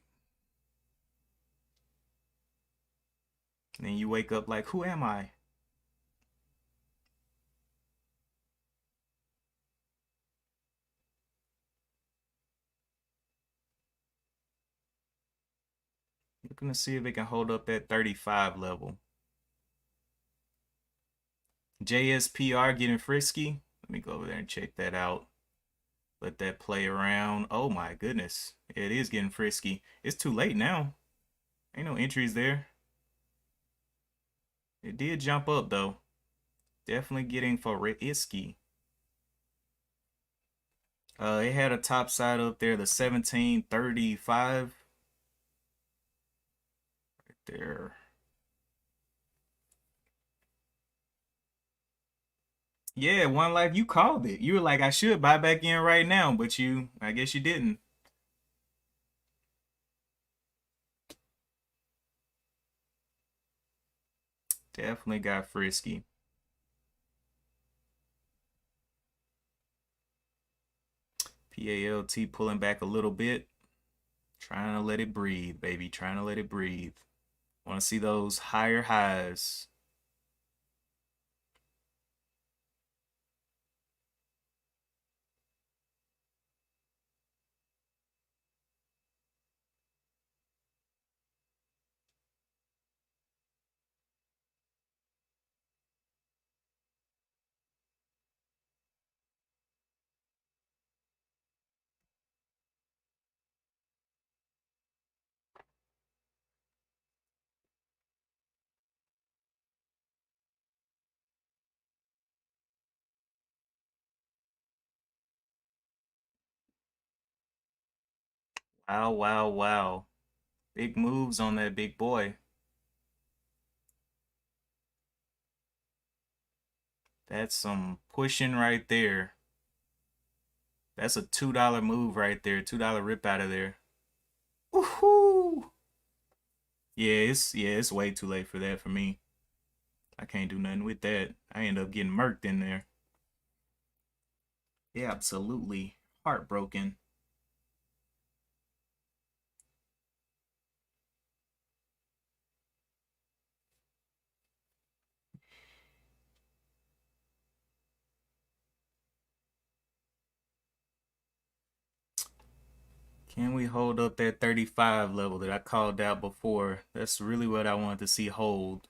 And then you wake up like, who am I? Looking to see if it can hold up that 35 level. JSPR getting frisky. Let me go over there and check that out. Let that play around. Oh my goodness. It is getting frisky. It's too late now. Ain't no entries there. It did jump up though. Definitely getting for risky. It had a top side up there, the 1735. Right there. Yeah, One Life, you called it. You were like, I should buy back in right now, but I guess you didn't. Definitely got frisky. PALT pulling back a little bit. Trying to let it breathe, baby. Trying to let it breathe. Want to see those higher highs. Wow, wow, wow. Big moves on that big boy. That's some pushing right there. That's a $2 move right there. $2 rip out of there. Woohoo! Yeah, it's way too late for that for me. I can't do nothing with that. I end up getting murked in there. Yeah, absolutely heartbroken. Can we hold up that 35 level that I called out before? That's really what I wanted to see hold.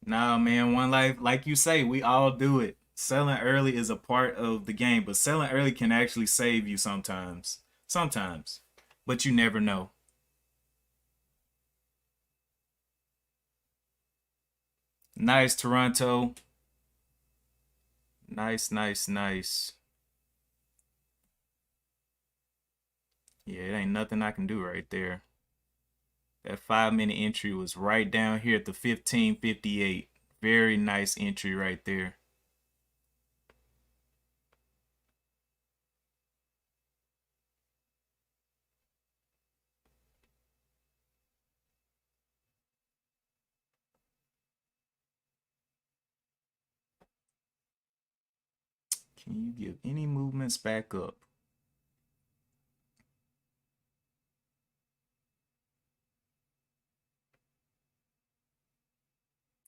Nah, man, one life, like you say, we all do it. Selling early is a part of the game, but selling early can actually save you sometimes. Sometimes. But you never know. Nice, Toronto. Nice, nice, nice. Yeah, it ain't nothing I can do right there. That 5 minute entry was right down here at the 1558. Very nice entry right there. Can you give any movements back up?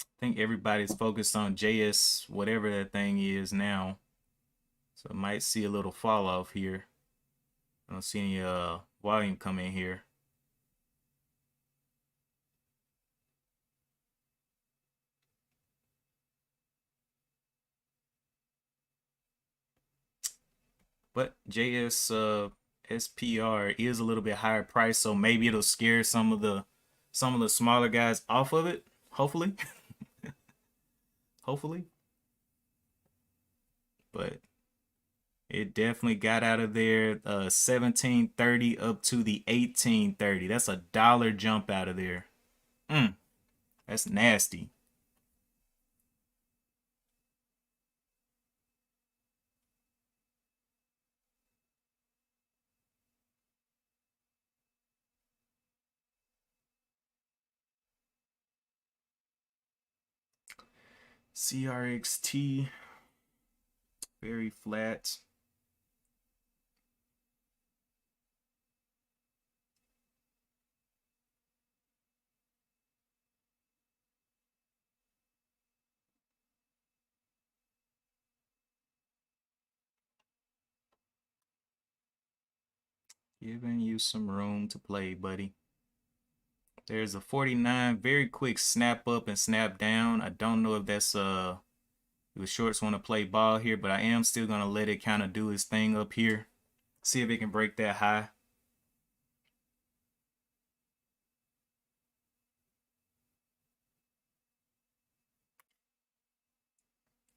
I think everybody's focused on JS, whatever that thing is now. So I might see a little fall off here. I don't see any volume come in here. But JS SPR is a little bit higher price, so maybe it'll scare some of the smaller guys off of it. Hopefully. Hopefully. But it definitely got out of there 1730 up to the 1830. That's a dollar jump out of there. That's nasty. CRXT very flat. Giving you some room to play, buddy. There's a 49, very quick snap up and snap down. I don't know if that's the shorts want to play ball here, but I am still gonna let it kind of do its thing up here. See if it can break that high.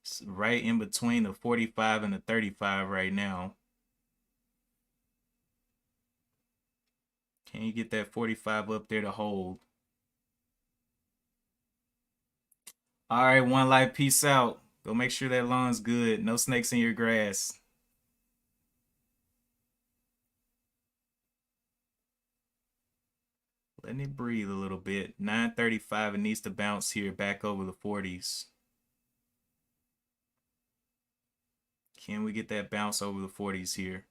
It's right in between the 45 and the 35 right now. Can you get that 45 up there to hold? All right, one life, peace out. Go make sure that lawn's good. No snakes in your grass. Letting it breathe a little bit. 935, it needs to bounce here back over the 40s. Can we get that bounce over the 40s here?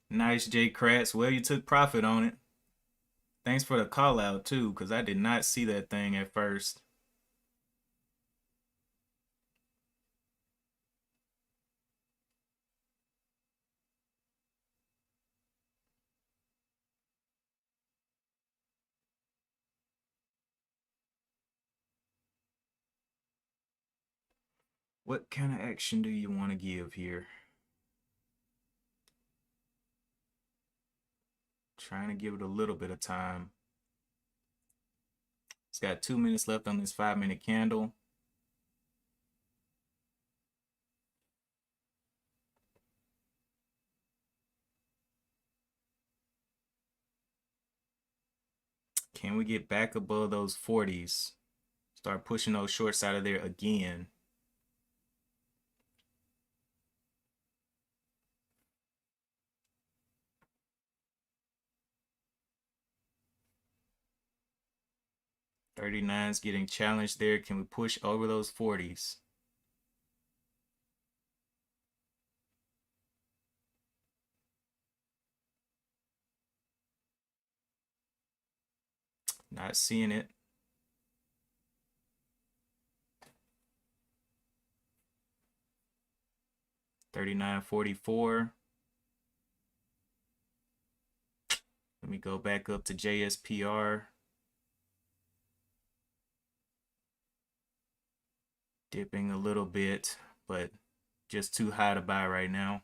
Nice, J Kratz. Well, you took profit on it. Thanks for the call out too, because I did not see that thing at first. What kind of action do you want to give here? Trying to give it a little bit of time. It's got 2 minutes left on this 5 minute candle. Can we get back above those 40s? Start pushing those shorts out of there again. '39's getting challenged there. Can we push over those 40s? Not seeing it. 39.44. Let me go back up to JSPR. Dipping a little bit, but just too high to buy right now.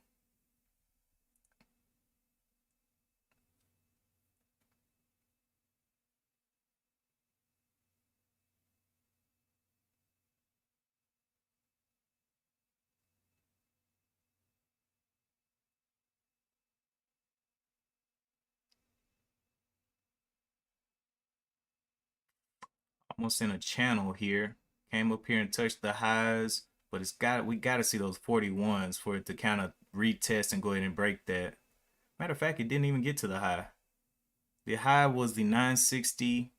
Almost in a channel here. Came up here and touched the highs, but we gotta see those 41s for it to kind of retest and go ahead and break that. Matter of fact, it didn't even get to the high. The high was the 960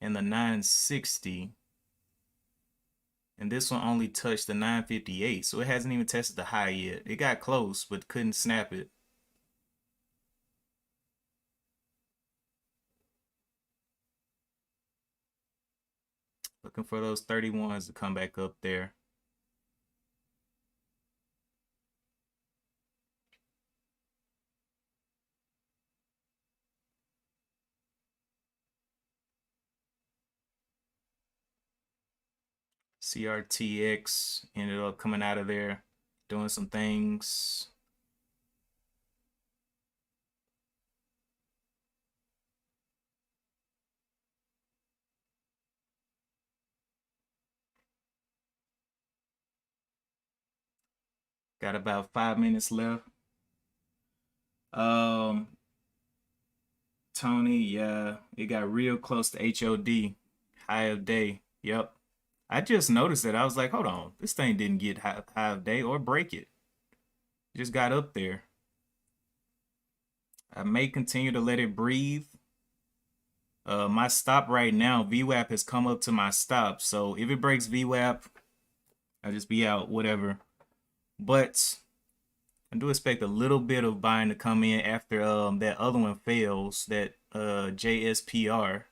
and the 960. And this one only touched the 958, so it hasn't even tested the high yet. It got close, but couldn't snap it. Looking for those 31s to come back up there. CRTX ended up coming out of there, doing some things. Got about 5 minutes left. Tony, yeah, it got real close to HOD, high of day. Yep. I just noticed that. I was like, hold on, this thing didn't get high of day or break it. It just got up there. I may continue to let it breathe. My stop right now, VWAP has come up to my stop. So if it breaks VWAP, I'll just be out, whatever. But I do expect a little bit of buying to come in after that other one fails, that JSPR.